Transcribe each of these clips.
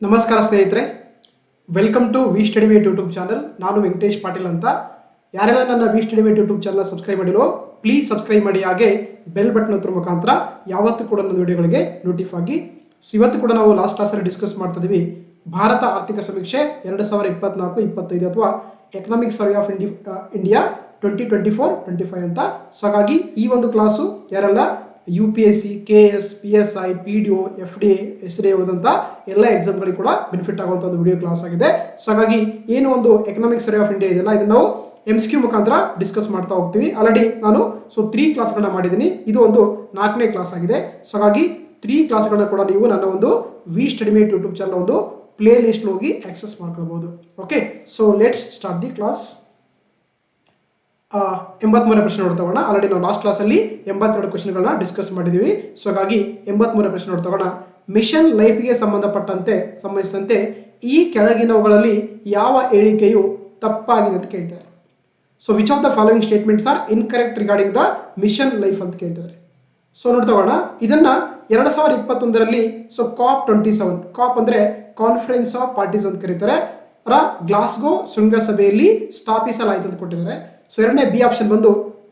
ನಮಸ್ಕಾರ ಸ್ನೇಹಿತರೆ, welcome to we study mate YouTube channel. ನಾನು ವೆಂಕಟೇಶ್ ಪಾಟೀಲ್ ಅಂತ. ಯಾರೆಲ್ಲ ನನ್ನ we study mate YouTube channel subscribe ಮಾಡಿರೋ ಪ್ಲೀಸ್ ಸಬ್ಸ್ಕ್ರೈಬ್ ಮಾಡಿ, ಹಾಗೆ ಬೆಲ್ ಬಟನ್ ಒತ್ತುವ ಮುಖಾಂತರ ಯಾವತ್ತೂ ಕೂಡ ನನ್ನ ವಿಡಿಯೋಗಳಿಗೆ ನೋಟಿಫೈ ಆಗಿ. ಇವತ್ತು ಕೂಡ ನಾವು ಲಾಸ್ಟ್ ಕ್ಲಾಸಲ್ಲಿ ಡಿಸ್ಕಸ್ ಮಾಡ್ತಾ ಇದೀವಿ ಭಾರತ ಆರ್ಥಿಕ ಸಮೀಕ್ಷೆ 2024-25 ಅಥವಾ ಎಕನಾಮಿಕ್ ಸರ್ವೆ ಆಫ್ ಇಂಡಿಯಾ 2024-25 ಅಂತ. ಸೊ ಹಾಗಾಗಿ ಈ ಒಂದು ಕ್ಲಾಸು ಯಾರೆಲ್ಲ UPSC, KS, PSI, PDO, FDA, SDA ಓದಂತ ಎಲ್ಲ ಎಕ್ಸಾಮ್ಗಳಿಗೆ ಕೂಡ ಬೆನಿಫಿಟ್ ಆಗುವಂತ ಒಂದು ವಿಡಿಯೋ ಕ್ಲಾಸ್ ಆಗಿದೆ. ಸೊ ಹಾಗಾಗಿ ಏನು ಒಂದು ಎಕನಾಮಿಕ್ ಸರ್ವೆ ಆಫ್ ಇಂಡಿಯಾ ಇದೆಯಲ್ಲ, ಇದನ್ನ ನಾವು MCQ ಮುಖಾಂತರ ಡಿಸ್ಕಸ್ ಮಾಡ್ತಾ ಹೋಗ್ತೀವಿ. ಆಲ್ರೆಡಿ ನಾನು 3 ಕ್ಲಾಸ್ಗಳನ್ನ ಮಾಡಿದ್ದೀನಿ, ಇದು ಒಂದು 4ನೇ ಕ್ಲಾಸ್ ಆಗಿದೆ. ಸೊ ಹಾಗಾಗಿ 3 ಕ್ಲಾಸ್ಗಳನ್ನ ಕೂಡ ನೀವು ನನ್ನ ಒಂದು we study mate YouTube channel ಒಂದು ಪ್ಲೇ ಲಿಸ್ಟ್ ಹೋಗಿ ಆಕ್ಸೆಸ್ ಮಾಡ್ಕೊಳ್ಬಹುದು. Okay, so let's start the class. 83ನೇ ಪ್ರಶ್ನೆ ನೋಡ್ತಗೋಣ. ಆಲ್ರೆಡಿ ನಾವು ಲಾಸ್ಟ್ ಕ್ಲಾಸ್ ಅಲ್ಲಿ 82 ಕ್ವಶನ್ಗಳನ್ನ ಡಿಸ್ಕಸ್ ಮಾಡಿದೀವಿ. ಸೊ ಹಾಗಾಗಿ 83ನೇ ಪ್ರಶ್ನೆ ನೋಡ್ತಗೋಣ. ಮಿಷನ್ ಲೈಫ್ಗೆ ಸಂಬಂಧಿಸಿದಂತೆ ಈ ಕೆಳಗಿನವುಗಳಲ್ಲಿ ಯಾವ ಹೇಳಿಕೆಯು ತಪ್ಪಾಗಿದೆ ಅಂತ ಕೇಳ್ತಾರೆ. So which of the following statements are incorrect regarding the mission life ಅಂತ ಕೇಳ್ತಾರೆ. ಸೊ ನೋಡ್ತಗೋಣ, ಇದನ್ನ 2021ರಲ್ಲಿ ಸೊ COP27, ಕಾಪ್ ಅಂದ್ರೆ ಕಾನ್ಫರೆನ್ಸ್ ಆಫ್ ಪಾರ್ಟೀಸ್ ಅಂತ ಕರೀತಾರೆ, ಗ್ಲಾಸ್ಗೋ ಶೃಂಗಸಭೆಯಲ್ಲಿ ಸ್ಥಾಪಿಸಲಾಯಿತು ಅಂತ ಕೊಟ್ಟಿದ್ದಾರೆ. ಸೊ ಎರಡನೇ ಬಿ ಆಪ್ಷನ್ ಬಂದು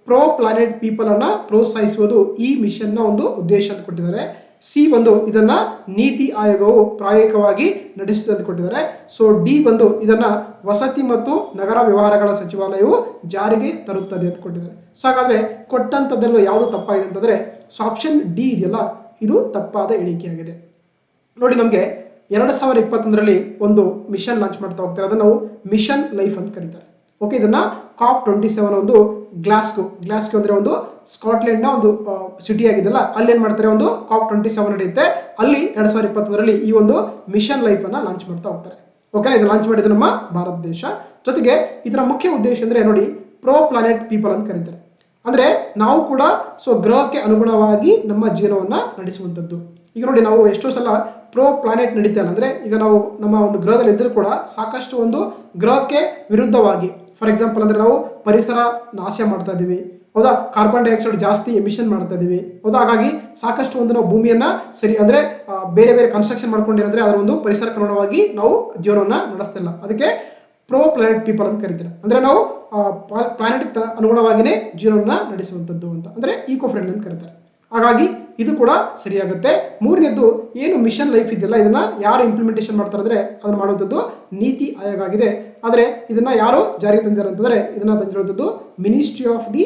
ಪ್ರೋ ಪ್ಲಾನೆಟ್ ಪೀಪಲ್ ಅನ್ನ ಪ್ರೋತ್ಸಾಹಿಸುವುದು ಈ ಮಿಷನ್ ನ ಒಂದು ಉದ್ದೇಶ ಅಂತ ಕೊಟ್ಟಿದ್ದಾರೆ. ಸಿ ಬಂದು ಇದನ್ನ ನೀತಿ ಆಯೋಗವು ಪ್ರಾಯೋಗಿಕವಾಗಿ ನಡೆಸುತ್ತದೆ ಅಂತ ಕೊಟ್ಟಿದ್ದಾರೆ. ಸೊ ಡಿ ಬಂದು ಇದನ್ನ ವಸತಿ ಮತ್ತು ನಗರ ವ್ಯವಹಾರಗಳ ಸಚಿವಾಲಯವು ಜಾರಿಗೆ ತರುತ್ತದೆ ಅಂತ ಕೊಟ್ಟಿದ್ದಾರೆ. ಸೊ ಹಾಗಾದ್ರೆ ಕೊಟ್ಟಂತದ್ದೆಲ್ಲ ಯಾವುದು ತಪ್ಪಾಗಿದೆ ಅಂತಂದ್ರೆ ಸೊ ಆಪ್ಷನ್ ಡಿ ಇದೆಯಲ್ಲ, ಇದು ತಪ್ಪಾದ ಹೇಳಿಕೆಯಾಗಿದೆ. ನೋಡಿ, ನಮಗೆ 2021ರಲ್ಲಿ ಒಂದು ಮಿಷನ್ ಲಾಂಚ್ ಮಾಡ್ತಾ ಹೋಗ್ತಾರೆ, ಅದನ್ನ ನಾವು ಮಿಷನ್ ಲೈಫ್ ಅಂತ ಕರೀತಾರೆ. ಓಕೆ, ಇದನ್ನ COP27 ಒಂದು ಗ್ಲಾಸ್ಗೋ ಅಂದ್ರೆ ಒಂದು ಸ್ಕಾಟ್ಲೆಂಡ್ ನ ಒಂದು ಸಿಟಿ ಆಗಿದೆಲ್ಲ, ಅಲ್ಲಿ ಏನ್ ಮಾಡ್ತಾರೆ, ಒಂದು COP27 ನಡೆಯುತ್ತೆ. ಅಲ್ಲಿ 2021ರಲ್ಲಿ ಈ ಒಂದು ಮಿಷನ್ ಲೈಫ್ ಅನ್ನ ಲಾಂಚ್ ಮಾಡ್ತಾ ಹೋಗ್ತಾರೆ. ಓಕೆ, ಇದು ಲಾಂಚ್ ಮಾಡಿದ್ದು ನಮ್ಮ ಭಾರತ ದೇಶ. ಜೊತೆಗೆ ಇದರ ಮುಖ್ಯ ಉದ್ದೇಶ ಅಂದ್ರೆ ನೋಡಿ, ಪ್ರೋ ಪ್ಲಾನೆಟ್ ಪೀಪಲ್ ಅಂತ ಕರೀತಾರೆ. ಅಂದ್ರೆ ನಾವು ಕೂಡ ಸೊ ಗ್ರಹಕ್ಕೆ ಅನುಗುಣವಾಗಿ ನಮ್ಮ ಜೀವನವನ್ನ ನಡೆಸುವಂತದ್ದು. ಈಗ ನೋಡಿ, ನಾವು ಎಷ್ಟೋ ಸಲ ಪ್ರೋ ಪ್ಲಾನೆಟ್ ನಡೀತಾ ಇಲ್ಲ ಅಂದ್ರೆ, ಈಗ ನಾವು ನಮ್ಮ ಒಂದು ಗ್ರಹದಲ್ಲಿ ಇದ್ರೂ ಕೂಡ ಸಾಕಷ್ಟು ಒಂದು ಗ್ರಹಕ್ಕೆ ವಿರುದ್ಧವಾಗಿ, ಫಾರ್ ಎಕ್ಸಾಂಪಲ್ ಅಂದ್ರೆ ನಾವು ಪರಿಸರ ನಾಶ ಮಾಡ್ತಾ ಇದೀವಿ, ಹೌದಾ, ಕಾರ್ಬನ್ ಡೈಆಕ್ಸೈಡ್ ಜಾಸ್ತಿ ಎಮಿಷನ್ ಮಾಡ್ತಾ ಇದೀವಿ, ಹೌದಾ. ಹಾಗಾಗಿ ಸಾಕಷ್ಟು ಒಂದು ನಾವು ಭೂಮಿಯನ್ನ ಸರಿ ಅಂದ್ರೆ ಬೇರೆ ಬೇರೆ ಕನ್ಸ್ಟ್ರಕ್ಷನ್ ಮಾಡ್ಕೊಂಡಿರಂದ್ರೆ ಅದರ ಒಂದು ಪರಿಸರಕ್ಕೆ ಅನುಗುಣವಾಗಿ ನಾವು ಜೀವನವನ್ನ ನಡೆಸ್ತಿಲ್ಲ. ಅದಕ್ಕೆ ಪ್ರೋ ಪ್ಲಾನೆಟ್ ಪೀಪಲ್ ಅಂತ ಕರೀತಾರೆ. ಅಂದ್ರೆ ನಾವು ಪ್ಲಾನೆಟ್ ಅನುಗುಣವಾಗಿನೇ ಜೀವನವನ್ನ ನಡೆಸುವಂತದ್ದು ಅಂತ, ಅಂದ್ರೆ ಈಕೋ ಫ್ರೆಂಡ್ಲಿ ಅಂತ ಕರೀತಾರೆ. ಹಾಗಾಗಿ ಇದು ಕೂಡ ಸರಿಯಾಗುತ್ತೆ. ಮೂರನೇದ್ದು ಏನು ಮಿಷನ್ ಲೈಫ್ ಇದೆಯಲ್ಲ, ಇದನ್ನ ಯಾರು ಇಂಪ್ಲಿಮೆಂಟೇಷನ್ ಮಾಡ್ತಾರೆ ಅಂದ್ರೆ ಅದನ್ನ ಮಾಡುವಂಥದ್ದು ನೀತಿ ಆಯೋಗ ಆಗಿದೆ. ಆದ್ರೆ ಇದನ್ನ ಯಾರು ಜಾರಿಗೆ ತಂದಿದ್ದಾರೆ ಅಂತಂದ್ರೆ ಇದನ್ನ ತಂದಿರುವಂಥದ್ದು ministry of the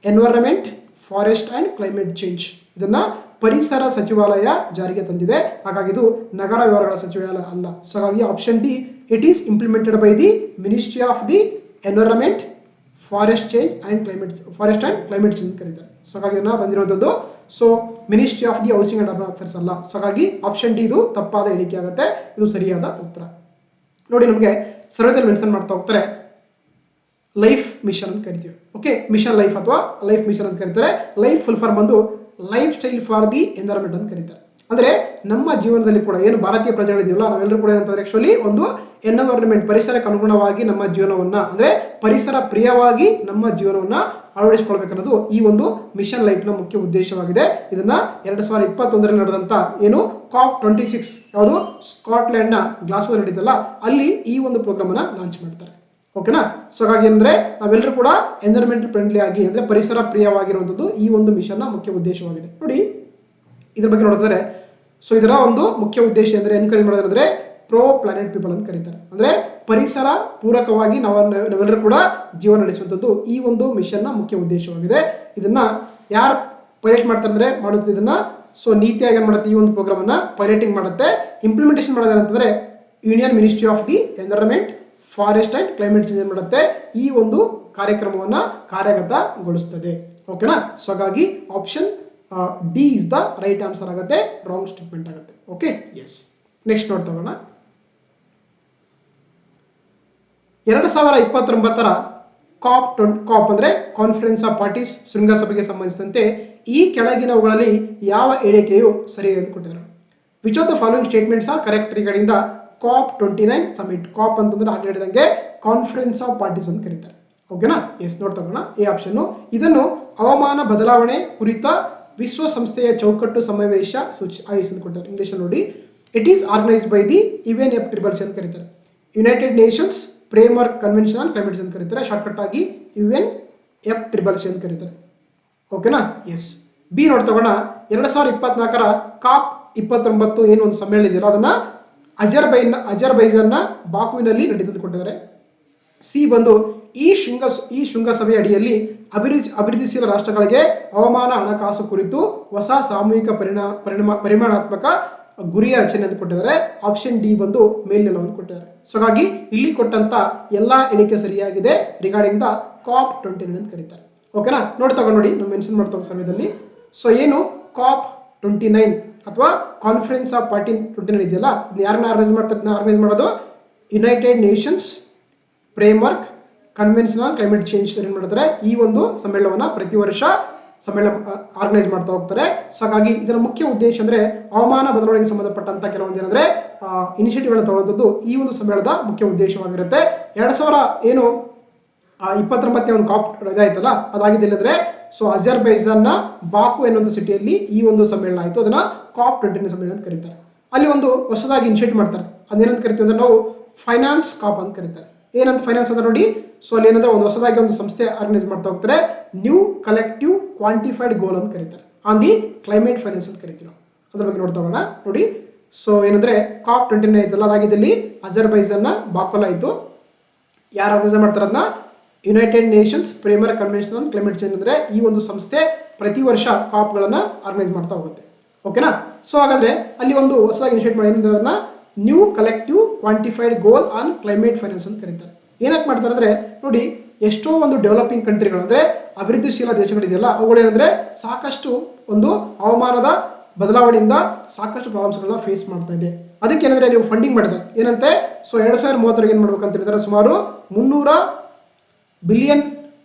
environment, forest and climate change. ಇದನ್ನ ಪರಿಸರ ಸಚಿವಾಲಯ ಜಾರಿಗೆ ತಂದಿದೆ. ಹಾಗಾಗಿ ಇದು ನಗರ ವ್ಯವಹಾರಗಳ ಸಚಿವಾಲಯ ಅಲ್ಲ. ಸೊ ಹಾಗಾಗಿ option D, it is implemented by the ministry of the environment, forest and climate change ಕರೀತಾರೆ. ಸೊ ಹಾಗಾಗಿ ಇದನ್ನ ತಂದಿರುವಂಥದ್ದು so ministry of the housing and urban affairs ಅಲ್ಲ. ಸೊ ಹಾಗಾಗಿ ಆಪ್ಷನ್ ಡಿ ಇದು ತಪ್ಪಾದ ಹೇಳಿಕೆ ಆಗುತ್ತೆ, ಇದು ಸರಿಯಾದ ಉತ್ತರ. ನೋಡಿ, ನಮಗೆ ಸರ್ವೇದಲ್ಲಿ ಮೆನ್ಷನ್ ಮಾಡ್ತಾ ಹೋಗ್ತಾರೆ ಲೈಫ್ ಮಿಷನ್ ಅಂತ ಕರಿತೀವಿ. ಓಕೆ, ಮಿಷನ್ ಲೈಫ್ ಅಥವಾ ಲೈಫ್ ಮಿಷನ್ ಅಂತ ಕರೀತಾರೆ. ಲೈಫ್ ಫುಲ್ ಫಾರ್ಮ್ ಬಂದು life style for the environment ಅಂತ ಕರೀತಾರೆ. ಅಂದ್ರೆ ನಮ್ಮ ಜೀವನದಲ್ಲಿ ಕೂಡ ಏನು ಭಾರತೀಯ ಪ್ರಜೆಗಳಿದೆಯಲ್ಲ, ನಾವೆಲ್ಲರೂ ಕೂಡ ಏನಂತಂದ್ರೆ ಆಕ್ಚುಲಿ ಒಂದು ಎನ್ವೈರನ್ಮೆಂಟ್, ಪರಿಸರಕ್ಕೆ ಅನುಗುಣವಾಗಿ ನಮ್ಮ ಜೀವನವನ್ನ ಅಂದ್ರೆ ಪರಿಸರ ಪ್ರಿಯವಾಗಿ ನಮ್ಮ ಜೀವನವನ್ನ ಅಳವಡಿಸಿಕೊಳ್ಬೇಕನ್ನೋದು ಈ ಒಂದು ಮಿಷನ್ ಲೈಫ್ ನ ಮುಖ್ಯ ಉದ್ದೇಶವಾಗಿದೆ. ಇದನ್ನ 2021ರಲ್ಲಿ ನಡೆದಂತ ಏನು COP26 ಯಾವುದು ಸ್ಕಾಟ್ಲೆಂಡ್ ನ ಗ್ಲಾಸ್ಗೋ ನಡೀತಲ್ಲ, ಅಲ್ಲಿ ಈ ಒಂದು ಪ್ರೋಗ್ರಾಮ್ ಅನ್ನ ಲಾಂಚ್ ಮಾಡ್ತಾರೆ. ಓಕೆನಾ. ಸೊ ಹಾಗಾಗಿ ಅಂದ್ರೆ ನಾವೆಲ್ಲರೂ ಕೂಡ ಎನ್ವೈರನ್ಮೆಂಟ್ ಫ್ರೆಂಡ್ಲಿ ಆಗಿ ಅಂದ್ರೆ ಪರಿಸರ ಪ್ರಿಯವಾಗಿರುವಂತದ್ದು ಈ ಒಂದು ಮಿಷನ್ ನ ಮುಖ್ಯ ಉದ್ದೇಶವಾಗಿದೆ. ನೋಡಿ, ಇದ್ರ ಬಗ್ಗೆ ನೋಡಿದ್ರೆ ಸೊ ಇದರ ಒಂದು ಮುಖ್ಯ ಉದ್ದೇಶ ಅಂದ್ರೆ ಎನ್ಕರೇಜ್ ಮಾಡೋದಂದ್ರೆ ಪ್ರೋ ಪ್ಲಾನೆಟ್ ಪೀಪಲ್ ಅಂತ ಕರೀತಾರೆ. ಅಂದ್ರೆ ಪರಿಸರ ಪೂರಕವಾಗಿ ನಾವೆಲ್ಲರೂ ಕೂಡ ಜೀವನ ನಡೆಸುವಂಥದ್ದು ಈ ಒಂದು ಮಿಷನ್ ನ ಮುಖ್ಯ ಉದ್ದೇಶವಾಗಿದೆ. ಇದನ್ನ ಯಾರು ಪೈಲಟ್ ಮಾಡ್ತಾರೆ ಅಂದ್ರೆ ಮಾಡುತ್ತೆ ಇದನ್ನ ಸೊ ನೀತಿ ಆಯೋಗ ಏನ್ ಮಾಡುತ್ತೆ, ಈ ಒಂದು ಪ್ರೋಗ್ರಾಮ್ ಅನ್ನ ಪೈಲಟಿಂಗ್ ಮಾಡುತ್ತೆ. ಇಂಪ್ಲಿಮೆಂಟೇಷನ್ ಮಾಡೋದು ಅಂತಂದ್ರೆ union ministry of the environment, forest and climate change ಮಾಡುತ್ತೆ ಈ ಒಂದು ಕಾರ್ಯಕ್ರಮವನ್ನ ಕಾರ್ಯಗತಗೊಳಿಸುತ್ತದೆ. ಓಕೆನಾ. ಸೊ ಹಾಗಾಗಿ option D is the right answer ಆಗುತ್ತೆ, ರಾಂಗ್ ಸ್ಟೇಟ್ಮೆಂಟ್ ಆಗುತ್ತೆ. Okay, yes. ನೆಕ್ಸ್ಟ್ ನೋಡ್ತಗೋಣ. 2029ರ ಕಾಪ್ ಅಂದ್ರೆ ಕಾನ್ಫರೆನ್ಸ್ ಆಫ್ ಪಾರ್ಟೀಸ್ ಶೃಂಗಸಭೆಗೆ ಸಂಬಂಧಿಸಿದಂತೆ ಈ ಕೆಳಗಿನವುಗಳಲ್ಲಿ ಯಾವ ಹೇಳಿಕೆಯು ಸರಿ ಎಂದು ಕೊಟ್ಟಿದ್ದಾರೆ. Which of the following statements are correct regarding the COP29 summit. COP ಅಂತಂದ್ರೆ ಆಗಲೇ ಹೇಳಿದಂಗೆ ಕಾನ್ಫರೆನ್ಸ್ ಆಫ್ ಪಾರ್ಟೀಸ್ ಅಂತ ಕರೀತಾರೆ. ಓಕೆನಾ, ಎಸ್. ನೋಡ್ತಗೋಣ A option. ಇದನ್ನು ಹವಾಮಾನ ಬದಲಾವಣೆ ಕುರಿತ ವಿಶ್ವಸಂಸ್ಥೆಯ ಚೌಕಟ್ಟು ಸಮಾವೇಶ ಆಯೋಜಿಸಿಕೊಟ್ಟಿದ್ದಾರೆ. ಇಂಗ್ಲಿಷ್ ನೋಡಿ, it is organised by the UNFCCC ಅಂತ ಕರೀತಾರೆ. United Nations framework convention on climate change ಅಂತ ಕರೀತಾರೆ. ಶಾರ್ಟ್ಕಟ್ ಆಗಿ UNFCCC ಅಂತ ಕರೀತಾರೆ. ಓಕೆನಾ? ಎಸ್. ಬಿ ನೋಡಿ ತಗೋಣ. 2024ರ ಕಾಪ್ 29 ಏನು ಒಂದು ಸಮ್ಮೇಳನ ಇದೆಯಲ್ಲ ಅದನ್ನ ಅಜರ್ಬೈಜಾನ್ನ ಬಾಕುವಿನಲ್ಲಿ ನಡೆದುಕೊಂಡಿದ್ದಾರೆ. ಸಿ ಬಂದು ಈ ಶೃಂಗಸಭೆಯ ಅಡಿಯಲ್ಲಿ ಅಭಿವೃದ್ಧಿಶೀಲ ರಾಷ್ಟ್ರಗಳಿಗೆ ಹವಾಮಾನ ಹಣಕಾಸು ಕುರಿತು ಹೊಸ ಸಾಮೂಹಿಕ ಪರಿಮಾಣಾತ್ಮಕ ಗುರಿಯ ರಚನೆ ಅಂತ ಕೊಟ್ಟಿದ್ದಾರೆ. ಆಪ್ಷನ್ ಡಿ ಬಂದು ಮೇಲ್ನೆಲವನ್ನು ಕೊಟ್ಟಿದ್ದಾರೆ. ಸೊ ಹಾಗಾಗಿ ಇಲ್ಲಿ ಕೊಟ್ಟಂತ ಎಲ್ಲಾ ಎಣಿಕೆ ಸರಿಯಾಗಿದೆ ರಿಗಾರ್ಡಿಂಗ್ ದ ಕಾಪ್ 29 ಅಂತ ಕರೀತಾರೆ. ಓಕೆನಾ? ನೋಡಿ ನಾವು ಮೆನ್ಷನ್ ಮಾಡ್ತಾ ಸಮಯದಲ್ಲಿ. ಸೊ ಏನು ಕಾಪ್ 29 ಅಥವಾ ಕಾನ್ಫರೆನ್ಸ್ ಆಫ್ ಪಾರ್ಟಿ 29 ಇದೆಯಲ್ಲ, ಯಾರನ್ನ ಆರ್ಗನೈಸ್ ಮಾಡೋದು? United Nations framework convention on climate change ಏನ್ ಮಾಡ್ತಾರೆ, ಈ ಒಂದು ಸಮ್ಮೇಳನವನ್ನ ಪ್ರತಿ ವರ್ಷ ಆರ್ಗನೈಸ್ ಮಾಡ್ತಾ ಹೋಗ್ತಾರೆ. ಸೊ ಹಾಗಾಗಿ ಇದರ ಮುಖ್ಯ ಉದ್ದೇಶ ಅಂದ್ರೆ ಹವಾಮಾನ ಬದಲಾವಣೆಗೆ ಸಂಬಂಧಪಟ್ಟಂತ ಕೆಲವೊಂದು ಏನಂದ್ರೆ ಇನಿಷಿಯೇಟಿವ್ಗಳನ್ನು ತಗೊಳ್ಳೋದು ಈ ಒಂದು ಸಮ್ಮೇಳನದ ಮುಖ್ಯ ಉದ್ದೇಶವಾಗಿರುತ್ತೆ. 2029 ಒಂದು ಕಾಪ್ ಇದಾಯ್ತಲ್ಲ, ಅದಾಗಿದ್ದಿಲ್ಲ ಅಂದ್ರೆ ಸೊ ಅಜರ್ಬೈಜಾನ್ನ ಬಾಕು ಎನ್ನುವಂತ ಸಿಟಿಯಲ್ಲಿ ಈ ಒಂದು ಸಮ್ಮೇಳನ ಆಯಿತು. ಅದನ್ನ ಕಾಪ್ 29 ಸಮ್ಮೇಳನ ಅಂತ ಕರೀತಾರೆ. ಅಲ್ಲಿ ಒಂದು ಹೊಸದಾಗಿ ಇನಿಷಿಯೇಟ್ ಮಾಡ್ತಾರೆ. ಅದೇನಂತ ಕರಿತೀವಿ ಅಂದ್ರೆ ನಾವು ಫೈನಾನ್ಸ್ ಕಾಪ್ ಅಂತ ಕರೀತಾರೆ. ಏನಂತ ಫೈನಾನ್ಸ್ ಅಂತ ನೋಡಿ. ಸೊ ಅಲ್ಲಿ ಏನಂದ್ರೆ ಒಂದು ಹೊಸದಾಗಿ ಒಂದು ಸಂಸ್ಥೆ ಆರ್ಗನೈಸ್ ಮಾಡ್ತಾ ಹೋಗ್ತಾರೆ. ನ್ಯೂ ಕಲೆಕ್ಟಿವ್ ಕ್ವಾಂಟಿಫೈಡ್ ಗೋಲ್ ಅಂತ ಕರೀತಾರೆ. ಆನ್ ದಿ ಕ್ಲೈಮೇಟ್ ಫೈನಾನ್ಸ್ ಅಂತ ಕರಿತೀವಿ ನಾವು. ಅದ್ರ ಬಗ್ಗೆ ನೋಡ್ತಾ ಹೋಗೋಣ ನೋಡಿ. ಸೊ ಏನಂದ್ರೆ ಕಾಪ್ 29 ಆಯ್ತಲ್ಲ, ಅದಾಗಿದ್ದಲ್ಲಿ ಅಜರ್ಬೈಜಾನ್ನ ಬಾಕೋಲ್ ಆಯ್ತು. ಯಾರು ಆರ್ಗನೈಸ್ ಮಾಡ್ತಾರೆ ಅದನ್ನ? United Nations framework convention on climate change ಅಂದ್ರೆ ಈ ಒಂದು ಸಂಸ್ಥೆ ಪ್ರತಿ ವರ್ಷ ಕಾಪ್ ಗಳನ್ನ ಆರ್ಗನೈಸ್ ಮಾಡ್ತಾ ಹೋಗುತ್ತೆ. ಓಕೆನಾ? ಸೊ ಹಾಗಾದ್ರೆ ಅಲ್ಲಿ ಒಂದು ಹೊಸದಾಗಿ ಇನಿಷಿಯೇಟ್ ಮಾಡಿ ಅದನ್ನ new collective quantified goal on climate finance ಅಂತ ಕರೀತಾರೆ. ಏನಕ್ಕೆ ಮಾಡ್ತಾರೆ ಅಂದ್ರೆ ನೋಡಿ, ಎಷ್ಟೋ ಒಂದು ಡೆವಲಪಿಂಗ್ ಕಂಟ್ರಿಗಳು ಅಂದ್ರೆ ಅಭಿವೃದ್ಧಿಶೀಲ ದೇಶಗಳಿದೆಯಲ್ಲ, ಅವುಗಳು ಏನಂದ್ರೆ ಸಾಕಷ್ಟು ಒಂದು ಹವಾಮಾನದ ಬದಲಾವಣೆಯಿಂದ ಸಾಕಷ್ಟು ಪ್ರಾಬ್ಲಮ್ಸ್ ಗಳನ್ನ ಫೇಸ್ ಮಾಡ್ತಾ ಇದೆ. ಅದಕ್ಕೆ ಏನಂದ್ರೆ ನೀವು ಫಂಡಿಂಗ್ ಮಾಡಿದ್ದಾರೆ ಏನಂತೆ. ಸೊ 2030 ಏನ್ ಮಾಡ್ಬೇಕಂತ ಹೇಳಿದ್ರೆ ಸುಮಾರು 300 ಬಿಲಿಯನ್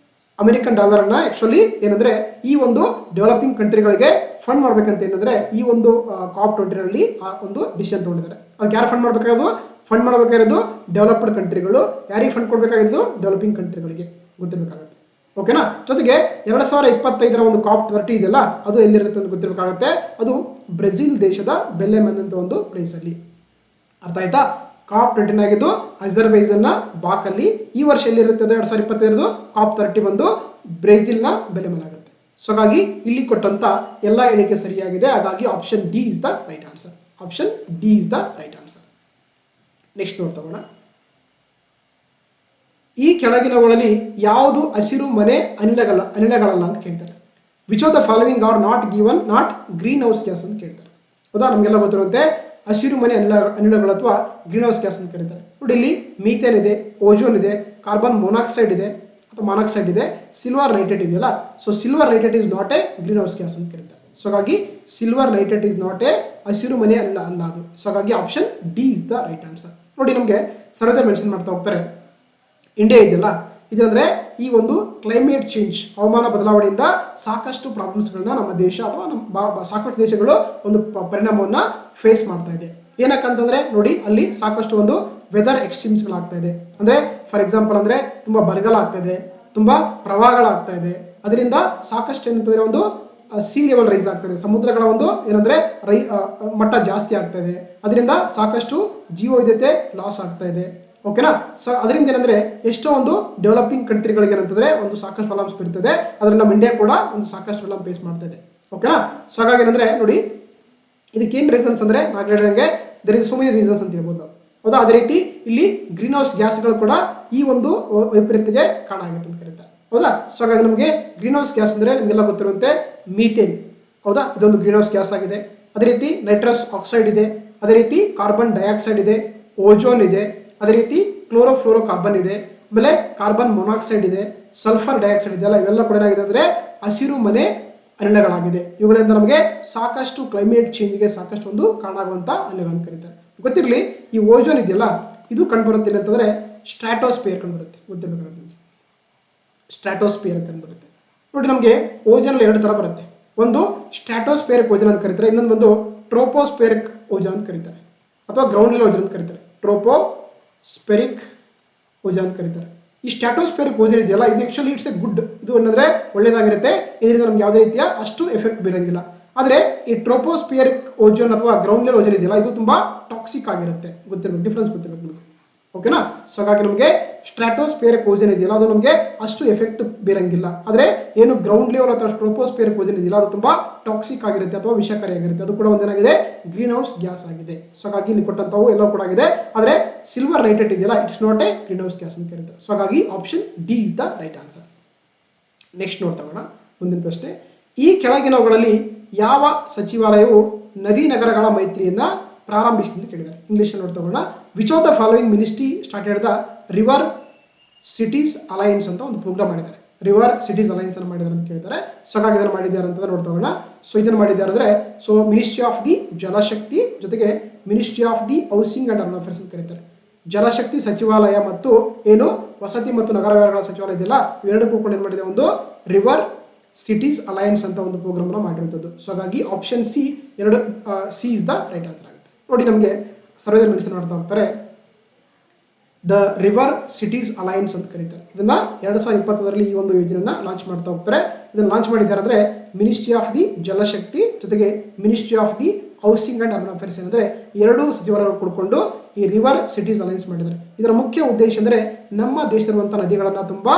ಅಮೆರಿಕನ್ ಡಾಲರ್ ಅನ್ನ ಆಕ್ಚುಲಿ ಏನಂದ್ರೆ ಈ ಒಂದು ಡೆವಲಪಿಂಗ್ ಕಂಟ್ರಿಗಳಿಗೆ ಫಂಡ್ ಮಾಡ್ಬೇಕಂತ ಏನಂದ್ರೆ ಈ ಒಂದು ಕಾಪ್ 20 ನಲ್ಲಿ ಒಂದು ಡಿಸಿಷನ್ ತಗೊಂಡಿದ್ದಾರೆ. ಅದಕ್ಕೆ ಯಾರು ಫಂಡ್ ಮಾಡ್ಬೇಕಾಗಿರೋದು? ಫಂಡ್ ಮಾಡಬೇಕಾಗಿರೋದು ಡೆವಲಪ್ಡ್ ಕಂಟ್ರಿಗಳು. ಯಾರಿಗೆ ಫಂಡ್ ಕೊಡಬೇಕಾಗಿರೋದು? ಡೆವಲಪಿಂಗ್ ಕಂಟ್ರಿಗಳಿಗೆ ಗೊತ್ತಿರಬೇಕಾಗುತ್ತೆ. ಓಕೆನಾ? ಜೊತೆಗೆ 2025ರ ಒಂದು ಕಾಪ್ 30 ಇದೆಯಲ್ಲ, ಅದು ಎಲ್ಲಿರುತ್ತೆ ಅಂತ ಗೊತ್ತಿರಬೇಕಾಗುತ್ತೆ. ಅದು ಬ್ರೆಜಿಲ್ ದೇಶದ ಬೆಲ್ಲೆಮನ್ ಅಂತ ಒಂದು ಪ್ಲೇಸ್ ಅಲ್ಲಿ. ಅರ್ಥ ಆಯ್ತಾ? ಕಾಪ್ 29 ಆಗಿದ್ದು ಅಜರ್ಬೈಜಾನ್ನ ಬಾಕಲ್ಲಿ. ಈ ವರ್ಷ ಎಲ್ಲಿರುತ್ತೆ? 2025 ಕಾಪ್ 30 ಬಂದು ಬ್ರೆಜಿಲ್ನ ಬೆಲೆಮನ್ ಆಗುತ್ತೆ. ಸೊ ಹಾಗಾಗಿ ಇಲ್ಲಿ ಕೊಟ್ಟಂತ ಎಲ್ಲಾ ಎಣಿಕೆ ಸರಿಯಾಗಿದೆ. ಹಾಗಾಗಿ option D is the right answer. Option D is the right answer. Next ನೋಡ್ತಗೋಣ. ಈ ಕೆಳಗಿನವುಗಳಲ್ಲಿ ಯಾವುದು ಹಸಿರು ಮನೆ ಅನಿಲಗಳಲ್ಲ ಅಂತ ಕೇಳ್ತಾರೆ. Which of the following are not greenhouse gas ಅಂತ ಕೇಳ್ತಾರೆ. ಹೌದಾ? ನಮಗೆಲ್ಲ ಗೊತ್ತಿರುವಂತೆ ಹಸಿರು ಮನೆ ಅನಿಲಗಳು ಅಥವಾ ಗ್ರೀನ್ ಹೌಸ್ ಗ್ಯಾಸ್ ಅಂತ ಕರೀತಾರೆ. ನೋಡಿ, ಇಲ್ಲಿ ಮೀಥೇನ್ ಇದೆ, ಓಜೋನ್ ಇದೆ, ಕಾರ್ಬನ್ ಮೊನಾಕ್ಸೈಡ್ ಇದೆ ಅಥವಾ ಮಾನಾಕ್ಸೈಡ್ ಇದೆ, ಸಿಲ್ವರ್ ನೈಟ್ರೇಟ್ ಇದೆಯಲ್ಲ. So silver nitrate is not A green house gas ಅಂತ ಕರೀತಾರೆ. ಸೊ ಹಾಗಾಗಿ silver nitrate is not A ಹಸಿರು ಮನೆ ಅಲ್ಲ ಅದು. ಸೊ ಹಾಗಾಗಿ option D is the right answer. ನೋಡಿ, ನಮಗೆ ಸರದಿ ಮೆನ್ಷನ್ ಮಾಡ್ತಾ ಹೋಗ್ತಾರೆ. ಇಂಡಿಯಾ ಇದೆಯಲ್ಲ, ಇದಂದ್ರೆ ಈ ಒಂದು ಕ್ಲೈಮೇಟ್ ಚೇಂಜ್ ಹವಾಮಾನ ಬದಲಾವಣೆಯಿಂದ ಸಾಕಷ್ಟು ಪ್ರಾಬ್ಲಮ್ಸ್ಗಳನ್ನ ನಮ್ಮ ದೇಶ ಅಥವಾ ನಮ್ಮ ಸಾಕಷ್ಟು ದೇಶಗಳು ಒಂದು ಪರಿಣಾಮವನ್ನ ಫೇಸ್ ಮಾಡ್ತಾ ಇದೆ. ಏನಕ್ಕಂತಂದ್ರೆ ನೋಡಿ, ಅಲ್ಲಿ ಸಾಕಷ್ಟು ಒಂದು ವೆದರ್ ಎಕ್ಸ್ಟ್ರೀಮ್ಸ್ಗಳಾಗ್ತಾ ಇದೆ. ಅಂದ್ರೆ ಫಾರ್ ಎಕ್ಸಾಂಪಲ್ ಅಂದ್ರೆ ತುಂಬಾ ಬರಗಾಲ ಆಗ್ತಾ ಇದೆ, ತುಂಬಾ ಪ್ರವಾಹಗಳಾಗ್ತಾ ಇದೆ. ಅದರಿಂದ ಸಾಕಷ್ಟು ಏನಂತಂದ್ರೆ ಒಂದು ಸಿ ಲೆವೆಲ್ ರೈಸ್ ಆಗ್ತಾ ಇದೆ. ಸಮುದ್ರಗಳ ಒಂದು ಏನಂದ್ರೆ ಮಟ್ಟ ಜಾಸ್ತಿ ಆಗ್ತಾ ಇದೆ. ಅದರಿಂದ ಸಾಕಷ್ಟು ಜೀವವೈವಿಧ್ಯತೆ ಲಾಸ್ ಆಗ್ತಾ ಇದೆ. ಓಕೆನಾ? ಸೊ ಅದರಿಂದ ಏನಂದ್ರೆ ಎಷ್ಟೋ ಒಂದು ಡೆವಲಪಿಂಗ್ ಕಂಟ್ರಿಗಳಿಗೆ ಏನಂತಂದ್ರೆ ಒಂದು ಸಾಕಷ್ಟು ಪ್ರಾಬ್ಲಮ್ಸ್ ಬೀಳ್ತದೆ. ಅದ್ರಲ್ಲಿ ನಮ್ಮ ಇಂಡಿಯಾ ಕೂಡ ಒಂದು ಸಾಕಷ್ಟು ಪ್ರಾಬ್ಲಮ್ ಫೇಸ್ ಮಾಡ್ತಾ ಇದೆ. ಓಕೆನಾ? ಸೊ ಹಾಗಾಗಿ ಏನಂದ್ರೆ ನೋಡಿ, ಇದಕ್ಕೇನು ರೀಸನ್ಸ್ ಅಂದ್ರೆ ನಾನು ಹೇಳಿದಂಗೆ there is so many reasons ಅಂತ ಹೇಳ್ಬೋದು. ಹೌದಾ? ಅದೇ ರೀತಿ ಇಲ್ಲಿ ಗ್ರೀನ್ ಹೌಸ್ ಗ್ಯಾಸ್ಗಳು ಕೂಡ ಈ ಒಂದು ವೈಪರೀತ್ಯಕ್ಕೆ ಕಾರಣ ಆಗುತ್ತೆ ಅಂತ ಕರೀತಾರೆ. ಹೌದಾ? ಸೊ ಹಾಗಾಗಿ ನಮಗೆ ಗ್ರೀನ್ ಹೌಸ್ ಗ್ಯಾಸ್ ಅಂದ್ರೆ ನಿಮಗೆಲ್ಲ ಗೊತ್ತಿರುವಂತೆ ಮೀಥೇನ್. ಹೌದಾ? ಇದೊಂದು ಗ್ರೀನ್ ಹೌಸ್ ಗ್ಯಾಸ್ ಆಗಿದೆ. ಅದೇ ರೀತಿ ನೈಟ್ರಸ್ ಆಕ್ಸೈಡ್ ಇದೆ, ಅದೇ ರೀತಿ ಕಾರ್ಬನ್ ಡೈಆಕ್ಸೈಡ್ ಇದೆ, ಓಜೋನ್ ಇದೆ, ಅದೇ ರೀತಿ ಕ್ಲೋರೋಫ್ಲೋರೋ ಕಾರ್ಬನ್ ಇದೆ, ಆಮೇಲೆ ಕಾರ್ಬನ್ ಮೊನಾಕ್ಸೈಡ್ ಇದೆ, ಸಲ್ಫರ್ ಡೈಆಕ್ಸೈಡ್ ಇದೆಯಲ್ಲ, ಇವೆಲ್ಲ ಕೂಡ ಏನಾಗಿದೆ ಅಂದ್ರೆ ಹಸಿರು ಮನೆ ಅನಿಲಗಳಾಗಿದೆ. ಇವುಗಳಿಂದ ನಮಗೆ ಸಾಕಷ್ಟು ಕ್ಲೈಮೇಟ್ ಚೇಂಜ್ಗೆ ಸಾಕಷ್ಟು ಒಂದು ಕಾರಣ ಆಗುವಂತ ಅನಿಲಗಳನ್ನು ಕರೀತಾರೆ. ಗೊತ್ತಿರಲಿ, ಈ ಓಜೋನ್ ಇದೆಯಲ್ಲ, ಇದು ಕಂಡುಬರುತ್ತೆ ಅಂತಂದ್ರೆ ಸ್ಟ್ರಾಟೋಸ್ಪಿಯರ್ ಕಂಡುಬರುತ್ತೆ. ಗೊತ್ತಿರಬೇಕು ನಿಮಗೆ, ಸ್ಟ್ರಾಟೋಸ್ಪಿಯರ್ ಕಂಡುಬರುತ್ತೆ. ನೋಡಿ, ನಮಗೆ ಓಜೋನ್ ಎರಡು ತರ ಬರುತ್ತೆ. ಒಂದು ಸ್ಟ್ರಾಟೋಸ್ಪಿಯರಿಕ್ ಓಜೋನ್ ಅಂತ ಕರೀತಾರೆ, ಇನ್ನೊಂದು ಒಂದು ಟ್ರೋಪೋಸ್ಪಿಯರಿಕ್ ಓಜೋನ್ ಅಂತ ಕರೀತಾರೆ ಅಥವಾ ಗ್ರೌಂಡ್ ಲೆವೆಲ್ ಓಜೋನ್ ಅಂತ ಕರೀತಾರೆ. ಟ್ರೋಪೋಸ್ಪೆರಿಕ್ ಓಜೋನ್ ಅಂತ ಕರೀತಾರೆ. ಈ ಸ್ಟ್ರಾಟೋಸ್ಪಿಯರಿಕ್ ಓಜೋನ್ ಇದೆಯಲ್ಲ, ಇದು ಆಕ್ಚುಲಿ ಇಟ್ಸ್ ಎ ಗುಡ್, ಇದು ಏನಂದ್ರೆ ಒಳ್ಳೇದಾಗಿರುತ್ತೆ. ಇದರಿಂದ ನಮ್ಗೆ ಯಾವುದೇ ರೀತಿಯ ಅಷ್ಟು ಎಫೆಕ್ಟ್ ಬೀರಂಗಿಲ್ಲ. ಆದರೆ ಈ ಟ್ರೋಪೋಸ್ಪಿಯರಿಕ್ ಓಜೋನ್ ಅಥವಾ ಗ್ರೌಂಡ್ ಲೆವೆಲ್ ಓಜೋನ್ ಇದೆಯಲ್ಲ ಇದು ತುಂಬಾ ಟಾಕ್ಸಿಕ್ ಆಗಿರುತ್ತೆ, ಗೊತ್ತಿರಬೇಕು, ಡಿಫ್ರೆನ್ಸ್ ಗೊತ್ತಿರಬೇಕು ನಿಮಗೆ. ಓಕೆನಾ? ಸೊ ಹಾಗಾಗಿ ನಮಗೆ ಸ್ಟ್ರಾಟೋಸ್ಪಿಯರಿಕ್ ಓಜೋನ್ ಇದೆಯಲ್ಲ ಅದು ನಮಗೆ ಅಷ್ಟು ಎಫೆಕ್ಟ್ ಬೀರಂಗಿಲ್ಲ. ಆದರೆ ಏನು ಗ್ರೌಂಡ್ ಲೆವೆಲ್ ಅಥವಾ ಟ್ರೋಪೋಸ್ಪಿಯರಿಕ್ ಓಜೋನ್ ಇದೆಯಲ್ಲ ಅದು ತುಂಬಾ ಟಾಕ್ಸಿಕ್ ಆಗಿರುತ್ತೆ ಅಥವಾ ವಿಷಕಾರಿಯಾಗಿರುತ್ತೆ. ಅದು ಕೂಡ ಒಂದೇನಾಗಿದೆ, ಗ್ರೀನ್ ಹೌಸ್ ಗ್ಯಾಸ್ ಆಗಿದೆ. ಸೊ ಹಾಗಾಗಿ ಇಲ್ಲಿ ಕೊಟ್ಟಂತವು ಎಲ್ಲ ಕೂಡ ಆಗಿದೆ. ಆದರೆ ಸಿಲ್ವರ್ ನೈಟ್ರೇಟ್ ಇದೆಯಲ್ಲ it's not A green house gas ಅಂತ ಕರೀತಾರೆ. ಸೊ ಹಾಗಾಗಿ option D is the right answer. Next ನೋಡ್ತಾ ಹೋಗೋಣ ಮುಂದಿನ ಪ್ರಶ್ನೆ. ಈ ಕೆಳಗಿನವುಗಳಲ್ಲಿ ಯಾವ ಸಚಿವಾಲಯವು ನದಿ ನಗರಗಳ ಮೈತ್ರಿಯನ್ನ ಪ್ರಾರಂಭಿಸಿದೆ ಅಂತ ಕೇಳಿದ್ದಾರೆ. ಇಂಗ್ಲಿಷ್ ನೋಡ್ತಾ ಹೋಗೋಣ. Which of the following ministry started the river cities alliance ಅಂತ ಒಂದು ಪ್ರೋಗ್ರಾಮ್ ಮಾಡಿದ್ದಾರೆ. ರಿವರ್ ಸಿಟೀಸ್ ಅಲೈನ್ಸ್ ಅನ್ನು ಮಾಡಿದ್ದಾರೆ ಅಂತ ಕೇಳ್ತಾರೆ. ಸೊ ಹಾಗಾಗಿ ಇದನ್ನು ಮಾಡಿದ್ದಾರೆ ಅಂತ ನೋಡ್ತಾ ಹೋಗೋಣ. ಸೊ ಇದನ್ನು ಮಾಡಿದ್ದಾರೆ ಅಂದ್ರೆ ಸೊ ಮಿನಿಸ್ಟ್ರಿ ಆಫ್ ದಿ ಜಲಶಕ್ತಿ ಜೊತೆಗೆ ministry of the housing and urban affairs ಅಂತ ಕರೀತಾರೆ. ಜಲಶಕ್ತಿ ಸಚಿವಾಲಯ ಮತ್ತು ಏನು ವಸತಿ ಮತ್ತು ನಗರ ವ್ಯವಹಾರಗಳ ಸಚಿವಾಲಯ ಇದೆಯಲ್ಲ ಇವೆರಡಕ್ಕೂ ಕೂಡ ಏನು ಮಾಡಿದೆ, ಒಂದು ರಿವರ್ ಸಿಟೀಸ್ ಅಲೈನ್ಸ್ ಅಂತ ಒಂದು ಪ್ರೋಗ್ರಾಮ್ ಮಾಡಿರುವಂಥದ್ದು. ಸೊ ಹಾಗಾಗಿ option C C is the right answer ಆಗುತ್ತೆ. ನೋಡಿ ನಮಗೆ ಸರ್ವೇದಲ್ಲಿ ಮೆನ್ಷನ್ ಮಾಡ್ತಾ ಹೋಗ್ತಾರೆ ದ ರಿವರ್ ಸಿಟೀಸ್ ಅಲೈನ್ಸ್ ಅಂತ ಕರೀತಾರೆ. ಇದನ್ನ 2020ರಲ್ಲಿ ಈ ಒಂದು ಯೋಜನೆಯನ್ನ ಲಾಂಚ್ ಮಾಡ್ತಾ ಹೋಗ್ತಾರೆ. ಇದನ್ನ ಲಾಂಚ್ ಮಾಡಿದ್ದಾರೆ ಅಂದ್ರೆ ಮಿನಿಸ್ಟ್ರಿ ಆಫ್ ದಿ ಜಲಶಕ್ತಿ ಜೊತೆಗೆ ministry of the housing and urban affairs ಏನಂದ್ರೆ ಎರಡು ಸಚಿವರುಗಳು ಕೂಡಿಕೊಂಡು ಈ ರಿವರ್ ಸಿಟೀಸ್ ಅಲೈನ್ಸ್ ಮಾಡಿದ್ದಾರೆ. ಇದರ ಮುಖ್ಯ ಉದ್ದೇಶ ಅಂದ್ರೆ ನಮ್ಮ ದೇಶದಲ್ಲಿರುವಂತಹ ನದಿಗಳನ್ನ ತುಂಬಾ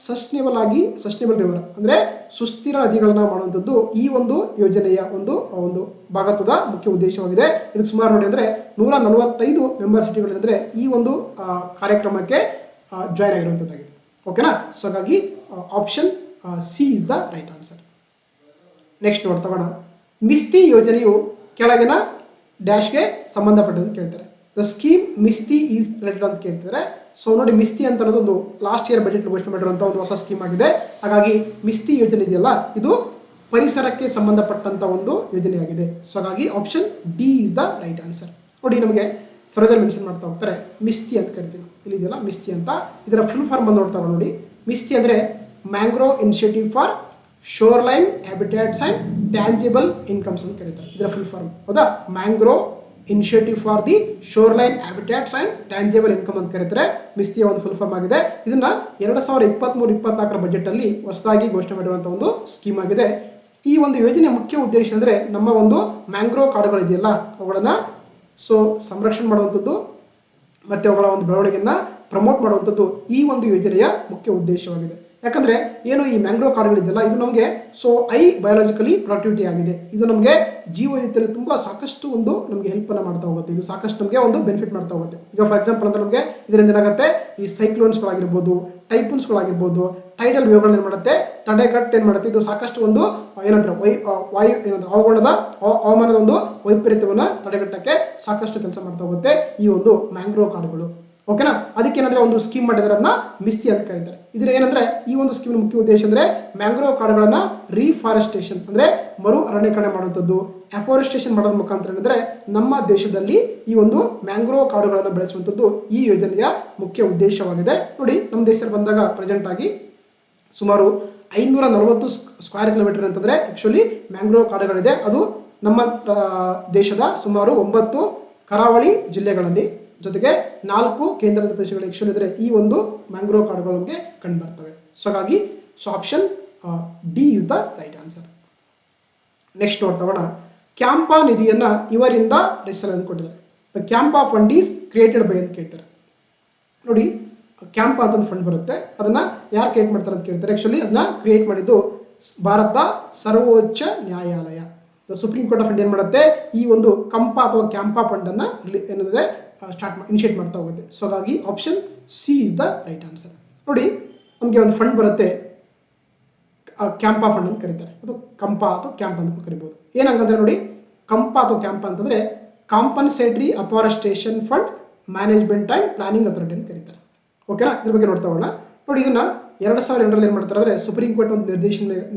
ಸಸ್ಟೇನಬಲ್ ರಿವರ್ ಅಂದ್ರೆ ಸುಸ್ಥಿರ ನದಿಗಳನ್ನ ಮಾಡುವಂಥದ್ದು ಈ ಒಂದು ಯೋಜನೆಯ ಒಂದು ಭಾಗತ್ವದ ಮುಖ್ಯ ಉದ್ದೇಶವಾಗಿದೆ. ಇದಕ್ಕೆ ಸುಮಾರು ನೋಡಿ ಅಂದ್ರೆ 145 ಮೆಂಬರ್ ಸಿಟಿಗಳಿದ್ರೆ ಈ ಒಂದು ಕಾರ್ಯಕ್ರಮಕ್ಕೆ ಜಾಯ್ನ್ ಆಗಿರುವಂತದ್ದಾಗಿದೆ. ಓಕೆನಾ? ಸೊ ಹಾಗಾಗಿ option C is the right answer. Next ನೋಡ್ತಾ ಹೋಗೋಣ. ಮಿಸ್ತಿ ಯೋಜನೆಯು ಕೆಳಗಿನ ಡ್ಯಾಶ್ಗೆ ಸಂಬಂಧಪಟ್ಟಂತೆ ಕೇಳ್ತಾರೆ. The scheme Mistry is related ಅಂತ ಕೇಳ್ತಾರೆ. ಸೊ ನೋಡಿ ಮಿಸ್ತಿ ಅಂತ ಅನ್ನೋದು ಒಂದು ಲಾಸ್ಟ್ ಇಯರ್ ಬಜೆಟ್ ಘೋಷಣೆ ಮಾಡಿರುವಂತಹ ಒಂದು ಹೊಸ ಸ್ಕೀಮ್ ಆಗಿದೆ. ಹಾಗಾಗಿ ಮಿಸ್ತಿ ಯೋಜನೆ ಇದೆಯಲ್ಲ ಇದು ಪರಿಸರಕ್ಕೆ ಸಂಬಂಧಪಟ್ಟಂತ ಒಂದು ಯೋಜನೆಯಾಗಿದೆ. ಸೊ ಹಾಗಾಗಿ option D is the right answer. ನೋಡಿ ನಮಗೆ ಸರ್ವೇದಲ್ಲಿ ಮೆನ್ಷನ್ ಮಾಡ್ತಾ ಹೋಗ್ತಾರೆ ಮಿಸ್ತಿ ಅಂತ ಕರಿತೀವಿ. ಇಲ್ಲಿ ಇದೆಯಲ್ಲ ಮಿಸ್ತಿ ಅಂತ, ಇದರ ಫುಲ್ ಫಾರ್ಮ್ ಬಂದು ನೋಡ್ತಾ ನೋಡಿ. ಮಿಸ್ತಿ ಅಂದ್ರೆ mangrove initiative for sure line habitats and tangible incomes ಅಂತ ಕರೀತಾರೆ. ಇದರ ಫುಲ್ ಫಾರ್ಮ್ ಹೌದಾ, mangrove initiative for the sure line habitats and tangible income ಅಂತ ಕರೀತಾರೆ. ಮಿಸ್ತಿಯ ಒಂದು ಫುಲ್ ಫಾರ್ಮ್ ಆಗಿದೆ. ಇದನ್ನ 2023-24 ಬಜೆಟ್ ಅಲ್ಲಿ ಹೊಸದಾಗಿ ಘೋಷಣೆ ಮಾಡಿರುವಂತಹ ಒಂದು ಸ್ಕೀಮ್ ಆಗಿದೆ. ಈ ಒಂದು ಯೋಜನೆ ಮುಖ್ಯ ಉದ್ದೇಶ ಅಂದ್ರೆ ನಮ್ಮ ಒಂದು ಮ್ಯಾಂಗ್ರೋ ಕಾಡುಗಳಿದೆಯಲ್ಲ ಅವುಗಳನ್ನ ಸೊ ಸಂರಕ್ಷಣೆ ಮಾಡುವಂಥದ್ದು ಮತ್ತೆ ಅವುಗಳ ಒಂದು ಬೆಳವಣಿಗೆಯನ್ನ ಪ್ರಮೋಟ್ ಮಾಡುವಂಥದ್ದು ಈ ಒಂದು ಯೋಜನೆಯ ಮುಖ್ಯ ಉದ್ದೇಶವಾಗಿದೆ. ಯಾಕಂದ್ರೆ ಏನು ಈ ಮ್ಯಾಂಗ್ರೋ ಕಾಡುಗಳಿದೆಯಲ್ಲ ಇದು ನಮಗೆ ಸೊ ಬಯಾಲಜಿಕಲಿ ಪ್ರೊಡಕ್ಟಿವಿಟಿ ಆಗಿದೆ. ಇದು ನಮಗೆ ಜೀವವೈವಿಧ್ಯತೆಯಲ್ಲಿ ತುಂಬಾ ಸಾಕಷ್ಟು ಒಂದು ನಮಗೆ ಹೆಲ್ಪ್ ಅನ್ನ ಮಾಡ್ತಾ ಹೋಗುತ್ತೆ. ಇದು ಸಾಕಷ್ಟು ನಮಗೆ ಒಂದು ಬೆನಿಫಿಟ್ ಮಾಡ್ತಾ ಹೋಗುತ್ತೆ. ಈಗ ಫಾರ್ ಎಕ್ಸಾಂಪಲ್ ಅಂತ ನಮಗೆ ಇದರಿಂದ ಏನಾಗುತ್ತೆ, ಈ ಸೈಕ್ಲೋನ್ಸ್ಗಳಾಗಿರ್ಬೋದು, ಟೈಫೂನ್ಸ್ಗಳಾಗಿರ್ಬೋದು, ಟೈಡಲ್ ವೇವ್ಗಳನ್ನ ಏನ್ ಮಾಡುತ್ತೆ, ತಡೆಗಟ್ಟು ಏನ್ ಮಾಡುತ್ತೆ, ಇದು ಸಾಕಷ್ಟು ಒಂದು ಏನಂತಾರೆ ವಾಯು ಏನಂದ್ರೆ ಹವಾಮಾನದ ಒಂದು ವೈಪರೀತ್ಯವನ್ನ ತಡೆಗಟ್ಟಕ್ಕೆ ಸಾಕಷ್ಟು ಕೆಲಸ ಮಾಡ್ತಾ ಹೋಗುತ್ತೆ ಈ ಒಂದು ಮ್ಯಾಂಗ್ರೋ ಕಾಡುಗಳು. ಓಕೆನಾ? ಅದಕ್ಕೆ ಏನಂದ್ರೆ ಒಂದು ಸ್ಕೀಮ್ ಮಾಡಿದ್ರೆ ಅದನ್ನ ಮಿಸ್ತಿ ಅಂತ ಕರೀತಾರೆ. ಇದ್ರ ಏನಂದ್ರೆ ಈ ಒಂದು ಸ್ಕೀಮ್ ಮುಖ್ಯ ಉದ್ದೇಶ ಅಂದ್ರೆ ಮ್ಯಾಂಗ್ರೋ ಕಾಡುಗಳನ್ನ ರೀಫಾರೆಸ್ಟೇಷನ್ ಅಂದ್ರೆ ಮರು ಅರಣ್ಯೀಕರಣ ಮಾಡುವಂಥದ್ದು, ಅಫಾರೆಸ್ಟೇಷನ್ ಮಾಡೋದ್ರ ಮುಖಾಂತರ ಏನಂದ್ರೆ ನಮ್ಮ ದೇಶದಲ್ಲಿ ಈ ಒಂದು ಮ್ಯಾಂಗ್ರೋ ಕಾಡುಗಳನ್ನು ಬೆಳೆಸುವಂಥದ್ದು ಈ ಯೋಜನೆಯ ಮುಖ್ಯ ಉದ್ದೇಶವಾಗಿದೆ. ನೋಡಿ ನಮ್ಮ ದೇಶದಲ್ಲಿ ಬಂದಾಗ ಪ್ರೆಸೆಂಟ್ ಆಗಿ ಸುಮಾರು 540 ಸ್ಕ್ವೇರ್ ಕಿಲೋಮೀಟರ್ ಅಂತಂದ್ರೆ ಆಕ್ಚುಲಿ ಮ್ಯಾಂಗ್ರೋ ಕಾಡುಗಳಿದೆ. ಅದು ನಮ್ಮ ದೇಶದ ಸುಮಾರು 9 ಕರಾವಳಿ ಜಿಲ್ಲೆಗಳಲ್ಲಿ ಜೊತೆಗೆ 4 ಕೇಂದ್ರಾಡಳಿತ ಪ್ರದೇಶಗಳ ಆಕ್ಚುಲಿ ಇದ್ರೆ ಈ ಒಂದು ಮ್ಯಾಂಗ್ರೋ ಕಾಡುಗಳು ನಮಗೆ ಕಂಡು ಬರ್ತವೆ. ಸೊ ಹಾಗಾಗಿ option D is the right answer. Next ನೋಡ್ತಾ ಹೋಗೋಣ. ಕ್ಯಾಂಪಾ ನಿಧಿಯನ್ನ ಇವರಿಂದ ರಚಿಸಲಾಗಿದೆ ಕೊಟ್ಟಿದ್ದಾರೆ. The CAMPA fund is created by ಅಂತ ಕೇಳ್ತಾರೆ. ನೋಡಿ ಕ್ಯಾಂಪಾ ಅಂತ ಒಂದು ಫಂಡ್ ಬರುತ್ತೆ, ಅದನ್ನ ಯಾರು ಕ್ರಿಯೇಟ್ ಮಾಡ್ತಾರೆ ಅಂತ ಕೇಳ್ತಾರೆ. ಆಕ್ಚುಲಿ ಅದನ್ನ ಕ್ರಿಯೇಟ್ ಮಾಡಿದ್ದು ಭಾರತದ ಸರ್ವೋಚ್ಚ ನ್ಯಾಯಾಲಯ. ಸುಪ್ರೀಂ ಕೋರ್ಟ್ ಆಫ್ ಇಂಡಿಯಾ ಏನ್ ಮಾಡುತ್ತೆ, ಈ ಒಂದು ಕಂಪಾ ಅಥವಾ ಕ್ಯಾಂಪಾ ಫಂಡ್ ಅನ್ನ ಏನಂದ್ರೆ ಇನಿಷಿಯೇಟ್ ಮಾಡ್ತಾ ಹೋಗುತ್ತೆ. ಸೊ ಹಾಗಾಗಿ option C is the right answer. ನೋಡಿ ನಮಗೆ ಒಂದು ಫಂಡ್ ಬರುತ್ತೆ ಕ್ಯಾಂಪಾ ಫಂಡ್ ಅಂತ ಕರೀತಾರೆ. ಅದು ಕಂಪಾ ಅಥವಾ ಕ್ಯಾಂಪ್ ಅಂತ ಕರಿಬಹುದು. ಏನಂಗಂದ್ರೆ ನೋಡಿ ಕಂಪಾ ಅಥವಾ ಕ್ಯಾಂಪಾ ಅಂತಂದ್ರೆ compensatory afforestation fund management and planning authority ಅಂತ ಕರೀತಾರೆ. ಓಕೆನಾ? ಇದ್ರ ಬಗ್ಗೆ ನೋಡ್ತಾ ಹೋಗೋಣ. ನೋಡಿ ಇದನ್ನ 2002ರಲ್ಲಿ ಏನ್ ಮಾಡ್ತಾರೆ ಅಂದ್ರೆ ಸುಪ್ರೀಂ ಕೋರ್ಟ್ ಒಂದು ನಿರ್ದೇಶನ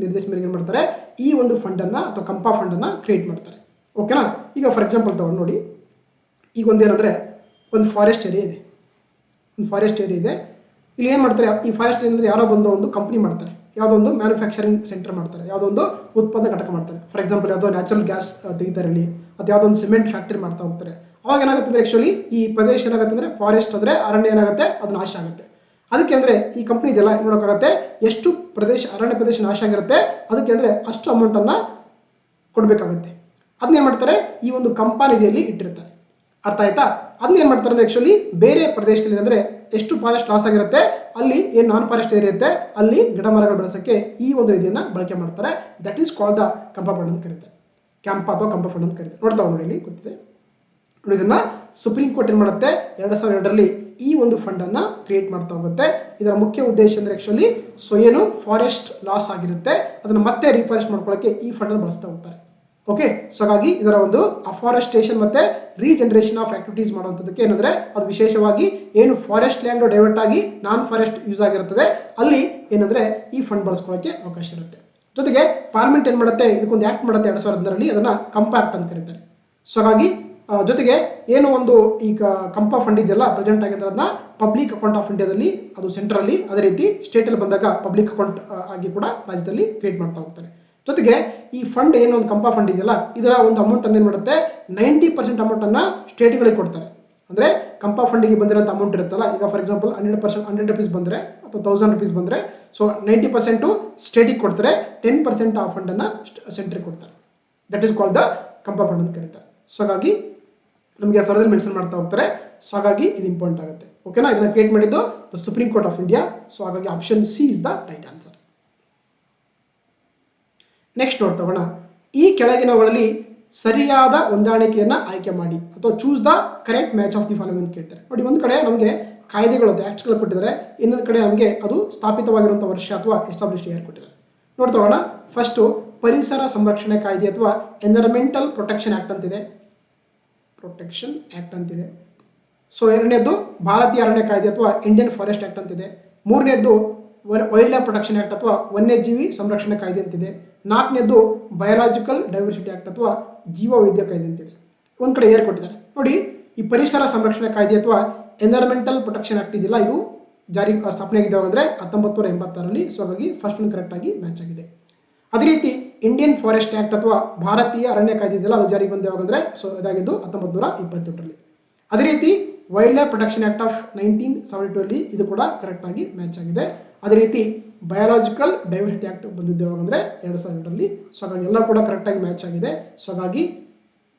ಮೇರೆಗೆ ಏನ್ ಮಾಡ್ತಾರೆ, ಈ ಒಂದು ಫಂಡ್ ಅನ್ನ ಅಥವಾ ಕಂಪಾ ಫಂಡ್ ಅನ್ನ ಕ್ರಿಯೇಟ್ ಮಾಡ್ತಾರೆ. ಓಕೆನಾ? ಈಗ ಫಾರ್ ಎಕ್ಸಾಂಪಲ್ ತಗೊಂಡು ನೋಡಿ, ಈಗ ಒಂದೇನಂದ್ರೆ ಒಂದು ಫಾರೆಸ್ಟ್ ಏರಿಯಾ ಇದೆ. ಇಲ್ಲಿ ಏನ್ ಮಾಡ್ತಾರೆ, ಈ ಫಾರೆಸ್ಟ್ ಏರಿಯಾ ಯಾರೋ ಬಂದು ಒಂದು ಕಂಪನಿ ಮಾಡ್ತಾರೆ, ಯಾವುದೋ ಒಂದು ಮ್ಯಾನುಫ್ಯಾಕ್ಚರಿಂಗ್ ಸೆಂಟರ್ ಮಾಡ್ತಾರೆ, ಯಾವುದೋ ಒಂದು ಉತ್ಪಾದನಾ ಘಟಕ ಮಾಡ್ತಾರೆ. ಫಾರ್ ಎಕ್ಸಾಂಪಲ್ ಯಾವುದೋ ನ್ಯಾಚುರಲ್ ಗ್ಯಾಸ್ ತೆಗಿತಾರೆ ಇಲ್ಲಿ, ಅಥವಾ ಯಾವುದೋ ಒಂದು ಸಿಮೆಂಟ್ ಫ್ಯಾಕ್ಟರಿ ಮಾಡ್ತಾ ಹೋಗ್ತಾರೆ. ಅವಾಗ ಏನಾಗುತ್ತೆ ಆಕ್ಚುಲಿ ಈ ಪ್ರದೇಶ ಏನಾಗುತ್ತೆ ಅಂದ್ರೆ ಫಾರೆಸ್ಟ್ ಅಂದ್ರೆ ಅರಣ್ಯ ಏನಾಗುತ್ತೆ, ಅದು ನಾಶ ಆಗುತ್ತೆ. ಅದಕ್ಕೆ ಅಂದ್ರೆ ಈ ಕಂಪನಿ ಇದೆಲ್ಲ ನೋಡೋಕ್ಕಾಗತ್ತೆ ಎಷ್ಟು ಅರಣ್ಯ ಪ್ರದೇಶ ನಾಶ ಆಗಿರುತ್ತೆ, ಅದಕ್ಕೆ ಅಂದ್ರೆ ಅಷ್ಟು ಅಮೌಂಟ್ ಅನ್ನ ಕೊಡಬೇಕಾಗುತ್ತೆ. ಅದನ್ನ ಏನು ಮಾಡ್ತಾರೆ, ಈ ಒಂದು ಕಂಪಾ ನಿಧಿಯಲ್ಲಿ ಇಟ್ಟಿರ್ತಾರೆ. ಅರ್ಥ ಆಯ್ತಾ? ಅದನ್ನ ಏನು ಮಾಡ್ತಾರೆ ಅಂದ್ರೆ ಆಕ್ಚುಲಿ ಬೇರೆ ಪ್ರದೇಶದಲ್ಲಿ ಅಂದರೆ ಎಷ್ಟು ಫಾರೆಸ್ಟ್ ಲಾಸ್ ಆಗಿರುತ್ತೆ ಅಲ್ಲಿ ಏನು ನಾನ್ ಫಾರೆಸ್ಟ್ ಏರಿಯಾ ಇರುತ್ತೆ ಅಲ್ಲಿ ಗಿಡ ಮರಗಳು ಬೆಳೆಸೋಕ್ಕೆ ಈ ಒಂದು ನಿಧಿಯನ್ನು ಬಳಕೆ ಮಾಡ್ತಾರೆ. That is called the CAMPA fund ಅಂತ ಕರೀತಾರೆ. ಕ್ಯಾಂಪಾ ಅಥವಾ ಕಂಪಾ ಫಂಡ್ ಅಂತ ಕರೀತಾರೆ. ನೋಡ್ತಾ ನೋಡಿ ಇಲ್ಲಿ ಗೊತ್ತಿದೆ ನೋಡಿ. ಇದನ್ನ ಸುಪ್ರೀಂ ಕೋರ್ಟ್ ಏನು ಮಾಡುತ್ತೆ 2002ರಲ್ಲಿ ಈ ಒಂದು ಫಂಡ್ ಅನ್ನ ಕ್ರಿಯೇಟ್ ಮಾಡ್ತಾ ಹೋಗುತ್ತೆ. ಇದರ ಮುಖ್ಯ ಉದ್ದೇಶ ಅಂದ್ರೆ ಆಕ್ಚುಲಿ ಏನು ಫಾರೆಸ್ಟ್ ಲಾಸ್ ಆಗಿರುತ್ತೆ ಅದನ್ನ ಮತ್ತೆ ರೀಫಾರೆಸ್ಟ್ ಮಾಡ್ಕೊಳ್ಳೋಕೆ ಈ ಫಂಡ್ ಅನ್ನು ಬಳಸ್ತಾ ಹೋಗ್ತಾರೆ. ಓಕೆ, ಸೊ ಹಾಗಾಗಿ ಇದರ ಒಂದು ಅಫಾರೆಸ್ಟೇಷನ್ ಮತ್ತೆ ರೀಜನರೇಷನ್ ಆಫ್ ಆಕ್ಟಿವಿಟೀಸ್ ಮಾಡುವಂಥದ್ದಕ್ಕೆ ಏನಂದ್ರೆ ಅದು ವಿಶೇಷವಾಗಿ ಏನು ಫಾರೆಸ್ಟ್ ಲ್ಯಾಂಡ್ ಡೈವರ್ಟ್ ಆಗಿ ನಾನ್ ಫಾರೆಸ್ಟ್ ಯೂಸ್ ಆಗಿರುತ್ತದೆ ಅಲ್ಲಿ ಏನಂದ್ರೆ ಈ ಫಂಡ್ ಬಳಸ್ಕೊಳ್ಳೋಕೆ ಅವಕಾಶ ಇರುತ್ತೆ. ಜೊತೆಗೆ ಪಾರ್ಲಿಮೆಂಟ್ ಏನ್ ಮಾಡುತ್ತೆ ಇದಕ್ಕೊಂದು ಆಕ್ಟ್ ಮಾಡುತ್ತೆ 2010ರಲ್ಲಿ, ಅದನ್ನ ಕಂಪ್ಯಾಕ್ಟ್ ಅಂತ ಕರೀತಾರೆ. ಸೊ ಹಾಗಾಗಿ ಜೊತೆಗೆ ಏನು ಒಂದು ಈಗ ಕಂಪಾ ಫಂಡ್ ಇದೆಯಲ್ಲ ಪ್ರೆಸೆಂಟ್ ಆಗಿದ್ರೆ ಅದನ್ನ ಪಬ್ಲಿಕ್ ಅಕೌಂಟ್ ಆಫ್ ಇಂಡಿಯಾದಲ್ಲಿ ಅದು ಸೆಂಟ್ರಲ್ಲಿ, ಅದೇ ರೀತಿ ಸ್ಟೇಟ್ ಅಲ್ಲಿ ಬಂದಾಗ ಪಬ್ಲಿಕ್ ಅಕೌಂಟ್ ಆಗಿ ಕೂಡ ರಾಜ್ಯದಲ್ಲಿ ಕ್ರಿಯೇಟ್ ಮಾಡ್ತಾ ಹೋಗ್ತಾರೆ. ಜೊತೆಗೆ ಈ ಫಂಡ್ ಏನು ಒಂದು ಕಂಪಾ ಫಂಡ್ ಇದೆಯಲ್ಲ ಇದರ ಒಂದು ಅಮೌಂಟ್ ಅನ್ನು ಏನು ಮಾಡುತ್ತೆ 90% ಅಮೌಂಟ್ ಅನ್ನ ಸ್ಟೇಟ್ಗಳಿಗೆ ಕೊಡ್ತಾರೆ. ಅಂದ್ರೆ ಕಂಪಾ ಫಂಡಿಗೆ ಬಂದಿರೋಂಥ ಅಮೌಂಟ್ ಇರುತ್ತಲ್ಲ, ಈಗ ಫಾರ್ ಎಕ್ಸಾಂಪಲ್ 100 rupees ಬಂದ್ರೆ ಅಥವಾ 1000 rupees ಬಂದ್ರೆ ಸೊ 90% ಸ್ಟೇಟಿಗೆ ಕೊಡ್ತಾರೆ, 10% ಆ ಫಂಡ್ ಅನ್ನ ಸೆಂಟ್ರಿಗೆ ಕೊಡ್ತಾರೆ. That is called the CAMPA fund ಅಂತ ಕರೀತಾರೆ. ಸೊ ಹಾಗಾಗಿ ನಮಗೆ ಸ್ಥಳದಲ್ಲಿ ಮೆನ್ಷನ್ ಮಾಡ್ತಾ ಹೋಗ್ತಾರೆ. ಸೊ ಹಾಗಾಗಿ ಇದು ಇಂಪಾರ್ಟೆಂಟ್ ಆಗುತ್ತೆ. ಓಕೆನಾ? ಇದನ್ನ ಕ್ರಿಯೇಟ್ ಮಾಡಿದ್ದು the supreme court of India. So ಹಾಗಾಗಿ option C is the right answer. Next ನೋಡ್ ತಗೋಣ. ಈ ಕೆಳಗಿನವುಗಳಲ್ಲಿ ಸರಿಯಾದ ಹೊಂದಾಣಿಕೆಯನ್ನ ಆಯ್ಕೆ ಮಾಡಿ ಅಥವಾ choose the correct match of the following ಅಂತ ಕೇಳ್ತಾರೆ. ನೋಡಿ, ಒಂದು ಕಡೆ ನಮಗೆ ಕಾಯ್ದೆಗಳು ಆಕ್ಟ್ಸ್ಗಳು ಕೊಟ್ಟಿದ್ದಾರೆ, ಇನ್ನೊಂದು ಕಡೆ ನಮಗೆ ಅದು ಸ್ಥಾಪಿತವಾಗಿರುವಂತಹ ವರ್ಷ ಅಥವಾ ಎಸ್ಟಾಬ್ಲಿಷ್ ಇಯರ್ ಕೊಟ್ಟಿದ್ದಾರೆ. ನೋಡ್ ತಗೋಣ. ಫಸ್ಟ್ ಪರಿಸರ ಸಂರಕ್ಷಣೆ ಕಾಯ್ದೆ ಅಥವಾ ಎನ್ವೈರನ್ಮೆಂಟಲ್ ಪ್ರೊಟೆಕ್ಷನ್ ಆಕ್ಟ್ ಅಂತಿದೆ. ಸೊ ಎರಡನೇದ್ದು ಭಾರತೀಯ ಅರಣ್ಯ ಕಾಯ್ದೆ ಅಥವಾ ಇಂಡಿಯನ್ ಫಾರೆಸ್ಟ್ ಆಕ್ಟ್ ಅಂತಿದೆ. ಮೂರನೇದ್ದು ವೈಲ್ಡ್ ಲೈಫ್ ಪ್ರೊಟೆಕ್ಷನ್ ಆಕ್ಟ್ ಅಥವಾ ವನ್ಯಜೀವಿ ಸಂರಕ್ಷಣೆ ಕಾಯ್ದೆ ಅಂತಿದೆ. ನಾಲ್ಕನೇದ್ದು ಬಯೋಲಾಜಿಕಲ್ ಡೈವರ್ಸಿಟಿ ಆಕ್ಟ್ ಅಥವಾ ಜೀವ ವೈದ್ಯ ಕಾಯ್ದೆ ಅಂತಿದೆ. ಒಂದ್ ಕಡೆ ಏರ್ ಕೊಟ್ಟಿದ್ದಾರೆ. ನೋಡಿ, ಈ ಪರಿಸರ ಸಂರಕ್ಷಣೆ ಕಾಯ್ದೆ ಅಥವಾ ಎನ್ವೈರನ್ಮೆಂಟಲ್ ಪ್ರೊಟೆಕ್ಷನ್ ಆಕ್ಟ್ ಇದೆಯಲ್ಲ ಇದು ಜಾರಿ ಸ್ಥಾಪನೆ ಆಗಿದೆ ಅಂದ್ರೆ 1986ರಲ್ಲಿ. ಸೊ ಹಾಗಾಗಿ ಫಸ್ಟ್ ಒಂದು ಕರೆಕ್ಟ್ ಆಗಿ ಮ್ಯಾಚ್ ಆಗಿದೆ. ಅದೇ ರೀತಿ ಇಂಡಿಯನ್ ಫಾರೆಸ್ಟ್ ಆಕ್ಟ್ ಅಥವಾ ಭಾರತೀಯ ಅರಣ್ಯ ಕಾಯ್ದೆ ಇದೆಯಲ್ಲ ಅದು ಜಾರಿಗೆ ಬಂದ ಯಾವಾಗ ಅಂದ್ರೆ ಸೊ ಇದಾಗಿದ್ದು 1928ರಲ್ಲಿ. ಅದೇ ರೀತಿ wild life protection act of 1972 ಇದು ಕೂಡ ಕರೆಕ್ಟ್ ಆಗಿ ಮ್ಯಾಚ್ ಆಗಿದೆ. ಅದೇ ರೀತಿ ಬಯೋಲಾಜಿಕಲ್ ಡೈವರ್ಸಿಟಿ ಆಕ್ಟ್ ಬಂದಿದ್ದು ಯಾವಾಗ ಅಂದ್ರೆ 2002ರಲ್ಲಿ. ಸೊ ಹಾಗಾಗಿ ಎಲ್ಲ ಕೂಡ ಕರೆಕ್ಟ್ ಆಗಿ ಮ್ಯಾಚ್ ಆಗಿದೆ. ಸೊ ಹಾಗಾಗಿ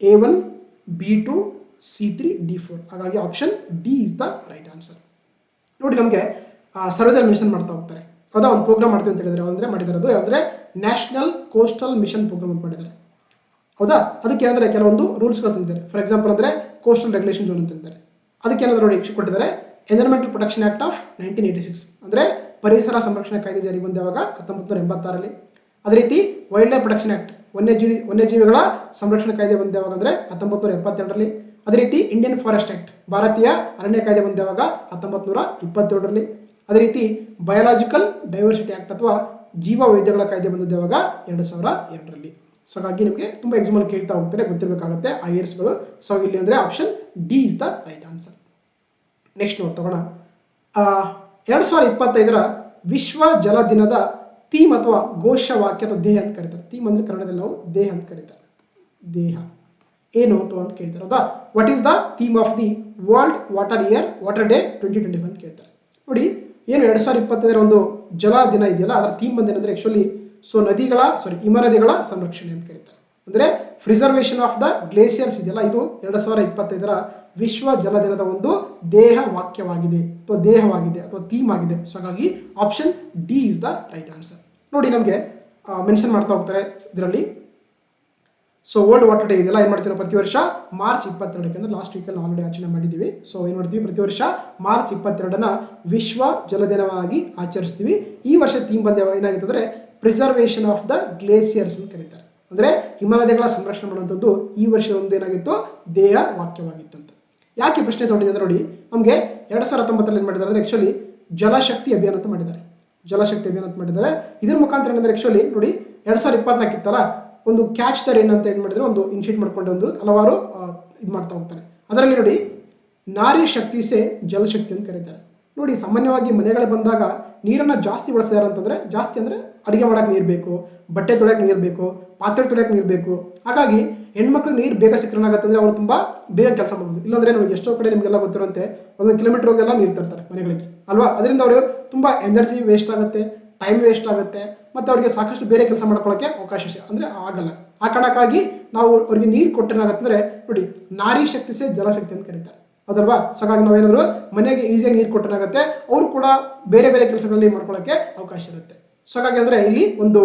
A1, B2, C3, D4. ಹಾಗಾಗಿ option D is the right answer. ನೋಡಿ, ನಮಗೆ ಸರ್ವೇದಲ್ಲಿ ಮೆನ್ಷನ್ ಮಾಡ್ತಾ ಹೋಗ್ತಾರೆ. ಹೌದಾ, ಒಂದು ಪ್ರೋಗ್ರಾಮ್ ಮಾಡ್ತೀವಿ ಅಂತ ಹೇಳಿದ್ರೆ ಅಂದ್ರೆ ಮಾಡಿದಾರದು ಯಾವ್ದ್ರೆ ನ್ಯಾಷನಲ್ ಕೋಸ್ಟಲ್ ಮಿಷನ್ ಪ್ರೋಗ್ರಾಮ್ ಅಂತ ಮಾಡಿದ್ದಾರೆ. ಹೌದಾ, ಅದಕ್ಕೆ ಏನಂದ್ರೆ ಕೆಲವೊಂದು ರೂಲ್ಸ್ಗಳು ತಂದಿದ್ದಾರೆ. ಫಾರ್ ಎಕ್ಸಾಂಪಲ್ ಅಂದ್ರೆ ಕೋಸ್ಟಲ್ ರೆಗ್ಯುಲೇಷನ್ ಝೋನ್ ಅಂತಿದ್ದಾರೆ. ಅದಕ್ಕೆ ಏನಾದ್ರು ನೋಡಿ ಕೊಟ್ಟಿದ್ದಾರೆ ಎನ್ವೈರನ್ಮೆಂಟಲ್ ಪ್ರೊಟೆಕ್ಷನ್ ಆಕ್ಟ್ ಆಫ್ 1986 ಅಂದ್ರೆ ಪರಿಸರ ಸಂರಕ್ಷಣೆ ಕಾಯ್ದೆ ಜಾರಿಗೆ ಬಂದ ಯಾವಾಗ 1986ರಲ್ಲಿ. ಅದೇ ರೀತಿ ವೈಲ್ಡ್ ಲೈಫ್ ಪ್ರೊಟೆಕ್ಷನ್ ಆಕ್ಟ್ ವನ್ಯಜೀವಿಗಳ ಸಂರಕ್ಷಣೆ ಕಾಯ್ದೆ ಬಂದ ಯಾವಾಗ ಅಂದ್ರೆ 1972ರಲ್ಲಿ. ಅದೇ ರೀತಿ ಇಂಡಿಯನ್ ಫಾರೆಸ್ಟ್ ಆಕ್ಟ್ ಭಾರತೀಯ ಅರಣ್ಯ ಕಾಯ್ದೆ ಬಂದ ಯಾವಾಗ 1927ರಲ್ಲಿ. ಅದೇ ರೀತಿ ಬಯೋಲಾಜಿಕಲ್ ಡೈವರ್ಸಿಟಿ ಆಕ್ಟ್ ಅಥವಾ ಜೀವ ವೈದ್ಯಗಳ ಕಾಯ್ದೆ ಬಂದದ್ದು ಯಾವಾಗ 2002ರಲ್ಲಿ. ಸೊ ಹಾಗಾಗಿ ನಿಮಗೆ ತುಂಬಾ ಎಕ್ಸಾಂಪಲ್ ಕೇಳ್ತಾ ಹೋಗ್ತಾರೆ, ಗೊತ್ತಿರಬೇಕಾಗುತ್ತೆ ಆ ಇಯರ್ಸ್ಗಳು. ಸೊ ಇಲ್ಲಿ ಅಂದ್ರೆ option D is the right answer. Next ನೋಡ್ ತಗೋಣ. 2025ರ ವಿಶ್ವ ಜಲ ದಿನದ ಥೀಮ್ ಅಥವಾ ಘೋಷವಾಕ್ಯ ಅಥವಾ ದೇಹ ಅಂತ ಕರೀತಾರೆ. ಥೀಮ್ ಅಂದ್ರೆ ಕನ್ನಡದಲ್ಲಿ ನಾವು ದೇಹ ಅಂತ ಕರೀತಾರೆ. ದೇಹ ಏನು ಅಂತ ಕೇಳ್ತಾರೆ. ಹೌದಾ, what is the theme of the world water year water day 2025 ಅಂತ ಕೇಳ್ತಾರೆ. ನೋಡಿ, ಏನು 2025ರ ಒಂದು ಜಲ ದಿನ ಇದೆಯಲ್ಲ ಅದರ ಥೀಮ್ ಬಂದೇನಂದ್ರೆ ಆಕ್ಚುಲಿ ಸೊ ಹಿಮನದಿಗಳ ಸಂರಕ್ಷಣೆ ಅಂತ ಕರೀತಾರೆ. ಅಂದ್ರೆ ಪ್ರಿಸರ್ವೇಷನ್ ಆಫ್ ದ ಗ್ಲೇಸಿಯರ್ಸ್ ಇದೆಯಲ್ಲ ಇದು 2025ರ ವಿಶ್ವ ಜಲ ದಿನದ ಒಂದು ದೇಹ ವಾಕ್ಯವಾಗಿದೆ ಅಥವಾ ದೇಹವಾಗಿದೆ ಅಥವಾ ಥೀಮ್ ಆಗಿದೆ. ಸೊ ಹಾಗಾಗಿ option D is the right answer. ನೋಡಿ, ನಮಗೆ ಮೆನ್ಷನ್ ಮಾಡ್ತಾ ಹೋಗ್ತಾರೆ ಇದರಲ್ಲಿ. ಸೊ ವರ್ಲ್ಡ್ ವಾಟರ್ ಡೇ ಇದೆಲ್ಲ ಏನ್ ಮಾಡ್ತೀವಿ ಪ್ರತಿ ವರ್ಷ ಮಾರ್ಚ್ 22ಕ್ಕೆ ಅಂದ್ರೆ ಲಾಸ್ಟ್ ವೀಕಲ್ಲಿ ಆಲ್ರೆಡಿ ಆಚರಣೆ ಮಾಡಿದ್ದೀವಿ. ಸೊ ಏನ್ ಮಾಡ್ತೀವಿ ಪ್ರತಿ ವರ್ಷ ಮಾರ್ಚ್ 22ನ ವಿಶ್ವ ಜಲ ದಿನವಾಗಿ ಆಚರಿಸ್ತೀವಿ. ಈ ವರ್ಷ ಥೀಮ್ ಬಂದ ಏನಾಗಿತ್ತು ಅಂದ್ರೆ ಪ್ರಿಸರ್ವೇಷನ್ ಆಫ್ ದ ಗ್ಲೇಸಿಯರ್ಸ್ ಅಂತ ಕರೀತಾರೆ. ಅಂದ್ರೆ ಹಿಮನದಿಗಳ ಸಂರಕ್ಷಣೆ ಮಾಡುವಂಥದ್ದು ಈ ವರ್ಷ ಒಂದು ಏನಾಗಿತ್ತು ದೇಹ ವಾಕ್ಯವಾಗಿತ್ತಂತ. ಯಾಕೆ ಪ್ರಶ್ನೆ ತಗೊಂಡಿದ್ದಾರೆ ನೋಡಿ, ನಮಗೆ 2019ರಲ್ಲಿ ಏನ್ ಮಾಡಿದ್ದಾರೆ ಅಂದ್ರೆ ಆಕ್ಚುಲಿ ಜಲಶಕ್ತಿ ಅಭಿಯಾನ ಅಂತ ಮಾಡಿದ್ದಾರೆ. ಇದ್ರ ಮುಖಾಂತರ ಏನಂದ್ರೆ ಆಕ್ಚುಲಿ ನೋಡಿ 2024 ಇತ್ತಲ್ಲ ಒಂದು ಕ್ಯಾಚ್ ದ ರೇನ್ ಅಂತ ಏನ್ ಮಾಡಿದ್ರೆ ಒಂದು ಇನಿಷಿಯೇಟ್ ಮಾಡ್ಕೊಂಡು ಒಂದು ಹಲವಾರು ಇದು ಮಾಡ್ತಾ ಹೋಗ್ತಾರೆ. ಅದರಲ್ಲಿ ನೋಡಿ ನಾರಿ ಶಕ್ತಿ ಸೇ ಜಲಶಕ್ತಿ ಅಂತ ಕರೀತಾರೆ. ನೋಡಿ, ಸಾಮಾನ್ಯವಾಗಿ ಮನೆಗಳಿಗೆ ಬಂದಾಗ ನೀರನ್ನ ಜಾಸ್ತಿ ಬಳಸಿದಾರೆ ಅಂತಂದ್ರೆ ಜಾಸ್ತಿ ಅಂದ್ರೆ ಅಡಿಗೆ ಮಾಡಕ್ ನೀರು ಬೇಕು, ಬಟ್ಟೆ ತೊಳೆಯಕ್ಕೆ ನೀರು ಬೇಕು, ಪಾತ್ರೆ ತೊಳೆಯಕ್ಕೆ ನೀರು ಬೇಕು. ಹಾಗಾಗಿ ಹೆಣ್ಮಕ್ಳು ನೀರು ಬೇಗ ಸಿಕ್ಕನಾಗತ್ತಂದ್ರೆ ಅವ್ರು ತುಂಬಾ ಬೇಗ ಕೆಲಸ ಮಾಡ್ಬೋದು. ಇಲ್ಲಾಂದ್ರೆ ನಮಗೆ ಎಷ್ಟೋ ಕಡೆ ನಿಮ್ಗೆಲ್ಲ ಗೊತ್ತಿರುವಂತೆ 1 ಕಿಲೋಮೀಟರ್ ಹೋಗೆಲ್ಲ ನೀರು ತರ್ತಾರೆ ಮನೆಗಳಿಗೆ ಅಲ್ವಾ. ಅದರಿಂದ ಅವರು ತುಂಬಾ ಎನರ್ಜಿ ವೇಸ್ಟ್ ಆಗುತ್ತೆ, ಟೈಮ್ ವೇಸ್ಟ್ ಆಗುತ್ತೆ, ಮತ್ತು ಅವ್ರಿಗೆ ಸಾಕಷ್ಟು ಬೇರೆ ಕೆಲಸ ಮಾಡ್ಕೊಳ್ಳೋಕ್ಕೆ ಅವಕಾಶ ಅಂದರೆ ಆಗಲ್ಲ. ಆ ಕಾರಣಕ್ಕಾಗಿ ನಾವು ಅವ್ರಿಗೆ ನೀರು ಕೊಟ್ಟೇನಾಗುತ್ತೆ ಅಂದರೆ ನೋಡಿ, ನಾರಿ ಶಕ್ತಿ ಸೇ ಜಲಶಕ್ತಿ ಅಂತ ಕರೀತಾರೆ, ಅದಲ್ವಾ? ಸೊ ಹಾಗಾಗಿ ನಾವೇನಾದರೂ ಮನೆಗೆ ಈಸಿಯಾಗಿ ನೀರು ಕೊಟ್ಟೇನಾಗುತ್ತೆ, ಅವರು ಕೂಡ ಬೇರೆ ಬೇರೆ ಕೆಲಸಗಳಲ್ಲಿ ಮಾಡ್ಕೊಳ್ಳೋಕ್ಕೆ ಅವಕಾಶ ಇರುತ್ತೆ. ಸೊ ಹಾಗಾಗಿ ಅಂದರೆ ಇಲ್ಲಿ ಒಂದು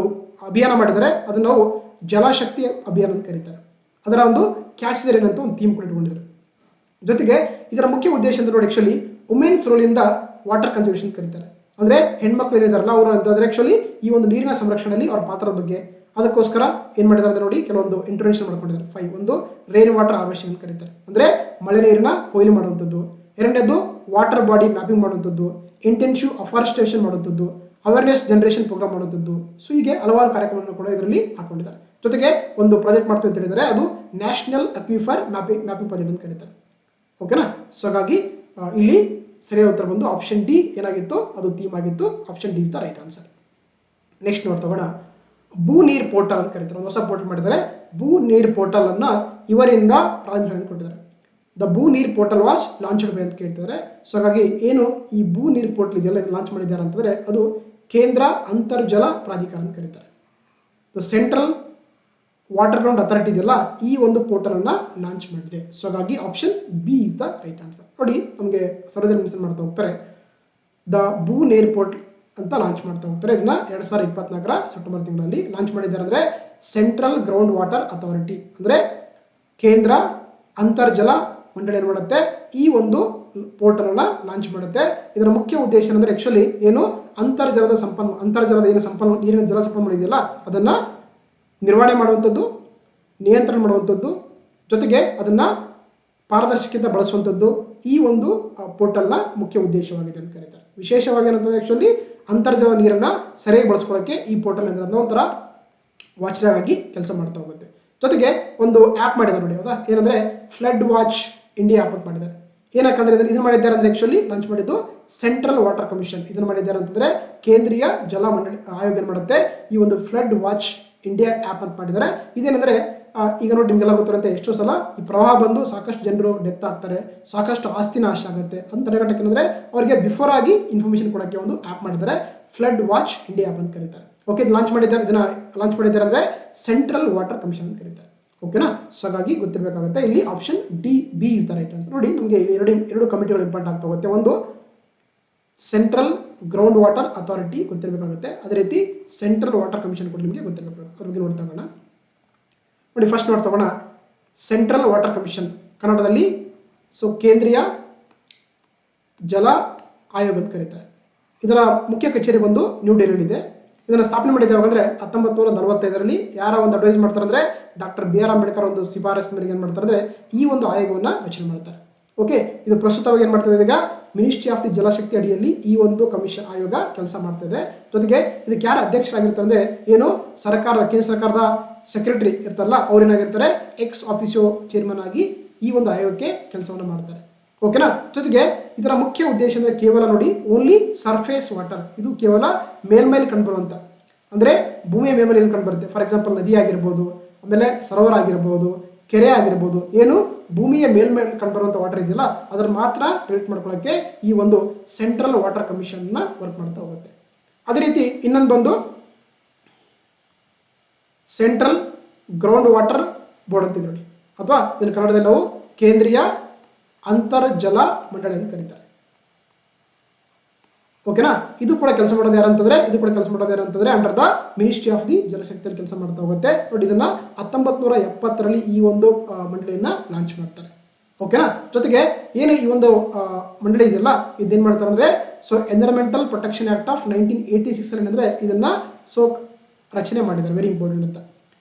ಅಭಿಯಾನ ಮಾಡಿದರೆ ಅದನ್ನು ನಾವು ಜಲಶಕ್ತಿ ಅಭಿಯಾನ ಅಂತ ಕರೀತಾರೆ. ಅದರ ಒಂದು ಕ್ಯಾಚ್ ದ ರೈನ್ ಅಂತ ಒಂದು ಥೀಮ್ ಕೂಡ ಇಟ್ಕೊಂಡಿದ್ದಾರೆ. ಜೊತೆಗೆ ಇದರ ಮುಖ್ಯ ಉದ್ದೇಶ ಅಂತ ನೋಡಿ, ಆಕ್ಚುಲಿ ವುಮೆನ್ಸ್ ರೋಲಿಂದ ವಾಟರ್ ಕನ್ಸರ್ವೇಷನ್ ಕರೀತಾರೆ. ಅಂದರೆ ಹೆಣ್ಮಕ್ಳು ಏನಿದಾರಲ್ಲ ಅವರು ಅಂತಂದ್ರೆ ಆಕ್ಚುಲಿ ಈ ಒಂದು ನೀರಿನ ಸಂರಕ್ಷಣೆಯಲ್ಲಿ ಅವರ ಪಾತ್ರದ ಬಗ್ಗೆ ಅದಕ್ಕೋಸ್ಕರ ಏನು ಮಾಡಿದ್ದಾರೆ ಅಂದ್ರೆ ನೋಡಿ, ಕೆಲವೊಂದು ಇಂಟರ್ವೆನ್ಷನ್ ಮಾಡ್ಕೊಂಡಿದ್ದಾರೆ. 5 ಒಂದು ರೈನ್ ವಾಟರ್ ಹಾರ್ವೆಸ್ಟಿಂಗ್ ಅಂತ ಕರೀತಾರೆ, ಅಂದರೆ ಮಳೆ ನೀರಿನ ಕೊಯ್ಲು ಮಾಡುವಂಥದ್ದು. ಎರಡನೇದು ವಾಟರ್ ಬಾಡಿ ಮ್ಯಾಪಿಂಗ್ ಮಾಡುವಂಥದ್ದು, ಇಂಟೆನ್ಸಿವ್ ಅಫಾರೆಸ್ಟೇಷನ್ ಮಾಡುವಂಥದ್ದು, ಅವೇರ್ನೆಸ್ ಜನರೇಷನ್ ಪ್ರೋಗ್ರಾಮ್ ಮಾಡುವಂಥದ್ದು. ಸೊ ಹೀಗೆ ಹಲವಾರು ಕಾರ್ಯಕ್ರಮಗಳನ್ನು ಕೂಡ ಇದರಲ್ಲಿ ಹಾಕೊಂಡಿದ್ದಾರೆ. ಜೊತೆಗೆ ಒಂದು ಪ್ರಾಜೆಕ್ಟ್ ಮಾಡ್ತೀವಿ ಅಂತ ಹೇಳಿದರೆ ಅದು ನ್ಯಾಷನಲ್ ಅಕ್ವಿಫರ್ ಮ್ಯಾಪಿಂಗ್ ಪ್ರಾಜೆಕ್ಟ್ ಅಂತ ಕರೀತಾರೆ. ಓಕೆನಾ? ಸೊ ಹಾಗಾಗಿ ಇಲ್ಲಿ ಸರಿಯಾದ ಉತ್ತರ ಬಂದು ಆಪ್ಷನ್ ಡಿ ಏನಾಗಿತ್ತು, ಅದು ಥೀಮ್ ಆಗಿತ್ತು. Option D is the right answer. Next ನೋಡ್ತಗೋಣ, ಭೂ ನೀರ್ ಪೋರ್ಟಲ್ ಅಂತ ಕರೀತಾರೆ. ಒಂದು ಹೊಸ ಪೋರ್ಟಲ್ ಮಾಡಿದ್ದಾರೆ, ಭೂ ನೀರ್ ಪೋರ್ಟಲ್ ಅನ್ನ ಇವರಿಂದ ಪ್ರಾರಂಭಿಸಿ ಕೊಟ್ಟಿದ್ದಾರೆ. ದ ಭೂ Neer portal was launched by ಅಂತ ಕೇಳ್ತಿದ್ದಾರೆ. ಸೊ ಹಾಗಾಗಿ ಏನು ಈ ಭೂ ನೀರ್ ಪೋರ್ಟಲ್ ಇದೆಯಲ್ಲ, ಇದು ಲಾಂಚ್ ಮಾಡಿದ್ದಾರೆ ಅಂತಂದ್ರೆ ಅದು ಕೇಂದ್ರ ಅಂತರ್ಜಲ ಪ್ರಾಧಿಕಾರ ಅಂತ ಕರೀತಾರೆ. The central water ground authority ಇದೆಯಲ್ಲ, ಈ ಒಂದು ಪೋರ್ಟಲ್ ಅನ್ನ ಲಾಂಚ್ ಮಾಡಿದೆ. ಸೊ ಹಾಗಾಗಿ option B is the right answer. ನೋಡಿ, ನಮಗೆ ಸರ್ವದಲ್ಲಿ ಮೆನ್ಷನ್ ಮಾಡ್ತಾ ಹೋಗ್ತಾರೆ, ದ ಭೂ ನೀರ್ ಪೋರ್ಟಲ್ ಅಂತ ಲಾಂಚ್ ಮಾಡ್ತಾ ಹೋಗ್ತಾರೆ. ಇದನ್ನ 2024ರ ಸೆಪ್ಟೆಂಬರ್ ತಿಂಗಳಲ್ಲಿ ಲಾಂಚ್ ಮಾಡಿದ್ದಾರೆ. ಅಂದ್ರೆ ಸೆಂಟ್ರಲ್ ಗ್ರೌಂಡ್ ವಾಟರ್ ಅಥಾರಿಟಿ ಅಂದ್ರೆ ಕೇಂದ್ರ ಅಂತರ್ಜಲ ಮಂಡಳಿ ಏನು ಮಾಡುತ್ತೆ, ಈ ಒಂದು ಪೋರ್ಟಲ್ ಅನ್ನ ಲಾಂಚ್ ಮಾಡುತ್ತೆ. ಇದರ ಮುಖ್ಯ ಉದ್ದೇಶ ಅಂದ್ರೆ ಆಕ್ಚುಲಿ ಏನು, ಅಂತರ್ಜಲದ ಏನು ಸಂಪನ್ಮೂಲ, ನೀರಿನ ಜಲ ಸಂಪನ್ಮೂಲ ಇದೆಯಲ್ಲ ಅದನ್ನ ನಿರ್ವಹಣೆ ಮಾಡುವಂಥದ್ದು, ನಿಯಂತ್ರಣ ಮಾಡುವಂಥದ್ದು, ಜೊತೆಗೆ ಅದನ್ನ ಪಾರದರ್ಶಕತೆ ಬಳಸುವಂಥದ್ದು ಈ ಒಂದು ಪೋರ್ಟಲ್ನ ಮುಖ್ಯ ಉದ್ದೇಶವಾಗಿದೆ ಅಂತ ಕರೀತಾರೆ. ವಿಶೇಷವಾಗಿ ಏನಂತಂದ್ರೆ ಆಕ್ಚುಲಿ ಅಂತರ್ಜಲ ನೀರನ್ನ ಸರಿಯಾಗಿ ಬಳಸ್ಕೊಳ್ಳೋಕೆ ಈ ಪೋರ್ಟಲ್ ಅಂದ್ರೆ ಒಂಥರ ವಾಚ್ಡಾಗ್ ಆಗಿ ಕೆಲಸ ಮಾಡ್ತಾ ಹೋಗುತ್ತೆ. ಜೊತೆಗೆ ಒಂದು ಆ್ಯಪ್ ಮಾಡಿದ್ದಾರೆ ನೋಡಿ, ಹೌದಾ? ಏನಂದ್ರೆ ಫ್ಲಡ್ ವಾಚ್ ಇಂಡಿಯಾ ಆ್ಯಪ್ ಅಂತ ಮಾಡಿದ್ದಾರೆ. ಏನಕ್ಕಂದ್ರೆ ಇದನ್ನ ಮಾಡಿದ್ದಾರೆ ಅಂದ್ರೆ ಆಕ್ಚುಲಿ ಲಾಂಚ್ ಮಾಡಿದ್ದು ಸೆಂಟ್ರಲ್ ವಾಟರ್ ಕಮಿಷನ್ ಇದನ್ನ ಮಾಡಿದ್ದಾರೆ ಅಂತಂದ್ರೆ ಕೇಂದ್ರೀಯ ಜಲ ಮಂಡಳಿ ಆಯೋಗ ಏನು ಮಾಡುತ್ತೆ, ಈ ಒಂದು ಫ್ಲಡ್ ವಾಚ್ ಇಂಡಿಯಾ ಆ್ಯಪ್ ಅಂತ ಮಾಡಿದ್ದಾರೆ. ಇದೇನಂದ್ರೆ ಈಗ ನೋಡಿ, ನಿಮ್ಗೆಲ್ಲ ಗೊತ್ತಿರುತ್ತೆ, ಎಷ್ಟೋ ಸಲ ಈ ಪ್ರವಾಹ ಬಂದು ಸಾಕಷ್ಟು ಜನರು ಡೆತ್ ಆಗ್ತಾರೆ, ಸಾಕಷ್ಟು ಆಸ್ತಿ ನಾಶ ಆಗುತ್ತೆ ಅಂತ ಏನಂದ್ರೆ ಅವರಿಗೆ ಬಿಫೋರ್ ಆಗಿ ಇನ್ಫಾರ್ಮೇಶನ್ ಕೊಡೋಕ್ಕೆ ಒಂದು ಆ್ಯಪ್ ಮಾಡಿದ್ದಾರೆ, ಫ್ಲಡ್ ವಾಚ್ ಇಂಡಿಯಾ ಆ್ಯಪ್ ಅಂತ ಕರೀತಾರೆ. ಓಕೆ, ಇದನ್ನ ಲಾಂಚ್ ಮಾಡಿದ್ದಾರೆ ಅಂದ್ರೆ ಸೆಂಟ್ರಲ್ ವಾಟರ್ ಕಮಿಷನ್ ಅಂತ ಕರೀತಾರೆ. ಓಕೆನಾ? ಸೊ ಹಾಗಾಗಿ ಗೊತ್ತಿರಬೇಕಾಗುತ್ತೆ. ಇಲ್ಲಿ option B is the right answer. ನೋಡಿ, ನಮಗೆ ಎರಡು ಕಮಿಟಿಗಳು ಇಂಪಾರ್ಟೆಂಟ್ ಆಗ್ತಾ ಹೋಗುತ್ತೆ. ಒಂದು ಸೆಂಟ್ರಲ್ ಗ್ರೌಂಡ್ ವಾಟರ್ ಅಥಾರಿಟಿ ಗೊತ್ತಿರಬೇಕಾಗುತ್ತೆ, ಅದೇ ರೀತಿ ಸೆಂಟ್ರಲ್ ವಾಟರ್ ಕಮಿಷನ್ ಕೂಡ ನಿಮಗೆ ಗೊತ್ತಿರಬೇಕು. ಅದ್ರ ಬಗ್ಗೆ ನೋಡ್ತಾ ಹೋಗೋಣ. ನೋಡಿ, ಫಸ್ಟ್ ನೋಡ್ತಾ ಹೋಗೋಣ, ಸೆಂಟ್ರಲ್ ವಾಟರ್ ಕಮಿಷನ್ ಕನ್ನಡದಲ್ಲಿ ಸೊ ಕೇಂದ್ರೀಯ ಜಲ ಆಯೋಗ ಅಂತ ಕರೀತಾರೆ. ಇದರ ಮುಖ್ಯ ಕಚೇರಿ ಬಂದು ನ್ಯೂ ಡೆಲ್ಲಿಯಲ್ಲಿ ಇದೆ. ಇದನ್ನು ಸ್ಥಾಪನೆ ಮಾಡಿದ ಯಾವಾಗಂದ್ರೆ 1945ರಲ್ಲಿ. ಯಾರ ಒಂದು ಅಡ್ವೈಸ್ ಮಾಡ್ತಾರೆ ಅಂದ್ರೆ ಡಾಕ್ಟರ್ ಬಿ ಆರ್ ಅಂಬೇಡ್ಕರ್ ಒಂದು ಶಿಫಾರಸು ಮೇರೆಗೆ ಏನ್ ಮಾಡ್ತಾರೆ ಅಂದ್ರೆ ಈ ಒಂದು ಆಯೋಗವನ್ನ ರಚನೆ ಮಾಡ್ತಾರೆ. ಓಕೆ, ಇದು ಪ್ರಸ್ತುತವಾಗಿ ಏನ್ ಮಾಡ್ತಾ ಇದೆ, ಈಗ ಮಿನಿಸ್ಟ್ರಿ ಆಫ್ ದಿ ಜಲಶಕ್ತಿ ಅಡಿಯಲ್ಲಿ ಈ ಒಂದು ಕಮಿಷನ್ ಆಯೋಗ ಕೆಲಸ ಮಾಡ್ತಾ ಇದೆ. ಜೊತೆಗೆ ಇದಕ್ಕೆ ಯಾರು ಅಧ್ಯಕ್ಷರಾಗಿರ್ತಾರೆ ಅಂದ್ರೆ ಏನು ಕೇಂದ್ರ ಸರ್ಕಾರದ ಸೆಕ್ರೆಟರಿ ಇರ್ತಾರಲ್ಲ ಅವ್ರೇನಾಗಿರ್ತಾರೆ, ಎಕ್ಸ್ ಆಫೀಸಿಯೋ ಚೇರ್ಮನ್ ಆಗಿ ಈ ಒಂದು ಆಯೋಗಕ್ಕೆ ಕೆಲಸವನ್ನು ಮಾಡ್ತಾರೆ. ಓಕೆನಾ? ಜೊತೆಗೆ ಇದರ ಮುಖ್ಯ ಉದ್ದೇಶ ಅಂದ್ರೆ ಕೇವಲ ನೋಡಿ, ಓನ್ಲಿ ಸರ್ಫೇಸ್ ವಾಟರ್, ಇದು ಕೇವಲ ಮೇಲ್ಮೇಲೆ ಕಂಡುಬರುವಂತ ಅಂದ್ರೆ ಭೂಮಿಯ ಮೇಲ್ಮೇಲೆ ಏನು ಕಂಡು ಬರುತ್ತೆ. ಫಾರ್ ಎಕ್ಸಾಂಪಲ್ ನದಿ ಆಗಿರ್ಬೋದು, ಆಮೇಲೆ ಸರೋವರ ಆಗಿರ್ಬೋದು, ಕೆರೆ ಆಗಿರ್ಬೋದು, ಏನು ಭೂಮಿಯ ಮೇಲ್ಮೇಲೆ ಕಂಡುಬರುವಂತ ವಾಟರ್ ಇದೆಯಲ್ಲ ಅದರ ಮಾತ್ರ ರಿಲೇಟ್ ಮಾಡ್ಕೊಳ್ಳೋಕೆ ಈ ಒಂದು ಸೆಂಟ್ರಲ್ ವಾಟರ್ ಕಮಿಷನ್ ನ ವರ್ಕ್ ಮಾಡ್ತಾ ಹೋಗುತ್ತೆ. ಅದೇ ರೀತಿ ಇನ್ನೊಂದು ಬಂದು ಸೆಂಟ್ರಲ್ ಗ್ರೌಂಡ್ ವಾಟರ್ ಬೋರ್ಡ್ ಅಂತ ನೋಡಿ, ಅಥವಾ ಇದನ್ನು ಕನ್ನಡದಲ್ಲಿ ನಾವು ಕೇಂದ್ರೀಯ ಅಂತರ್ಜಲ ಮಂಡಳಿ ಅಂತ ಕರೀತಾರೆ. ಓಕೆನಾ? ಇದು ಕೂಡ ಕೆಲಸ ಮಾಡೋದು ಯಾರಂತಂದ್ರೆ under the ministry of the ಜಲಶಕ್ತಿಯಲ್ಲಿ ಕೆಲಸ ಮಾಡ್ತಾ ಹೋಗುತ್ತೆ. ನೋಡಿ, ಇದನ್ನ 1970ರಲ್ಲಿ ಈ ಒಂದು ಮಂಡಳಿಯನ್ನ ಲಾಂಚ್ ಮಾಡ್ತಾರೆ. ಓಕೆನಾ? ಜೊತೆಗೆ ಏನು ಈ ಒಂದು ಮಂಡಳಿ ಇದೆಯಲ್ಲ ಇದೇನ್ ಮಾಡ್ತಾರೆ ಅಂದ್ರೆ so environmental protection act of 1986 ಅಂದ್ರೆ ಇದನ್ನ ಸೊ ರಚನೆ ಮಾಡಿದ್ದಾರೆ. ವೆರಿ ಇಂಪಾರ್ಟೆಂಟ್ ಅಂತ.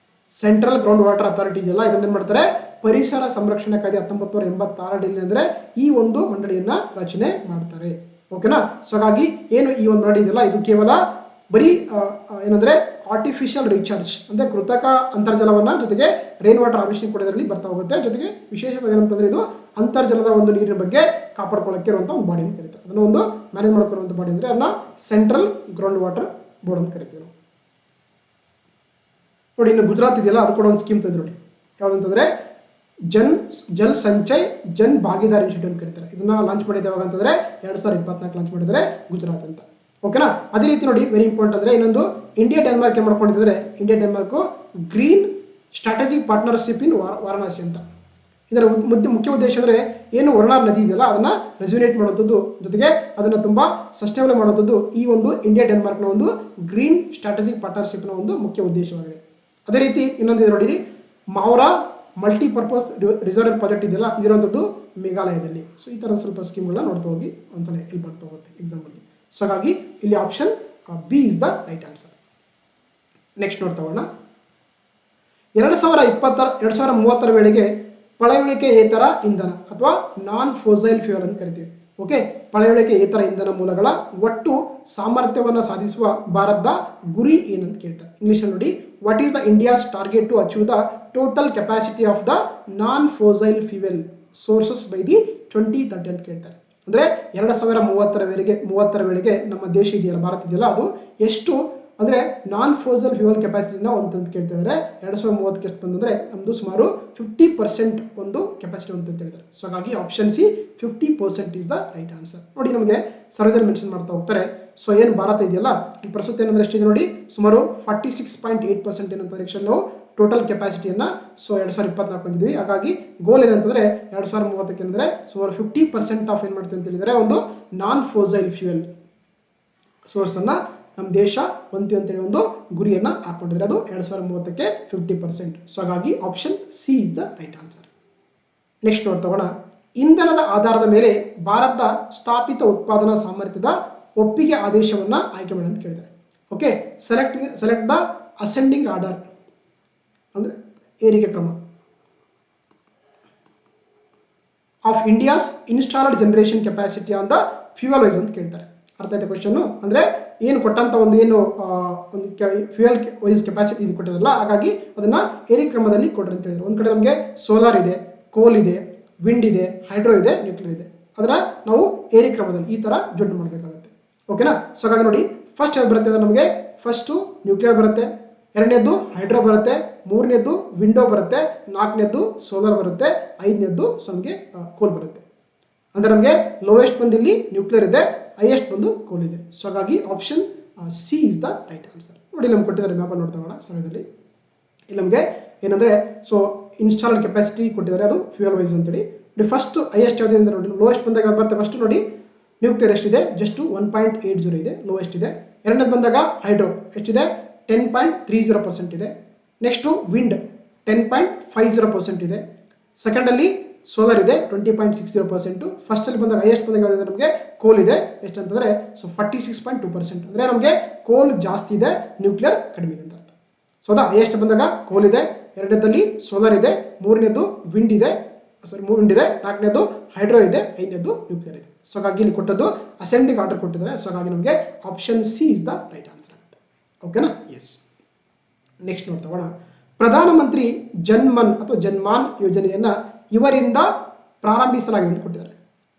ಸೆಂಟ್ರಲ್ ಗ್ರೌಂಡ್ ವಾಟರ್ ಅಥಾರಿಟಿ ಇದೆಯಲ್ಲ ಇದನ್ನ ಏನ್ ಮಾಡ್ತಾರೆ, ಪರಿಸರ ಸಂರಕ್ಷಣಾ ಕಾಯ್ದೆ 1986 ಅಂದ್ರೆ ಈ ಒಂದು ಮಂಡಳಿಯನ್ನ ರಚನೆ ಮಾಡ್ತಾರೆ. ಓಕೆನಾ? ಸೊ ಹಾಗಾಗಿ ಏನು ಈ ಒಂದು ಮಂಡಳಿ ಇದೆಯಲ್ಲ ಇದು ಕೇವಲ ಬರೀ ಏನಂದ್ರೆ ಆರ್ಟಿಫಿಷಿಯಲ್ ರೀಚಾರ್ಜ್ ಅಂದ್ರೆ ಕೃತಕ ಅಂತರ್ಜಲವನ್ನ ಜೊತೆಗೆ ರೈನ್ ವಾಟರ್ ಹಾರ್ವೆಸ್ಟಿಂಗ್ ಕೂಡ ಇದರಲ್ಲಿ ಬರ್ತಾ ಹೋಗುತ್ತೆ. ಜೊತೆಗೆ ವಿಶೇಷವಾಗಿ ಏನಂತಂದ್ರೆ ಇದು ಅಂತರ್ಜಲದ ಒಂದು ನೀರಿನ ಬಗ್ಗೆ ಕಾಪಾಡ್ಕೊಳ್ಳಕ್ಕೆ ಇರುವಂತ ಒಂದು ಬಾಡಿ ಅಂತ ಕರೀತಾರೆ. ಅದನ್ನ ಒಂದು ಮ್ಯಾನೇಜ್ ಮಾಡ್ಕೊಳ್ಳುವಂತ ಬಾಡಿ ಅಂದ್ರೆ ಅದನ್ನ ಸೆಂಟ್ರಲ್ ಗ್ರೌಂಡ್ ವಾಟರ್ ಬೋರ್ಡ್ ಅಂತ ಕರಿತೀವಿ ನಾವು. ನೋಡಿ, ಇನ್ನು ಗುಜರಾತ್ ಇದೆಯಲ್ಲ ಅದು ಕೂಡ ಒಂದು ಸ್ಕೀಮ್ ತಂದ್ರೆ ನೋಡಿ, ಯಾವ್ದಂತಂದ್ರೆ ಜಲ್ ಸಂಚಯ್ ಜನ್ ಭಾಗಿದಾರಿ ಇನ್ಸ್ಟಿಟ್ಯೂಟ್ ಅಂತ ಕರೀತಾರೆ. ಇದನ್ನ ಲಾಂಚ್ ಮಾಡಿದ ಯಾವಾಗ ಅಂತಂದ್ರೆ 2024 ಲಾಂಚ್ ಮಾಡಿದರೆ ಗುಜರಾತ್ ಅಂತ. ಓಕೆನಾ. ಅದೇ ರೀತಿ ನೋಡಿ ವೆರಿ ಇಂಪಾರ್ಟೆಂಟ್ ಅಂದರೆ ಇನ್ನೊಂದು ಇಂಡಿಯಾ ಡೆನ್ಮಾರ್ಕ್ ಏನು ಮಾಡ್ಕೊಂಡಿದ್ದಾರೆ, India Denmark green strategic partnership in Varanasi ಅಂತ. ಇದರ ಮುಖ್ಯ ಉದ್ದೇಶ ಅಂದರೆ ಏನು ವರ್ಣಾ ನದಿ ಇದೆಯಲ್ಲ ಅದನ್ನ ರೆಸ್ಯುನೇಟ್ ಮಾಡುವಂಥದ್ದು, ಜೊತೆಗೆ ಅದನ್ನು ತುಂಬಾ ಸಸ್ಟೈನಬಲ್ ಮಾಡುವಂಥದ್ದು ಈ ಒಂದು ಇಂಡಿಯಾ ಡೆನ್ಮಾರ್ಕ್ನ ಒಂದು ಗ್ರೀನ್ ಸ್ಟ್ರಾಟಜಿಕ್ ಪಾರ್ಟ್ನರ್ಶಿಪ್ನ ಒಂದು ಮುಖ್ಯ ಉದ್ದೇಶವಾಗಿದೆ. ಅದೇ ರೀತಿ ಇನ್ನೊಂದು ನೋಡಿ ಮಾವ್ರಾ ಮಲ್ಟಿಪರ್ಪಸ್ ರಿಸರ್ವ್ ಪ್ರಾಜೆಕ್ಟ್ ಇದೆಯಲ್ಲ ಇದಿರುವಂಥದ್ದು ಮೇಘಾಲಯದಲ್ಲಿ. ಸೊ ಈ ಥರದ ಸ್ವಲ್ಪ ಸ್ಕೀಮ್ಗಳನ್ನ ನೋಡ್ತಾ ಹೋಗಿ ಒಂದ್ಸಲ ಹೆಲ್ಪ್ ಆಗ್ತಾ ಹೋಗುತ್ತೆ ಎಕ್ಸಾಂಪಲ್. ಸೊ ಹಾಗಾಗಿ ಇಲ್ಲಿ option B is the right answer. Next ನೋಡ್ತಾ ಹೋಗೋಣ. 2030 ವೇಳೆಗೆ ಪಳೆಯುಳಿಕೆಯೇತರ ಇಂಧನ ಅಥವಾ ನಾನ್ ಫೋಸೈಲ್ ಫ್ಯೂಯಲ್ ಅಂತ ಕರಿತೀವಿ. ಓಕೆ, ಪಳೆಯುಳಿಕೆಯೇತರ ಇಂಧನ ಮೂಲಗಳ ಒಟ್ಟು ಸಾಮರ್ಥ್ಯವನ್ನು ಸಾಧಿಸುವ ಭಾರತದ ಗುರಿ ಏನಂತ ಕೇಳ್ತಾರೆ. ಇಂಗ್ಲಿಷ್ ನೋಡಿ, what is the India's target to achieve the total capacity of the non fossil fuel sources by the 2030 ಅಂತ ಕೇಳ್ತಾರೆ. ಅಂದ್ರೆ 2030 ವೇಳೆಗೆ ನಮ್ಮ ದೇಶ ಇದೆಯಲ್ಲ, ಭಾರತ ಇದೆಯಲ್ಲ, ಅದು ಎಷ್ಟು ಅಂದ್ರೆ ನಾನ್ ಫೋಸಲ್ ಫ್ಯೂಯಲ್ ಕೆಪಾಸಿಟಿನ ಅಂತ ಕೇಳ್ತಾ ಇದ್ದಾರೆ. 2030ಕ್ಕೆ ಎಷ್ಟು ಬಂದಂದ್ರೆ ನಮ್ದು ಸುಮಾರು 50% ಒಂದು ಕೆಪಾಸಿಟಿ ಅಂತ ಹೇಳ್ತಾರೆ. ಸೊ ಹಾಗಾಗಿ option C 50% is the right answer. ನೋಡಿ ನಮಗೆ ಸರ್ವೇದಲ್ಲಿ ಮೆನ್ಷನ್ ಮಾಡ್ತಾ ಹೋಗ್ತಾರೆ. ಸೊ ಏನು ಭಾರತ ಇದೆಯಲ್ಲ ಈ ಪ್ರಸ್ತುತ ಏನಂದ್ರೆ ಎಷ್ಟಿದೆ ನೋಡಿ, ಸುಮಾರು 46.8% ಏನಂತ ಡೈರೆಕ್ಷನ್ ನಾವು ಟೋಟಲ್ ಕೆಪಾಸಿಟಿಯನ್ನ ಸೊ 2024 ಬಂದಿದ್ವಿ. ಹಾಗಾಗಿ ಗೋಲ್ ಏನಂತಂದ್ರೆ 2030ಕ್ಕೆ ಅಂದ್ರೆ ಸುಮಾರು 50% ಆಫ್ ಏನ್ ಮಾಡ್ತೀವಿ ಅಂತ ಹೇಳಿದರೆ ಒಂದು ನಾನ್ ಫೋಸೈಲ್ ಫ್ಯೂಯಲ್ ಸೋರ್ಸ್ ಅನ್ನ ನಮ್ಮ ದೇಶ ಹೊಂದ್ತೀವಿ ಅಂತೇಳಿ ಒಂದು ಗುರಿಯನ್ನ ಹಾಕೊಂಡಿದ್ರೆ ಅದು 2030ಕ್ಕೆ 50%. ಸೊ ಹಾಗಾಗಿ option C is the right answer. Next ನೋಡ್ತಾ ಹೋಗೋಣ. ಇಂಧನದ ಆಧಾರದ ಮೇಲೆ ಭಾರತದ ಸ್ಥಾಪಿತ ಉತ್ಪಾದನಾ ಸಾಮರ್ಥ್ಯದ ಒಪ್ಪಿಗೆ ಆದೇಶವನ್ನ ಆಯ್ಕೆ ಮಾಡಿ ಅಂತ ಕೇಳಿದ್ದಾರೆ. Okay, select the ascending order ಅಂದ್ರೆ ಏರಿಕೆ ಕ್ರಮ of India's installed generation capacity on the fuel wise ಅಂತ ಕೇಳ್ತಾರೆ. ಅರ್ಥ ಆಯ್ತಾ ಕ್ವಶನ್? ಅಂದ್ರೆ ಏನು ಕೊಟ್ಟಂತ ಒಂದು ಏನು ಒಂದು ಫ್ಯೂಯಲ್ ವೈಸ್ ಕೆಪಾಸಿಟಿ ಇದು ಕೊಟ್ಟಿರಲ್ಲ, ಹಾಗಾಗಿ ಅದನ್ನ ಏರಿಕೆ ಕ್ರಮದಲ್ಲಿ ಕೊಡ್ರಿ ಅಂತ ಹೇಳಿದ್ರು. ಒಂದ್ ಕಡೆ ನಮಗೆ ಸೋಲಾರ್ ಇದೆ, ಕೋಲ್ ಇದೆ, ವಿಂಡ್ ಇದೆ, ಹೈಡ್ರೋ ಇದೆ, ನ್ಯೂಕ್ಲಿಯರ್ ಇದೆ. ಅದನ್ನ ನಾವು ಏರಿಕೆ ಕ್ರಮದಲ್ಲಿ ಈ ತರ ಜೊಡ್ಡು ಮಾಡಬೇಕಾಗುತ್ತೆ. ಓಕೆನಾ. ಸೊ ಹಾಗಾಗಿ ನೋಡಿ ಫಸ್ಟ್ ಯಾವ್ದು ಬರುತ್ತೆ ಅಂದ್ರೆ ನಮಗೆ ಫಸ್ಟ್ ನ್ಯೂಕ್ಲಿಯರ್ ಬರುತ್ತೆ, ಎರಡನೇದ್ದು ಹೈಡ್ರೋ ಬರುತ್ತೆ, ಮೂರನೇದ್ದು ವಿಂಡೋ ಬರುತ್ತೆ, ನಾಲ್ಕನೇದ್ದು ಸೋಲಾರ್ ಬರುತ್ತೆ, ಐದನೇದ್ದು ನಮಗೆ ಕೋಲ್ ಬರುತ್ತೆ. ಅಂದ್ರೆ ನಮಗೆ ಲೋಯೆಸ್ಟ್ ಬಂದು ಇಲ್ಲಿ ನ್ಯೂಕ್ಲಿಯರ್ ಇದೆ, ಹೈಯೆಸ್ಟ್ ಬಂದು ಕೋಲ್ ಇದೆ. ಸೊ ಹಾಗಾಗಿ option C is the right answer. ನೋಡಿ ನಮ್ಗೆ ಕೊಟ್ಟಿದ್ದಾರೆ ಮ್ಯಾಪ್ ನೋಡ್ತಾ ಹೋಗೋಣ ಸಮಯದಲ್ಲಿ. ಇಲ್ಲಿ ನಮಗೆ ಏನಂದ್ರೆ ಸೊ ಇನ್ಸ್ಟಾಲ್ಡ್ ಕೆಪಾಸಿಟಿ ಕೊಟ್ಟಿದ್ದಾರೆ, ಅದು ಫ್ಯೂಯಲ್ ವೈಸ್ ಅಂತೇಳಿ. ಫಸ್ಟ್ ಹೈಯೆಸ್ಟ್ ಯಾವ್ದು ಅಂದ್ರೆ ನೋಡಿ ಲೋಯೆಸ್ಟ್ ಬಂದಾಗ ಬರುತ್ತೆ. ಫಸ್ಟ್ ನೋಡಿ ನ್ಯೂಕ್ಲಿಯರ್ ಎಷ್ಟಿದೆ, ಜಸ್ಟ್ 1.80 ಇದೆ, ಲೋಯೆಸ್ಟ್ ಇದೆ. ಎರಡನೇದು ಬಂದಾಗ ಹೈಡ್ರೋ ಎಷ್ಟಿದೆ, 10.30% ಇದೆ. ನೆಕ್ಸ್ಟ್ ವಿಂಡ್ 10.50% ಇದೆ. ಸೆಕೆಂಡ್ ಅಲ್ಲಿ ಸೋಲಾರ್ ಇದೆ 20.60%. ಫಸ್ಟ್ ಅಲ್ಲಿ ಬಂದಾಗ ಹೈಯೆಸ್ಟ್ ಬಂದಾಗ ನಮಗೆ ಕೋಲ್ ಇದೆ ಎಷ್ಟಂತಂದ್ರೆ ಸೊ 46.2%. ಅಂದ್ರೆ ನಮಗೆ ಕೋಲ್ ಜಾಸ್ತಿ ಇದೆ, ನ್ಯೂಕ್ಲಿಯರ್ ಕಡಿಮೆ ಇದೆ ಅಂತ ಅರ್ಥ. ಸೊ ಅದ ಹೈಯೆಸ್ಟ್ ಬಂದಾಗ ಕೋಲ್ ಇದೆ, ಎರಡನೇದಲ್ಲಿ ಸೋಲಾರ್ ಇದೆ, ಮೂರನೇದು ವಿಂಡ್ ಇದೆ, ನಾಲ್ಕನೇದು ಹೈಡ್ರೋ ಇದೆ, ಐದನೇದು ನ್ಯೂಕ್ಲಿಯರ್ ಇದೆ. ಸೊ ಹಾಗಾಗಿ ಇಲ್ಲಿ ಕೊಟ್ಟದ್ದು ಅಸೆಂಡಿಂಗ್ ಆರ್ಡರ್ ಕೊಟ್ಟಿದ್ದಾರೆ. ಸೊ ಹಾಗಾಗಿ ನಮಗೆ option C is the right answer ಆಗುತ್ತೆ. ಓಕೆನಾ. ಎಸ್. ನೆಕ್ಸ್ಟ್ ನೋಡ್ತಾ ಹೋಗೋಣ. ಪ್ರಧಾನಮಂತ್ರಿ ಜನ್ಮನ್ ಅಥವಾ ಜನ್ಮಾನ್ ಯೋಜನೆಯನ್ನ ಇವರಿಂದ ಪ್ರಾರಂಭಿಸಲಾಗಿದೆ ಅಂತ ಕೊಟ್ಟಿದ್ದಾರೆ.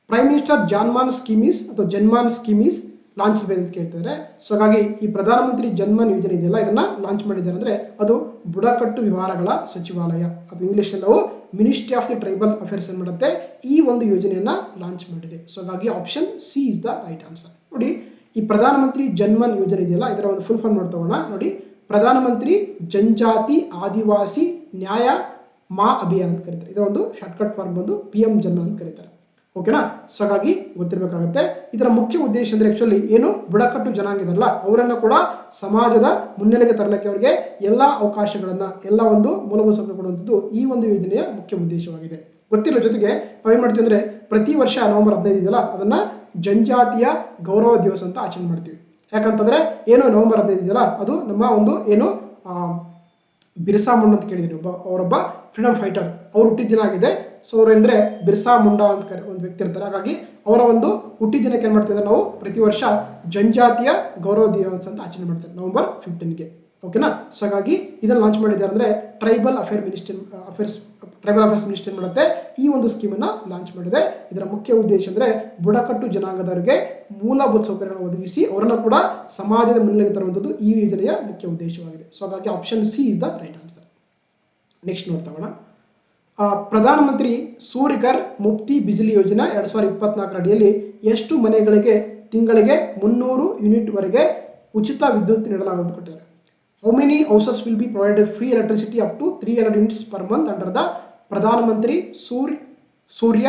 ಪ್ರೈಮ್ ಮಿನಿಸ್ಟರ್ ಜಾನ್ಮಾನ್ ಸ್ಕೀಮೀಸ್ ಅಥವಾ ಜನ್ಮಾನ್ ಸ್ಕೀಮೀಸ್ ಲಾಂಚ್ ಅಂತ ಕೇಳ್ತಿದ್ದಾರೆ. ಸೊ ಹಾಗಾಗಿ ಈ ಪ್ರಧಾನಮಂತ್ರಿ ಜನ್ಮನ್ ಯೋಜನೆ ಇದೆಯಲ್ಲ ಇದನ್ನ ಲಾಂಚ್ ಮಾಡಿದ್ದಾರೆ ಅಂದ್ರೆ ಅದು ಬುಡಕಟ್ಟು ವ್ಯವಹಾರಗಳ ಸಚಿವಾಲಯ ಅಥವಾ ಇಂಗ್ಲಿಷ್ ನಾವು ministry of the tribal affairs ಏನ್ ಮಾಡುತ್ತೆ ಈ ಒಂದು ಯೋಜನೆಯನ್ನ ಲಾಂಚ್ ಮಾಡಿದೆ. ಸೊ ಹಾಗಾಗಿ option C is the right answer. ನೋಡಿ ಈ ಪ್ರಧಾನಮಂತ್ರಿ ಜನ್ಮನ್ ಯೋಜನೆ ಇದೆಯಲ್ಲ ಇದರ ಒಂದು ಫುಲ್ ಫಾರ್ಮ್ ನೋಡ್ತಾ ಹೋಗೋಣ. ನೋಡಿ ಪ್ರಧಾನಮಂತ್ರಿ ಜನಜಾತಿ ಆದಿವಾಸಿ ನ್ಯಾಯ ಮಾ ಅಭಿಯಾನ ಅಂತ ಕರೀತಾರೆ. ಇದರ ಒಂದು ಶಾರ್ಟ್ಕಟ್ ಫಾರ್ಮ್ ಬಂದು PM ಜನ್ಮನ್ ಅಂತ ಕರೀತಾರೆ. ಓಕೆನಾ. ಸೊ ಹಾಗಾಗಿ ಗೊತ್ತಿರಬೇಕಾಗುತ್ತೆ. ಇದರ ಮುಖ್ಯ ಉದ್ದೇಶ ಅಂದ್ರೆ ಆಕ್ಚುಲಿ ಏನು ಬುಡಕಟ್ಟು ಜನಾಂಗ ಇದಲ್ಲ ಅವರನ್ನ ಕೂಡ ಸಮಾಜದ ಮುನ್ನೆಲೆಗೆ ತರಲಿಕ್ಕೆ ಅವರಿಗೆ ಎಲ್ಲಾ ಅವಕಾಶಗಳನ್ನ ಎಲ್ಲ ಒಂದು ಮೂಲಭೂತ ಸೌಕರ್ಯ ಕೊಡುವಂಥದ್ದು ಈ ಒಂದು ಯೋಜನೆಯ ಮುಖ್ಯ ಉದ್ದೇಶವಾಗಿದೆ. ಗೊತ್ತಿಲ್ಲ. ಜೊತೆಗೆ ನಾವೇನ್ ಮಾಡ್ತೀವಿ ಅಂದ್ರೆ ಪ್ರತಿ ವರ್ಷ ನವೆಂಬರ್ 15 ಇದೆಯಲ್ಲ ಅದನ್ನ ಜನಜಾತಿಯ ಗೌರವ ದಿವಸ ಅಂತ ಆಚರಣೆ ಮಾಡ್ತೀವಿ. ಯಾಕಂತಂದ್ರೆ ಏನು ನವೆಂಬರ್ 15 ಇದೆಯಲ್ಲ ಅದು ನಮ್ಮ ಒಂದು ಏನು ಬಿರ್ಸಾ ಮುಂಡಾ ಅಂತ ಕೇಳಿದ್ರು, ಅವರೊಬ್ಬ ಫ್ರೀಡಮ್ ಫೈಟರ್, ಅವ್ರು ಹುಟ್ಟಿದ ದಿನ ಆಗಿದೆ. ಸೊ ಅವ್ರು ಅಂದ್ರೆ ಬಿರ್ಸಾ ಮುಂಡಾ ಅಂತ ಒಂದು ವ್ಯಕ್ತಿ ಇರ್ತಾರೆ. ಹಾಗಾಗಿ ಅವರ ಒಂದು ಹುಟ್ಟಿದ ದಿನಕ್ಕೆ ಏನ್ ಮಾಡ್ತಿದ್ದಾರೆ ನಾವು ಪ್ರತಿ ವರ್ಷ ಜನಜಾತಿಯ ಗೌರವ ದಿವಸ ಅಂತ ಆಚರಣೆ ಮಾಡ್ತಾರೆ ನವೆಂಬರ್ 15ಗೆ. ಓಕೆನಾ. ಸೊ ಹಾಗಾಗಿ ಇದನ್ನ ಲಾಂಚ್ ಮಾಡಿದ್ದಾರೆ ಅಂದ್ರೆ ಟ್ರೈಬಲ್ ಅಫೇರ್ಸ್ ಮಿನಿಸ್ಟರ್ ಮಾಡುತ್ತೆ ಈ ಒಂದು ಸ್ಕೀಮ್ ಅನ್ನ ಲಾಂಚ್ ಮಾಡಿದೆ. ಇದರ ಮುಖ್ಯ ಉದ್ದೇಶ ಅಂದ್ರೆ ಬುಡಕಟ್ಟು ಜನಾಂಗದವರಿಗೆ ಮೂಲಭೂತ ಸೌಕರ್ಯಗಳನ್ನು ಒದಗಿಸಿ ಅವರನ್ನು ಕೂಡ ಸಮಾಜದ ಮುನ್ನೆಲೆಗೆ ತರುವಂಥದ್ದು ಈ ಯೋಜನೆಯ ಮುಖ್ಯ ಉದ್ದೇಶವಾಗಿದೆ. ಸೊ ಹಾಗಾಗಿ option C is the right answer. Next ನೋಡ್ತಾ ಹೋಗೋಣ. ಪ್ರಧಾನಮಂತ್ರಿ ಸೂರ್ಯಘರ್ ಮುಫ್ತಿ ಬಿಜಿಲಿ ಯೋಜನಾ 2024 ಅಡಿಯಲ್ಲಿ ಎಷ್ಟು ಮನೆಗಳಿಗೆ ತಿಂಗಳಿಗೆ 300 ಯೂನಿಟ್ ವರೆಗೆ ಉಚಿತ ವಿದ್ಯುತ್ ನೀಡಲಾಗುವುದು ಅಂತ ಕೊಟ್ಟಿದ್ದಾರೆ. How many houses will be provided free electricity up to 300 units per month under the Pradhan Mantri Surya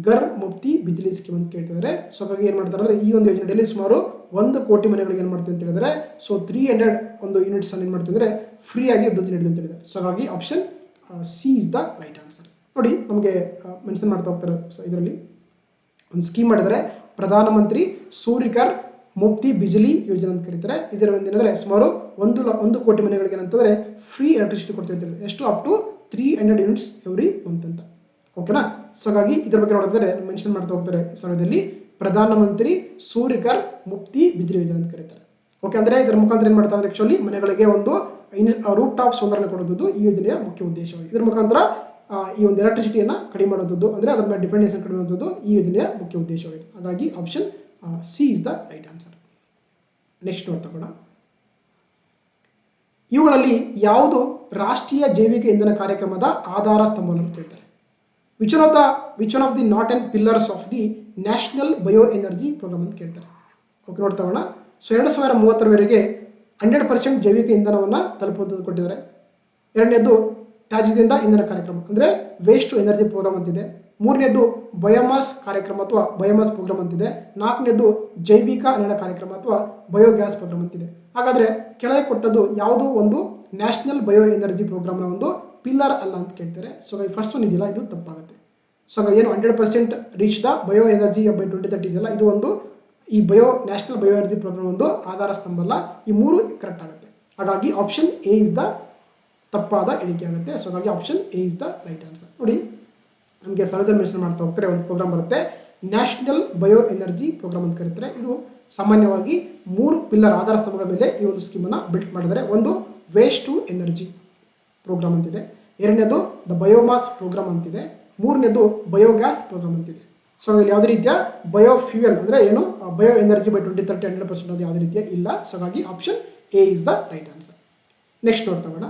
Ghar Mufti Bijli scheme ಅಂತ ಕೇಳ್ತಿದ್ದಾರೆ. ಸೊ ಹಾಗಾಗಿ ಏನ್ ಮಾಡ್ತಾರೆ ಅಂದ್ರೆ ಈ ಒಂದು ಯೋಜನೆಯಲ್ಲಿ ಸುಮಾರು 1 ಕೋಟಿ ಮನೆಗಳಿಗೆ ಏನ್ ಮಾಡ್ತೀವಿ ಅಂತ ಹೇಳಿದ್ರೆ ಸೊ 300 ಒಂದು ಯೂನಿಟ್ಸ್ ಅನ್ನು ಏನ್ ಮಾಡ್ತೀವಿ ಅಂದ್ರೆ ಫ್ರೀ ಆಗಿ ವಿದ್ಯುತ್ ನೀಡುತ್ತೆ ಅಂತ ಹೇಳಿದೆ. ಸೊ ಹಾಗಾಗಿ option C is the right answer. ನೋಡಿ ನಮಗೆ ಮೆನ್ಷನ್ ಮಾಡ್ತಾ ಹೋಗ್ತಾರೆ ಇದರಲ್ಲಿ ಒಂದು ಸ್ಕೀಮ್ ಮಾಡಿದರೆ ಪ್ರಧಾನ ಮಂತ್ರಿ ಸೂರ್ಯ ಘರ್ ಮುಫ್ತಿ ಬಿಜ್ಲಿ ಯೋಜನೆ ಅಂತ ಕರೀತಾರೆ. ಇದರ ಒಂದೇನಂದ್ರೆ ಸುಮಾರು 1 ಕೋಟಿ ಮನೆಗಳಿಗೆ ಏನಂತಂದ್ರೆ ಫ್ರೀ ಎಲೆಕ್ಟ್ರಿಸಿಟಿ ಕೊಡ್ತೀವಿ ಅಂತ ಹೇಳಿದ್ರೆ ಎಷ್ಟು up to 300 units every month ಅಂತ. ಓಕೆನಾ. ಸೊ ಹಾಗಾಗಿ ಇದರ ಬಗ್ಗೆ ನೋಡಿದ್ರೆ ಮೆನ್ಷನ್ ಮಾಡ್ತಾ ಹೋಗ್ತಾರೆ ಸಮಯದಲ್ಲಿ ಪ್ರಧಾನ ಮಂತ್ರಿ ಸೂರ್ಯ ಘರ್ ಮುಫ್ತಿ ಬಿಜ್ಲಿ ಯೋಜನೆ ಅಂತ ಕರೀತಾರೆ. ಓಕೆ ಅಂದ್ರೆ ಇದರ ಮುಖಾಂತರ ಏನ್ ಮಾಡ್ತಾರೆ ಆಕ್ಚುಲಿ ಮನೆಗಳಿಗೆ ಒಂದು ರೂಫ್ ಟಾಪ್ ಸೋಲಾರ್ ಅನ್ನು ಕೊಡುವುದು ಈ ಯೋಜನೆಯ ಮುಖ್ಯ ಉದ್ದೇಶವಾಗಿದೆ. ಇದರ ಮುಖಾಂತರ ಈ ಒಂದು ಎಲೆಕ್ಟ್ರಿಸಿಟಿಯನ್ನು ಕಡಿಮೆ ಮಾಡುವುದು ಅಂದ್ರೆ ಅದರ ಮೇಲೆ ಡಿಪೆಂಡೆನ್ಸ್ ಕಡಿಮೆ ಮಾಡುವುದು ಈ ಯೋಜನೆಯ ಮುಖ್ಯ ಉದ್ದೇಶವಾಗಿದೆ. ಹಾಗಾಗಿ option C is the right answer. Next ನೋಡ್ತಾ ಹೋಗೋಣ. ಇವುಗಳಲ್ಲಿ ಯಾವುದು ರಾಷ್ಟ್ರೀಯ ಜೈವಿಕ ಇಂಧನ ಕಾರ್ಯಕ್ರಮದ ಆಧಾರ ಸ್ತಂಭವನ್ನು ಕೇಳ್ತಾರೆ. Which one of the not and pillars of the national bio energy programme ಅಂತ ಕೇಳ್ತಾರೆ. ಓಕೆ ನೋಡ್ತಾ ಹೋಗೋಣ. ಸೊ 2030ರವರೆಗೆ 100% ಜೈವಿಕ ಇಂಧನವನ್ನು ತಲುಪುವಂಥದ್ದು ಕೊಟ್ಟಿದ್ದಾರೆ. ಎರಡನೇದು ತ್ಯಾಜ್ಯದಿಂದ ಇಂಧನ ಕಾರ್ಯಕ್ರಮ ಅಂದ್ರೆ ವೇಸ್ಟ್ ಟು ಎನರ್ಜಿ ಪ್ರೋಗ್ರಾಮ್ ಅಂತಿದೆ. ಮೂರನೇದು ಬಯೋಮಾಸ್ ಕಾರ್ಯಕ್ರಮ ಅಥವಾ ಬಯೋಮಾಸ್ ಪ್ರೋಗ್ರಾಮ್ ಅಂತಿದೆ. ನಾಲ್ಕನೇದು ಜೈವಿಕ ಅನಿಲ ಕಾರ್ಯಕ್ರಮ ಅಥವಾ ಬಯೋಗ್ಯಾಸ್ ಪ್ರೋಗ್ರಾಮ್ ಅಂತಿದೆ. ಹಾಗಾದ್ರೆ ಕೆಳಗೆ ಕೊಟ್ಟದ್ದು ಯಾವುದೋ ಒಂದು ನ್ಯಾಷನಲ್ ಬಯೋ ಎನರ್ಜಿ ಪ್ರೋಗ್ರಾಮ್ನ ಒಂದು ಪಿಲ್ಲರ್ ಅಲ್ಲ ಅಂತ ಕೇಳ್ತಾರೆ. ಸೊ ಫಸ್ಟ್ ಒನ್ ಇದೆಯಲ್ಲ ಇದು ತಪ್ಪಾಗುತ್ತೆ. ಸೊ ಏನು 100% reach the bio energy by 2030 ಇದೆಯಲ್ಲ ಇದು ಒಂದು ಈ ನ್ಯಾಷನಲ್ ಬಯೋ ಎನರ್ಜಿ ಪ್ರೋಗ್ರಾಮ್ ಒಂದು ಆಧಾರ ಸ್ತಂಭ ಅಲ್ಲ. ಈ ಮೂರು ಕರೆಕ್ಟ್ ಆಗುತ್ತೆ. ಹಾಗಾಗಿ ಆಪ್ಷನ್ ಎ ಇಸ್ ದ ತಪ್ಪಾದ ಎಣಿಕೆ ಆಗುತ್ತೆ. ಸೊ ಹಾಗಾಗಿ option A is the right answer. ನೋಡಿ ನಮಗೆ ಸ್ಥಳದಲ್ಲಿ ಮೆನ್ಷನ್ ಮಾಡ್ತಾ ಹೋಗ್ತಾರೆ ಒಂದು ಪ್ರೋಗ್ರಾಮ್ ಬರುತ್ತೆ ನ್ಯಾಷನಲ್ ಬಯೋ ಎನರ್ಜಿ ಪ್ರೋಗ್ರಾಮ್ ಅಂತ ಕರೀತಾರೆ. ಇದು ಸಾಮಾನ್ಯವಾಗಿ 3 ಪಿಲ್ಲರ್ ಆಧಾರ ಸ್ತಂಭಗಳ ಮೇಲೆ ಈ ಒಂದು ಸ್ಕೀಮ್ ಅನ್ನ ಬಿಲ್ಟ್ ಮಾಡಿದರೆ ಒಂದು ವೇಸ್ಟ್ ಟು ಎನರ್ಜಿ ಪ್ರೋಗ್ರಾಮ್ ಅಂತಿದೆ, ಎರಡನೇದು ದ ಬಯೋಮಾಸ್ ಪ್ರೋಗ್ರಾಮ್ ಅಂತಿದೆ, ಮೂರನೇದು ಬಯೋಗ್ಯಾಸ್ ಪ್ರೋಗ್ರಾಮ್ ಅಂತಿದೆ. ಸೊ ಇಲ್ಲಿ ಯಾವುದೇ ರೀತಿಯ ಬಯೋಫ್ಯೂಯಲ್ ಅಂದ್ರೆ ಏನು ಬಯೋ ಎನರ್ಜಿ ಬೈ 2030 100% ಅದು ಯಾವುದೇ ರೀತಿಯ ಇಲ್ಲ. ಸೊ ಹಾಗಾಗಿ option A is the right answer. Next ನೋಡ್ತಾ ಹೋಗೋಣ.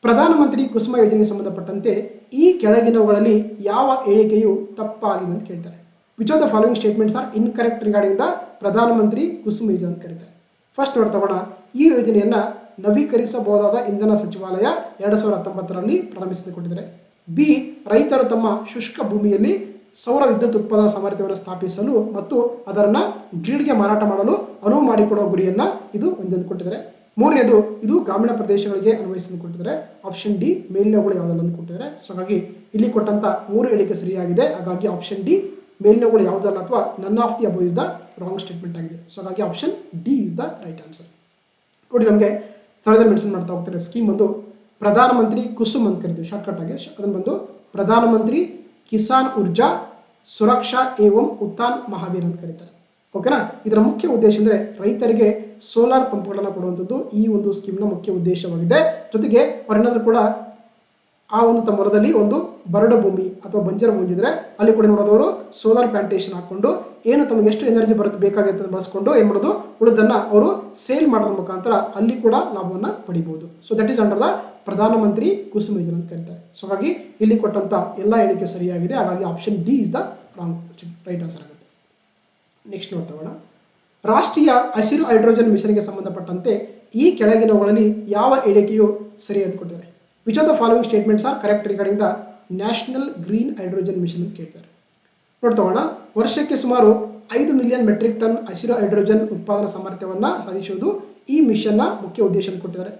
ಪ್ರಧಾನಮಂತ್ರಿ ಕುಸುಮ ಯೋಜನೆಗೆ ಸಂಬಂಧಪಟ್ಟಂತೆ ಈ ಕೆಳಗಿನವುಗಳಲ್ಲಿ ಯಾವ ಹೇಳಿಕೆಯು ತಪ್ಪಾಗಿದೆ ಅಂತ ಕೇಳ್ತಾರೆ. Which of the following statements are incorrect regarding the ಪ್ರಧಾನಮಂತ್ರಿ ಕುಸುಮ ಯೋಜನೆ ಅಂತ ಕರೀತಾರೆ. ಫಸ್ಟ್ ನೋಡ್ತಾ ಹೋಗೋಣ. ಈ ಯೋಜನೆಯನ್ನ ನವೀಕರಿಸಬಹುದಾದ ಇಂಧನ ಸಚಿವಾಲಯ 2019ರಲ್ಲಿ ಪ್ರಾರಂಭಿಸಿಕೊಂಡಿದ್ದಾರೆ. ಬಿ ರೈತರು ತಮ್ಮ ಶುಷ್ಕ ಭೂಮಿಯಲ್ಲಿ ಸೌರ ವಿದ್ಯುತ್ ಉತ್ಪಾದನಾ ಸಾಮರ್ಥ್ಯವನ್ನು ಸ್ಥಾಪಿಸಲು ಮತ್ತು ಅದನ್ನು ಗ್ರಿಡ್ಗೆ ಮಾರಾಟ ಮಾಡಲು ಅನುವು ಮಾಡಿಕೊಡುವ ಗುರಿಯನ್ನ ಇದು ಹೊಂದಿಕೊಂಡಿದ್ದಾರೆ. ಮೂರನೇದು ಇದು ಗ್ರಾಮೀಣ ಪ್ರದೇಶಗಳಿಗೆ ಅನ್ವಯಿಸಿಕೊಂಡಿದ್ದಾರೆ. ಆಪ್ಷನ್ ಡಿ ಮೇಲಿನವುಗಳು ಯಾವುದನ್ನು ಕೊಟ್ಟಿದ್ದಾರೆ. ಸೊ ಹಾಗಾಗಿ ಇಲ್ಲಿ ಕೊಟ್ಟಂತ 3 ಹೇಳಿಕೆ ಸರಿಯಾಗಿದೆ. ಹಾಗಾಗಿ ಆಪ್ಷನ್ ಡಿ ಮೇಲಿನವುಗಳು ಯಾವುದಲ್ಲ ಅಥವಾ none of the above is the wrong statement ಆಗಿದೆ. ಸೊ ಹಾಗಾಗಿ option D is the right answer. ನೋಡಿ ನಮಗೆ ಸ್ಥಳದಲ್ಲಿ ಮೆನ್ಷನ್ ಮಾಡ್ತಾ ಹೋಗ್ತಾರೆ ಸ್ಕೀಮ್ ಒಂದು ಪ್ರಧಾನಮಂತ್ರಿ ಕುಸುಮ್ ಅಂತ ಕರಿತೀವಿ ಶಾರ್ಟ್ಕಟ್ ಆಗಿ. ಅದನ್ನು ಬಂದು ಪ್ರಧಾನಮಂತ್ರಿ ಕಿಸಾನ್ ಊರ್ಜಾ ಸುರಕ್ಷಾ ಏವಂ ಉತ್ಥಾನ್ ಮಹಾವೀರ್ ಅಂತ ಕರೀತಾರೆ. ಓಕೆನಾ. ಇದರ ಮುಖ್ಯ ಉದ್ದೇಶ ಅಂದ್ರೆ ರೈತರಿಗೆ ಸೋಲಾರ್ ಪಂಪ್ಗಳನ್ನು ಕೊಡುವಂಥದ್ದು ಈ ಒಂದು ಸ್ಕೀಮ್ನ ಮುಖ್ಯ ಉದ್ದೇಶವಾಗಿದೆ. ಜೊತೆಗೆ ಅವರೇನಾದ್ರೂ ಕೂಡ ಆ ಒಂದು ತಮ್ಮ ಹೊಲದಲ್ಲಿ ಒಂದು ಬರಡು ಭೂಮಿ ಅಥವಾ ಬಂಜರ ಭೂಮಿ ಇದ್ರೆ ಅಲ್ಲಿ ಕೂಡ ನೋಡೋದವರು ಸೋಲಾರ್ ಪ್ಲಾಂಟೇಶನ್ ಹಾಕೊಂಡು ಏನು ತಮಗೆ ಎಷ್ಟು ಎನರ್ಜಿ ಬೇಕಾಗುತ್ತೆ ಅಂತ ಬಳಸ್ಕೊಂಡು ಏನ್ ಮಾಡೋದು ಉಳಿದನ್ನ ಅವರು ಸೇಲ್ ಮಾಡೋದ್ರ ಮುಖಾಂತರ ಅಲ್ಲಿ ಕೂಡ ಲಾಭವನ್ನ ಪಡಿಬಹುದು. So that is under the ಪ್ರಧಾನಮಂತ್ರಿ ಕುಸುಮ ಯೋಜನೆ ಅಂತ ಕರೀತಾರೆ. ಸೊ ಹಾಗಾಗಿ ಇಲ್ಲಿ ಕೊಟ್ಟಂತ ಎಲ್ಲ ಹೇಳಿಕೆ ಸರಿಯಾಗಿದೆ. ಹಾಗಾಗಿ option D is the wrong right answer ಆಗುತ್ತೆ. ನೆಕ್ಸ್ಟ್ ನೋಡ್ತಾ ಹೋಗೋಣ. ರಾಷ್ಟ್ರೀಯ ಹಸಿರು ಹೈಡ್ರೋಜನ್ ಮಿಷನ್ಗೆ ಸಂಬಂಧಪಟ್ಟಂತೆ ಈ ಕೆಳಗಿನವುಗಳಲ್ಲಿ ಯಾವ ಹೇಳಿಕೆಯು ಸರಿ ಅಂತ ಕೊಟ್ಟಿದ್ದಾರೆ. Which of the following statements are correct regarding the national green hydrogen mission ಅಂತ ಕೇಳ್ತಾರೆ. ನೋಡ್ತಾ ಹೋಗೋಣ. ವರ್ಷಕ್ಕೆ ಸುಮಾರು 5 ಮಿಲಿಯನ್ ಮೆಟ್ರಿಕ್ ಟನ್ ಹಸಿರು ಹೈಡ್ರೋಜನ್ ಉತ್ಪಾದನಾ ಸಾಮರ್ಥ್ಯವನ್ನ ಸಾಧಿಸುವುದು ಈ ಮಿಷನ್ನ ಮುಖ್ಯ ಉದ್ದೇಶ ಅಂತ ಕೊಟ್ಟಿದ್ದಾರೆ.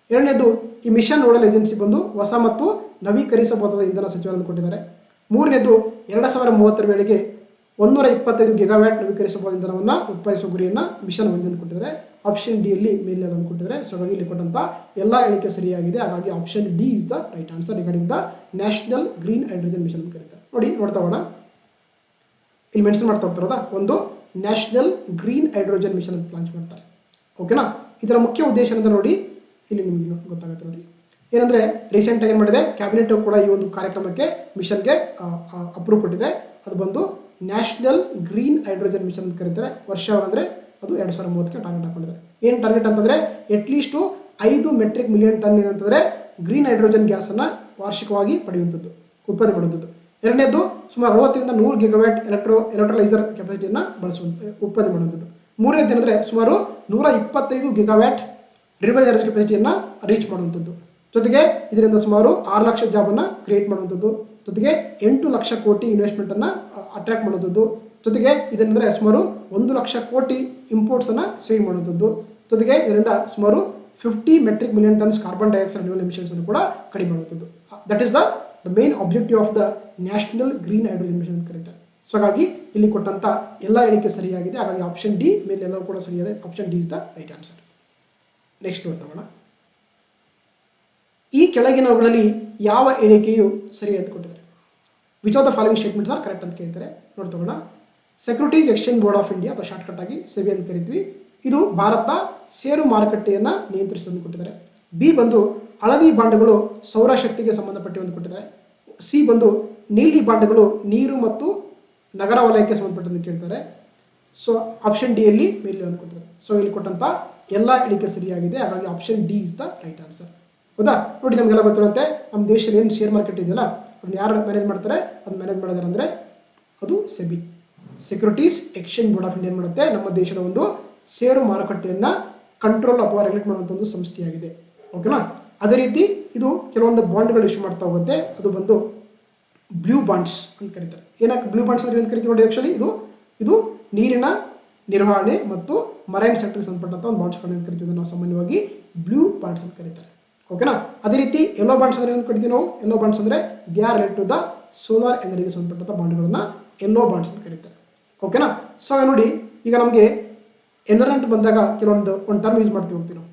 ಎರಡನೇದು ಈ ಮಿಷನ್ ನೋಡಲ್ ಏಜೆನ್ಸಿ ಬಂದು ಹೊಸ ಮತ್ತು ನವೀಕರಿಸಬಹುದಾದ ಇಂಧನ ಸಚಿವಾಲಯ ಕೊಟ್ಟಿದ್ದಾರೆ. ಮೂರನೇದು 2030 ವೇಳೆಗೆ 125 ಗಿಗಾವ್ಯಾಟ್ ನವೀಕರಿಸಬಹುದಾದ ಇಂಧನವನ್ನ ಉತ್ಪಾದಿಸುವ ಗುರಿಯನ್ನ ಮಿಷನ್ ಹೊಂದಿದೆ ಕೊಟ್ಟಿದ್ದಾರೆ. ಆಪ್ಷನ್ ಡಿ ಅಲ್ಲಿ ಮೇಲೆ ಕೊಟ್ಟಿದ್ದಾರೆ. ಸೊ ಹಾಗಾಗಿ ಇಲ್ಲಿ ಕೊಟ್ಟಂತ ಎಲ್ಲ ಹೇಳಿಕೆ ಸರಿಯಾಗಿದೆ. ಹಾಗಾಗಿ option D is the right answer regarding the national green hydrogen mission ಅಂತ ಕರೀತಾರೆ. ನೋಡಿ ನೋಡ್ತಾ ಹೋಗೋಣ. ಇಲ್ಲಿ ಮೆನ್ಷನ್ ಮಾಡ್ತಾ ಹೋಗ್ತಿರೋದ ಒಂದು ನ್ಯಾಷನಲ್ ಗ್ರೀನ್ ಹೈಡ್ರೋಜನ್ ಮಿಷನ್ ಅಂತ ಲಾಂಚ್ ಮಾಡ್ತಾರೆ. ಓಕೆನಾ. ಇದರ ಮುಖ್ಯ ಉದ್ದೇಶ ಅಂದ್ರೆ ನೋಡಿ ಇಲ್ಲಿ ನಿಮಗೆ ಗೊತ್ತಾಗುತ್ತೆ. ನೋಡಿ ಏನಂದ್ರೆ ರೀಸೆಂಟ್ ಆಗಿ ಏನ್ ಮಾಡಿದೆ ಕ್ಯಾಬಿನೆಟ್ ಕೂಡ ಈ ಒಂದು ಕಾರ್ಯಕ್ರಮಕ್ಕೆ ಮಿಷನ್ಗೆ ಅಪ್ರೂವ್ ಕೊಟ್ಟಿದೆ. ಅದು ಬಂದು ನ್ಯಾಷನಲ್ ಗ್ರೀನ್ ಹೈಡ್ರೋಜನ್ ಮಿಷನ್ ಅಂತ ಕರೀತಾರೆ. ವರ್ಷ ಅಂದ್ರೆ ಅದು 2030ಕ್ಕೆ ಟಾರ್ಗೆಟ್ ಹಾಕೊಂಡಿದ್ದಾರೆ. ಏನು ಟಾರ್ಗೆಟ್ ಅಂತಂದ್ರೆ ಅಟ್ಲೀಸ್ಟ್ 5 ಮೆಟ್ರಿಕ್ ಮಿಲಿಯನ್ ಟನ್ ಏನಂತಂದ್ರೆ ಗ್ರೀನ್ ಹೈಡ್ರೋಜನ್ ಗ್ಯಾಸ್ ಅನ್ನ ವಾರ್ಷಿಕವಾಗಿ ಪಡೆಯುವಂಥದ್ದು ಉತ್ಪಾದನೆ ಮಾಡುವಂಥದ್ದು. ಎರಡನೇದು ಸುಮಾರು 60ರಿಂದ 100 ಗಿಗಾವ್ಯಾಟ್ ಎಲೆಕ್ಟ್ರೋಲೈಸರ್ ಕೆಪಾಸಿಟಿಯನ್ನು ಉತ್ಪಾದನೆ ಮಾಡುವಂಥದ್ದು. ಮೂರನೇದು ಏನಂದರೆ ಸುಮಾರು 125 ಗಿಗಾವ್ಯಾಟ್ ರಿನ್ಯೂವಬಲ್ ಎನರ್ಜಿ ಕೆಪಾಸಿಟಿಯನ್ನು ರೀಚ್ ಮಾಡುವಂಥದ್ದು. ಜೊತೆಗೆ ಇದರಿಂದ ಸುಮಾರು 6 ಲಕ್ಷ ಜಾಬನ್ನು ಕ್ರಿಯೇಟ್ ಮಾಡುವಂಥದ್ದು. ಜೊತೆಗೆ 8 ಲಕ್ಷ ಕೋಟಿ ಇನ್ವೆಸ್ಟ್ಮೆಂಟನ್ನು ಅಟ್ರಾಕ್ಟ್ ಮಾಡುವಂಥದ್ದು. ಜೊತೆಗೆ ಇದರಿಂದ ಸುಮಾರು 1 ಲಕ್ಷ ಕೋಟಿ ಇಂಪೋರ್ಟ್ಸನ್ನು ಸೇವ್ ಮಾಡುವಂಥದ್ದು. ಜೊತೆಗೆ ಇದರಿಂದ ಸುಮಾರು 50 metric million tons carbon dioxide renewal emissions ಅನ್ನು ಕೂಡ ಕಡಿಮೆ ಮಾಡುವಂಥದ್ದು. That is the main objective of the national green hydrogen mission ಅಂತ ಕರೀತಾರೆ. ಸೊ ಹಾಗಾಗಿ ಇಲ್ಲಿ ಕೊಟ್ಟಂತ ಎಲ್ಲ ಹೇಳಿಕೆ ಸರಿಯಾಗಿದೆ. ಹಾಗಾಗಿ ಆಪ್ಷನ್ ಡಿ ಮೇಲೆ ಎಲ್ಲವೂ ಕೂಡ ಸರಿಯಾಗಿದೆ. Option D is the right answer. Next ನೋಡ್ತೋಣ. ಈ ಕೆಳಗಿನವುಗಳಲ್ಲಿ ಯಾವ ಹೇಳಿಕೆಯು ಸರಿ ಅಂತ ಕೊಟ್ಟಿದ್ದಾರೆ. Which of the following statements are correct ಅಂತ ಕೇಳ್ತಾರೆ. ನೋಡ್ತೋಣ. Securities exchange board of India ಅಥವಾ ಶಾರ್ಟ್ಕಟ್ ಆಗಿ ಸೆಬಿ ಅಂತ ಕರಿತೀವಿ. ಇದು ಭಾರತ ಷೇರು ಮಾರುಕಟ್ಟೆಯನ್ನು ನಿಯಂತ್ರಿಸುವುದನ್ನು ಕೊಟ್ಟಿದ್ದಾರೆ. ಬಿ ಬಂದು ಹಳದಿ ಬಾಂಡ್ಗಳು ಸೌರಶಕ್ತಿಗೆ ಸಂಬಂಧಪಟ್ಟಿವೆ ಅಂತ ಕೊಟ್ಟಿದ್ದಾರೆ. ಸಿ ಬಂದು ನೀಲಿ ಬಾಂಡ್ಗಳು ನೀರು ಮತ್ತು ನಗರ ವಲಯಕ್ಕೆ ಸಂಬಂಧಪಟ್ಟಂತೆ ಕೇಳ್ತಾರೆ. ಸೊ ಆಪ್ಷನ್ ಡಿ ಅಲ್ಲಿ ಮೇಲೆ ಅಂತ ಕೊಟ್ಟಿದ್ದಾರೆ. ಸೊ ಇಲ್ಲಿ ಕೊಟ್ಟಂತ ಎಲ್ಲ ಹೇಳಿಕೆ ಸರಿಯಾಗಿದೆ. ಹಾಗಾಗಿ option D is the right answer. ಹೌದಾ? ನೋಡಿ, ನಮಗೆಲ್ಲ ಗೊತ್ತಿರುತ್ತೆ ನಮ್ಮ ದೇಶದಲ್ಲಿ ಏನು ಶೇರ್ ಮಾರ್ಕೆಟ್ ಇದೆಯಲ್ಲ ಅದನ್ನ ಯಾರು ಮ್ಯಾನೇಜ್ ಮಾಡ್ತಾರೆ? ಅದು ಮ್ಯಾನೇಜ್ ಮಾಡೋದಾರೆ ಅಂದರೆ ಅದು SEBI, securities exchange board of India ಮಾಡುತ್ತೆ. ನಮ್ಮ ದೇಶದ ಒಂದು ಷೇರು ಮಾರುಕಟ್ಟೆಯನ್ನು ಕಂಟ್ರೋಲ್ ಅಥವಾ ರೆಗ್ಯುಲೇಟ್ ಮಾಡುವಂಥ ಒಂದು ಸಂಸ್ಥೆಯಾಗಿದೆ. ಓಕೆನಾ? ಅದೇ ರೀತಿ ಇದು ಕೆಲವೊಂದು ಬಾಂಡ್ಗಳು ಇಶ್ಯೂ ಮಾಡ್ತಾ ಹೋಗುತ್ತೆ. ಅದು ಬಂದು ಬ್ಲೂ ಬಾಂಡ್ಸ್ ಅಂತ ಕರೀತಾರೆ. ಏನಕ್ಕೆ ಬ್ಲೂ ಬಾಂಡ್ಸ್ ಅಂತ ಕರಿತೀವಿ ನೋಡಿ, ಆಕ್ಚುಲಿ ಇದು ನೀರಿನ ನಿರ್ವಹಣೆ ಮತ್ತು ಮರೈನ್ ಸೆಕ್ಟರ್ಗೆ ಸಂಬಂಧಪಟ್ಟಂತ ಒಂದು ಬಾಂಡ್ಸ್ಗಳನ್ನು ಕರಿತೀವಿ. ನಾವು ಸಾಮಾನ್ಯವಾಗಿ ಬ್ಲೂ ಬಾಂಡ್ಸ್ ಅಂತ ಕರೀತಾರೆ. ಓಕೆನಾ? ಅದೇ ರೀತಿ ಯೆಲ್ಲೋ ಬಾಂಡ್ಸ್ ಅಂದ್ರೆ ಏನು ಕರಿತೀವಿ ನಾವು? ಯೆಲ್ಲೋ ಬಾಂಡ್ಸ್ ಅಂದ್ರೆ they are related to the solar ಎನರ್ಜಿಗೆ ಸಂಬಂಧಪಟ್ಟಂತ ಬಾಂಡ್ಗಳನ್ನ ಯೆಲ್ಲೋ ಬಾಂಡ್ಸ್ ಅಂತ ಕರೀತಾರೆ. ಓಕೆನಾ? ಸೊ ನೋಡಿ, ಈಗ ನಮಗೆ ಎನ್ವೈರನ್ಮೆಂಟ್ ಬಂದಾಗ ಕೆಲವೊಂದು ಒಂದು ಟರ್ಮ್ ಯೂಸ್ ಮಾಡ್ತೀವಿ ಹೋಗ್ತೀವಿ ನಾವು.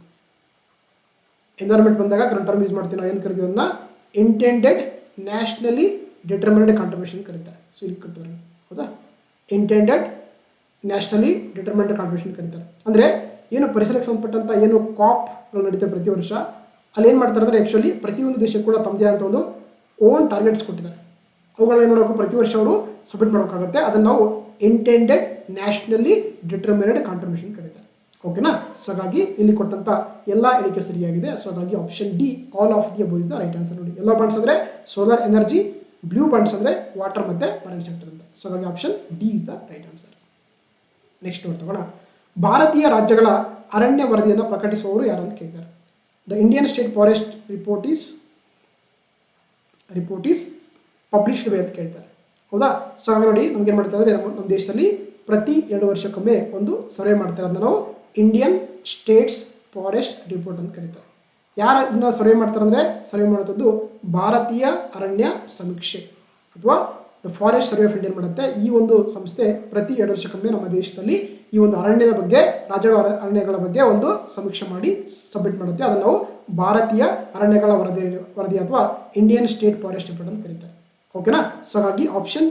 ಎನ್ವೈರನ್ಮೆಂಟ್ ಬಂದಾಗ ಕೆಲವೊಂದು ಟರ್ಮ್ ಯೂಸ್ ಮಾಡ್ತೀವಿ ನಾವು. ಏನು ಕರಿತೀವಿ ಅದನ್ನ? ಇಂಟೆಂಡೆಡ್ ನ್ಯಾಷನಲಿ ಡಿಟರ್ಮಿನ್ಡ್ ಕಾಂಟ್ರಿಬ್ಯೂಷನ್ ಕರೀತಾರೆ. ಸೊ ಇಲ್ಲಿ ಕರೀತಾರೆ. ಹೌದಾ? ಇಂಟೆಂಡೆಡ್ ನ್ಯಾಷನಲಿ ಡಿಟರ್ಮಿನ್ಡ್ ಕಾಂಟ್ರಿಬ್ಯೂಷನ್ ಕರೀತಾರೆ. ಅಂದ್ರೆ ಏನು ಪರಿಸರಕ್ಕೆ ಸಂಬಂಧಪಟ್ಟಂತ ಏನು ಕಾಪ್ಗಳು ನಡೀತವೆ ಪ್ರತಿ ವರ್ಷ, ಅಲ್ಲಿ ಏನು ಮಾಡ್ತಾರೆ ಅಂದರೆ ಆ್ಯಕ್ಚುಲಿ ಪ್ರತಿಯೊಂದು ದೇಶಕ್ಕೂ ಕೂಡ ತಮ್ಮದೇ ಆದಂಥ ಒಂದು ಓನ್ ಟಾರ್ಗೆಟ್ಸ್ ಕೊಟ್ಟಿದ್ದಾರೆ. ಅವುಗಳನ್ನ ಏನು ಮಾಡಬೇಕು? ಪ್ರತಿ ವರ್ಷ ಅವರು ಸಬ್ಮಿಟ್ ಮಾಡಬೇಕಾಗುತ್ತೆ. ಅದನ್ನು ನಾವು ಇಂಟೆಂಡೆಡ್ ನ್ಯಾಷನಲಿ ಡಿಟರ್ಮಿನ್ಡ್ ಕಾಂಟ್ರಿಬ್ಯೂಷನ್ ಕರೀತಾರೆ. ಓಕೆನಾ? ಸೊ ಹಾಗಾಗಿ ಇಲ್ಲಿ ಕೊಟ್ಟಂತ ಎಲ್ಲ ಹೇಳಿಕೆ ಸರಿಯಾಗಿದೆ. ಸೊ ಹಾಗಾಗಿ option D all of the above is the right answer. ನೋಡಿ, ಯೆಲ್ಲೋ ಬಾಂಡ್ಸ್ ಅಂದ್ರೆ ಸೋಲಾರ್ ಎನರ್ಜಿ, ಬ್ಲೂ ಬಾಂಡ್ಸ್ ಅಂದ್ರೆ ವಾಟರ್ ಮತ್ತೆ ಮರೈನ್ ಸೆಕ್ಟರ್ ಅಂತ. ಸೊ ಹಾಗಾಗಿ option D is the right answer. Next ನೋಡ್ತೋಣ. ಭಾರತೀಯ ರಾಜ್ಯಗಳ ಅರಣ್ಯ ವರದಿಯನ್ನು ಪ್ರಕಟಿಸುವವರು ಯಾರು ಅಂತ ಕೇಳಿದ್ದಾರೆ. The Indian State Forest report is published by ಅಂತ ಕೇಳ್ತಾರೆ. ಹೌದಾ? ಸೊ ಹಾಗೆ ನೋಡಿ, ನಮ್ಗೆ ಏನು ಮಾಡ್ತಾ ಇದ್ದಾರೆ, ನಮ್ಮ ದೇಶದಲ್ಲಿ ಪ್ರತಿ 2 ವರ್ಷಕ್ಕೊಮ್ಮೆ ಒಂದು ಸರ್ವೆ ಮಾಡ್ತಾರೆ. ಅದನ್ನ ನಾವು ಇಂಡಿಯನ್ ಸ್ಟೇಟ್ಸ್ ಫಾರೆಸ್ಟ್ ರಿಪೋರ್ಟ್ ಅಂತ ಕರೀತಾರೆ. ಯಾರು ಇದನ್ನ ಸರ್ವೆ ಮಾಡ್ತಾರೆ ಅಂದರೆ, ಸರ್ವೆ ಮಾಡುವಂಥದ್ದು ಭಾರತೀಯ ಅರಣ್ಯ ಸಮೀಕ್ಷೆ ಅಥವಾ the forest survey of India ಮಾಡುತ್ತೆ. ಈ ಒಂದು ಸಂಸ್ಥೆ ಪ್ರತಿ 2 ವರ್ಷಕ್ಕೊಮ್ಮೆ ನಮ್ಮ ದೇಶದಲ್ಲಿ ಈ ಒಂದು ಅರಣ್ಯದ ಬಗ್ಗೆ, ರಾಜ್ಯಗಳ ಅರಣ್ಯಗಳ ಬಗ್ಗೆ ಒಂದು ಸಮೀಕ್ಷೆ ಮಾಡಿ ಸಬ್ಮಿಟ್ ಮಾಡುತ್ತೆ. ಅದನ್ನು ನಾವು ಭಾರತೀಯ ಅರಣ್ಯಗಳ ವರದಿ ಅಥವಾ ಇಂಡಿಯನ್ ಸ್ಟೇಟ್ ಫಾರೆಸ್ಟ್ ರಿಪೋರ್ಟ್ ಅಂತ ಕರೀತಾರೆ. ಓಕೆನಾ? ಸೊ ಹಾಗಾಗಿ option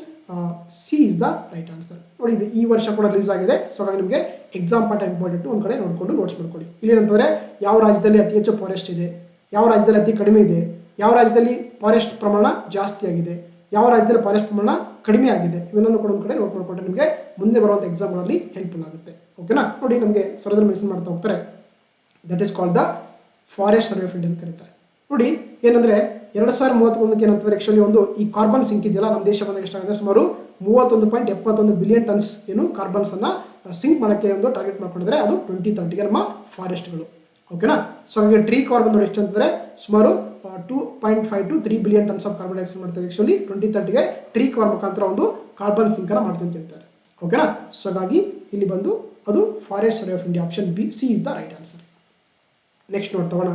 C is the right answer. ನೋಡಿ, ಇದು ಈ ವರ್ಷ ಕೂಡ ರಿಲೀಸ್ ಆಗಿದೆ. ಸೊ ಹಾಗಾಗಿ ನಿಮಗೆ ಎಕ್ಸಾಮ್ ಪಾರ್ಟ್ ಇಂಪಾರ್ಟೆಂಟ್, ಒಂದು ಕಡೆ ನೋಡಿಕೊಂಡು ನೋಟ್ಸ್ ಮಾಡ್ಕೊಳ್ಳಿ. ಇಲ್ಲಿ ಏನಂತಂದ್ರೆ ಯಾವ ರಾಜ್ಯದಲ್ಲಿ ಅತಿ ಹೆಚ್ಚು ಫಾರೆಸ್ಟ್ ಇದೆ, ಯಾವ ರಾಜ್ಯದಲ್ಲಿ ಅತಿ ಕಡಿಮೆ ಇದೆ, ಯಾವ ರಾಜ್ಯದಲ್ಲಿ ಫಾರೆಸ್ಟ್ ಪ್ರಮಾಣ ಜಾಸ್ತಿ ಆಗಿದೆ, ಯಾವ ರಾಜ್ಯದಲ್ಲಿ ಫಾರೆಸ್ಟ್ ಪ್ರಮಾಣ ಕಡಿಮೆ ಆಗಿದೆ, ಇವೆಲ್ಲನೂ ಕೂಡ ಒಂದು ಕಡೆ ನೋಟ್ ಮಾಡ್ಕೊಂಡ್ರೆ ನಿಮಗೆ ಮುಂದೆ ಬರುವಂಥ ಎಕ್ಸಾಮ್ಗಳಲ್ಲಿ ಹೆಲ್ಪ್ಫುಲ್ ಆಗುತ್ತೆ. ಓಕೆನಾ? ನೋಡಿ, ನಮಗೆ ಸರ್ವೆದಲ್ಲಿ ಮೆನ್ಷನ್ ಮಾಡ್ತಾ ಹೋಗ್ತಾರೆ. That is called the forest survey of India ಅಂತ ಕರೀತಾರೆ. ನೋಡಿ, ಏನಂದ್ರೆ 2031ಕ್ಕೆ ಏನಂತಂದ್ರೆ ಆಕ್ಚುಲಿ ಒಂದು ಈ ಕಾರ್ಬನ್ ಸಿಂಕ್ ಇದೆಯಲ್ಲ ನಮ್ಮ ದೇಶ ಬಂದಾಗ ಎಷ್ಟಾಗಿದೆ? ಸುಮಾರು 31.71 ಬಿಲಿಯನ್ ಟನ್ಸ್ ಏನು ಕಾರ್ಬನ್ಸ್ ಅನ್ನ ಸಿಂಕ್ ಮಾಡೋಕ್ಕೆ ಒಂದು ಟಾರ್ಗೆಟ್ ಮಾಡ್ಕೊಂಡಿದ್ರೆ ಅದು 2030ಗೆ ನಮ್ಮ ಫಾರೆಸ್ಟ್ಗಳು. ಓಕೆನಾ? ಸೊ ಹಾಗೆ ಟ್ರೀ ಕವರ್ ಬಂದು ಎಷ್ಟು ಅಂತಂದ್ರೆ ಸುಮಾರು 2.5 to 3 billion tons of carbon dioxide ಮಾಡ್ತಾರೆ. ಆಕ್ಚುಲಿ 2030ಗೆ ಟ್ರೀ ಕವರ್ ಮುಖಾಂತರ ಒಂದು ಕಾರ್ಬನ್ ಸಿಂಕ್ ಅನ್ನ ಮಾಡ್ತೀವಿ ಅಂತ ಹೇಳ್ತಾರೆ. ಓಕೆನಾ? ಸೊ ಹಾಗಾಗಿ ಇಲ್ಲಿ ಬಂದು ಅದು forest survey of India, option B C is the right answer. Next ನೋಡ್ತೋಣ.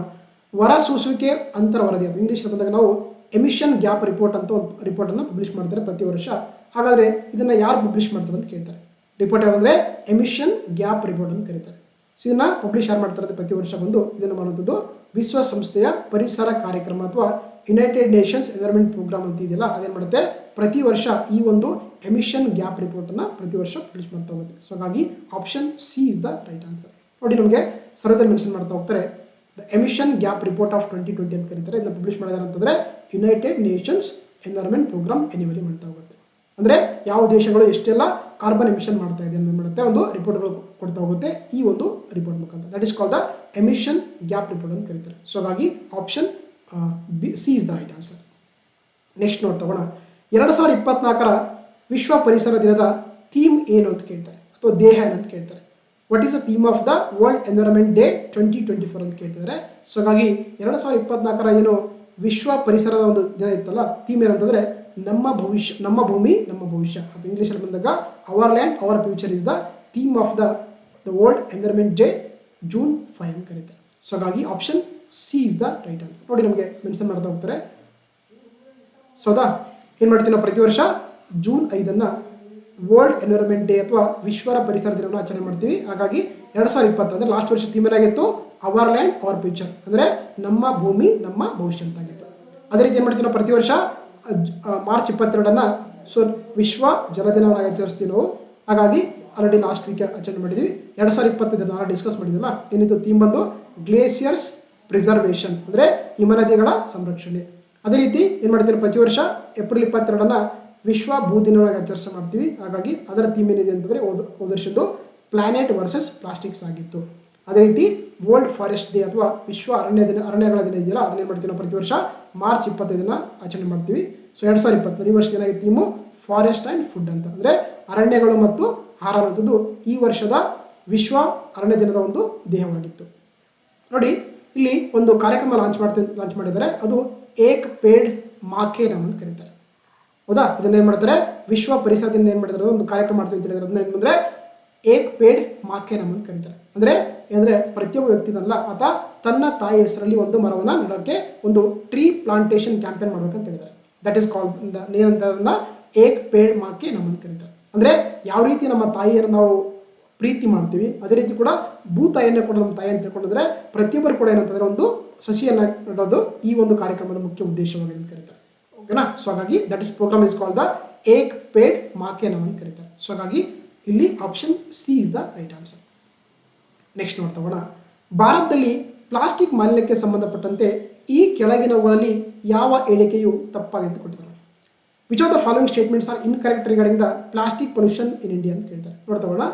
ಹೊರ ಸೂಸುವಿಕೆ ಅಂತರ ವರದಿ ಅದು ಇಂಗ್ಲಿಷ್ ಬಂದಾಗ ನಾವು ಎಮಿಷನ್ ಗ್ಯಾಪ್ ರಿಪೋರ್ಟ್ ಅಂತ ಒಂದು ರಿಪೋರ್ಟ್ ಅನ್ನು ಪಬ್ಲಿಷ್ ಮಾಡ್ತಾರೆ ಪ್ರತಿ ವರ್ಷ. ಹಾಗಾದ್ರೆ ಇದನ್ನ ಯಾರು ಪಬ್ಲಿಷ್ ಮಾಡ್ತಾರೆ ಅಂತ ಕೇಳ್ತಾರೆ. ರಿಪೋರ್ಟ್ ಯಾವಂದ್ರೆ ಎಮಿಷನ್ ಗ್ಯಾಪ್ ರಿಪೋರ್ಟ್ ಅಂತ ಕರೀತಾರೆ. ಸೊ ಇದನ್ನ ಪಬ್ಲಿಷ್ ಯಾರು ಮಾಡ್ತಾರೆ ಪ್ರತಿ ವರ್ಷ ಬಂದು ಇದನ್ನು ಮಾಡುವಂಥದ್ದು ವಿಶ್ವಸಂಸ್ಥೆಯ ಪರಿಸರ ಕಾರ್ಯಕ್ರಮ ಅಥವಾ ಯುನೈಟೆಡ್ ನೇಷನ್ಸ್ ಎನ್ವೈರನ್ಮೆಂಟ್ ಪ್ರೋಗ್ರಾಮ್ ಅಂತ ಇದೆಯಲ್ಲ, ಅದೇನು ಮಾಡುತ್ತೆ ಪ್ರತಿ ವರ್ಷ ಈ ಒಂದು ಎಮಿಷನ್ ಗ್ಯಾಪ್ ರಿಪೋರ್ಟ್ ಅನ್ನ ಪ್ರತಿ ವರ್ಷ ಪಬ್ಲಿಷ್ ಮಾಡ್ತಾ ಹೋಗುತ್ತೆ. ಸೊ ಹಾಗಾಗಿ option C is the right answer. ನೋಡಿ, ನಮಗೆ ಸರ್ವೆದಲ್ಲಿ ಮೆನ್ಷನ್ ಮಾಡ್ತಾ ಹೋಗ್ತಾರೆ the emission gap report of 2020 ಅಂತ ಕರೀತಾರೆ. ಇದನ್ನ ಪಬ್ಲಿಷ್ ಮಾಡಿದಾರೆ ಅಂತಂದ್ರೆ ಯುನೈಟೆಡ್ ನೇಷನ್ಸ್ ಎನ್ವೈರನ್ಮೆಂಟ್ ಪ್ರೋಗ್ರಾಮ್ ಎನಿವಲಿ ಮಾಡ್ತಾ ಹೋಗುತ್ತೆ. ಅಂದ್ರೆ ಯಾವ ದೇಶಗಳು ಎಷ್ಟೆಲ್ಲ ಕಾರ್ಬನ್ ಎಮಿಷನ್ ಮಾಡ್ತಾ ಇದೆ ಅಂತ ಮಾಡುತ್ತೆ ಒಂದು ರಿಪೋರ್ಟ್ಗಳು ಕೊಡ್ತಾ ಹೋಗುತ್ತೆ ಈ ಒಂದು ರಿಪೋರ್ಟ್ ಮುಖಾಂತರ. That is called the emission gap report ಅಂತ ಕರೀತಾರೆ. ಸೊ ಹಾಗಾಗಿ option C is the right answer. Next ನೋಡ್ತೋಣ. 2024ರ ವಿಶ್ವ ಪರಿಸರ ದಿನದ ಥೀಮ್ ಏನು ಅಂತ ಕೇಳ್ತಾರೆ, ಅಥವಾ ದೇಹ ಏನು ಅಂತ ಕೇಳ್ತಾರೆ. What is the theme of the world environment day 2024 ಅಂತ ಕೇಳ್ತಿದ್ದಾರೆ. ಸೊ ಹಾಗಾಗಿ 2024ರ ಏನು ವಿಶ್ವ ಪರಿಸರದ ಒಂದು ದಿನ ಇತ್ತಲ್ಲ, ಥೀಮ್ ಏನಂತಂದ್ರೆ ನಮ್ಮ ಭವಿಷ್ಯ, ನಮ್ಮ ಭೂಮಿ ನಮ್ಮ ಭವಿಷ್ಯ. ಅದು ಇಂಗ್ಲಿಷಲ್ಲಿ ಬಂದಾಗ hour land our future is the theme of the world environment day June 5 ಅಂತ ಕರೀತಾರೆ. ಸೊ ಹಾಗಾಗಿ option C is the right answer. ನೋಡಿ ನಮಗೆ ಮೆನ್ಷನ್ ಮಾಡ್ತಾ ಹೋಗ್ತಾರೆ. ಸೊ ಏನ್ ಮಾಡ್ತೀವಿ ನಾವು ಪ್ರತಿ ವರ್ಷ June 5 ವರ್ಲ್ಡ್ ಎನ್ವೈರನ್ಮೆಂಟ್ ಡೇ ಅಥವಾ ವಿಶ್ವರ ಪರಿಸರ ದಿನವನ್ನು ಆಚರಣೆ ಮಾಡ್ತೀವಿ. ಹಾಗಾಗಿ 2020 ಅಂದ್ರೆ ಲಾಸ್ಟ್ ವರ್ಷ ಥೀಮ್ ಏನಾಗಿತ್ತು, ಅವರ್ ಲ್ಯಾಂಡ್ ಅವರ್ ಫ್ಯೂಚರ್, ಅಂದ್ರೆ ನಮ್ಮ ಭೂಮಿ ನಮ್ಮ ಭವಿಷ್ಯ ಅಂತಾಗಿತ್ತು. ಅದೇ ರೀತಿ ಏನ್ ಮಾಡ್ತೀವಿ ನಾವು ಪ್ರತಿ ವರ್ಷ ಮಾರ್ಚ್ 22 ಸೊ ವಿಶ್ವ ಜಲ ದಿನವನ್ನು ಆಚರಿಸ್ತೀವಿ ನಾವು. ಹಾಗಾಗಿ ಆಲ್ರೆಡಿ ಲಾಸ್ಟ್ ವೀಕ್ ಆಚರಣೆ ಮಾಡಿದ್ವಿ. 2025 ನಾನು ಡಿಸ್ಕಸ್ ಮಾಡಿದ್ವಲ್ಲ, ಏನಿತ್ತು ಥೀಮ್ ಬಂದು ಗ್ಲೇಸಿಯರ್ಸ್ ಪ್ರಿಸರ್ವೇಷನ್, ಅಂದ್ರೆ ಹಿಮನದಿಗಳ ಸಂರಕ್ಷಣೆ. ಅದೇ ರೀತಿ ಏನ್ ಮಾಡ್ತೀವಿ ಪ್ರತಿ ವರ್ಷ ಏಪ್ರಿಲ್ 22 ವಿಶ್ವ ಭೂ ದಿನವಾಗಿ ಆಚರಿಸ ಮಾಡ್ತೀವಿ. ಹಾಗಾಗಿ ಅದರ ಥೀಮ್ ಏನಿದೆ ಅಂತಂದ್ರೆ ಹೋದ ವರ್ಷದ್ದು ಪ್ಲಾನೆಟ್ ವರ್ಸಸ್ ಪ್ಲಾಸ್ಟಿಕ್ಸ್ ಆಗಿತ್ತು. ಅದೇ ರೀತಿ ವರ್ಲ್ಡ್ ಫಾರೆಸ್ಟ್ ಡೇ ಅಥವಾ ವಿಶ್ವ ಅರಣ್ಯಗಳ ದಿನ ಇದೆಯಲ್ಲ, ಅದನ್ನ ಏನ್ ಮಾಡ್ತೀವಿ ನಾವು ಪ್ರತಿ ವರ್ಷ ಮಾರ್ಚ್ 25 ಆಚರಣೆ ಮಾಡ್ತೀವಿ. ಸೊ 2020 ಈ ವರ್ಷದ ಏನಾಗಿದೆ ಥೀಮು ಫಾರೆಸ್ಟ್ ಅಂಡ್ ಫುಡ್ ಅಂತ, ಅಂದ್ರೆ ಅರಣ್ಯಗಳು ಮತ್ತು ಆಹಾರ ಅನ್ನೋದು ಈ ವರ್ಷದ ವಿಶ್ವ ಅರಣ್ಯ ದಿನದ ಒಂದು ದೇಹವಾಗಿತ್ತು. ನೋಡಿ ಇಲ್ಲಿ ಒಂದು ಕಾರ್ಯಕ್ರಮ ಲಾಂಚ್ ಮಾಡಿದ್ದಾರೆ, ಅದು ಏಕ್ ಪೇಡ್ ಮಾಕೆ ನಾಮ್ ಅಂತ ಕರೀತಾರೆ. ಹೌದಾ, ಇದನ್ನ ಏನ್ ಮಾಡ್ತಾರೆ ವಿಶ್ವ ಪರಿಸರ ದಿನ ಏನ್ ಮಾಡಿದ್ದಾರೆ ಒಂದು ಕಾರ್ಯಕ್ರಮ ಮಾಡ್ತೀವಿ ಅಂತ ಹೇಳಿದ್ರೆ, ಅದನ್ನ ಏನಂದ್ರೆ ಏಕ್ ಪೇಡ್ ಮಾಕೆ ನಾಮ್ ಅಂತ ಕರೀತಾರೆ. ಅಂದ್ರೆ ಪ್ರತಿಯೊಬ್ಬ ವ್ಯಕ್ತಿನಲ್ಲ ಆತ ತನ್ನ ತಾಯಿ ಹೆಸರಲ್ಲಿ ಒಂದು ಮರವನ್ನ ನೆಡೋಕೆ ಒಂದು ಟ್ರೀ ಪ್ಲಾಂಟೇಶನ್ ಕ್ಯಾಂಪೇನ್ ಮಾಡ್ಬೇಕಂತ ಹೇಳಿದ್ದಾರೆ. ದಟ್ ಇಸ್ ಕಾಲ್ಡ್ ಏನಂತ ಏಕ್ ಪೇಡ್ ಮಾಕೆ ನಾಮ್ ಅಂತ ಕರೀತಾರೆ. ಅಂದ್ರೆ ಯಾವ ರೀತಿ ನಮ್ಮ ತಾಯಿಯನ್ನು ನಾವು ಪ್ರೀತಿ ಮಾಡ್ತೀವಿ, ಅದೇ ರೀತಿ ಕೂಡ ಭೂತಾಯಿಯನ್ನ ಕೂಡ ನಮ್ಮ ತಾಯಿ ಅಂತ ತಿಳ್ಕೊಂಡಿದ್ರೆ ಪ್ರತಿಯೊಬ್ಬರು ಕೂಡ ಏನಂತಂದ್ರೆ ಒಂದು ಸಸಿಯನ್ನ ನೆಡೋದು ಈ ಒಂದು ಕಾರ್ಯಕ್ರಮದ ಮುಖ್ಯ ಉದ್ದೇಶವಾಗಿದೆ ಅಂತ ಕರೀತಾರೆ. ಓಕೆನಾ. ಸೊ ಹಾಗಾಗಿ that is program is called the Ek Ped Maa Ke Naam ಕರೀತಾರೆ. ಸೊ ಹಾಗಾಗಿ ಇಲ್ಲಿ option C is the right answer. Next ನೋಡ್ತಾ ಭಾರತದಲ್ಲಿ ಪ್ಲಾಸ್ಟಿಕ್ ಮಾಲಿನ್ಯಕ್ಕೆ ಸಂಬಂಧಪಟ್ಟಂತೆ ಈ ಕೆಳಗಿನವುಗಳಲ್ಲಿ ಯಾವ ಹೇಳಿಕೆಯು ತಪ್ಪಾಗಿದೆ ಕೊಟ್ಟಿದ್ದಾರೆ. Which of the following statements are incorrect regarding the plastic pollution in India ಅಂತ ಕೇಳ್ತಾರೆ. ನೋಡ್ತಾ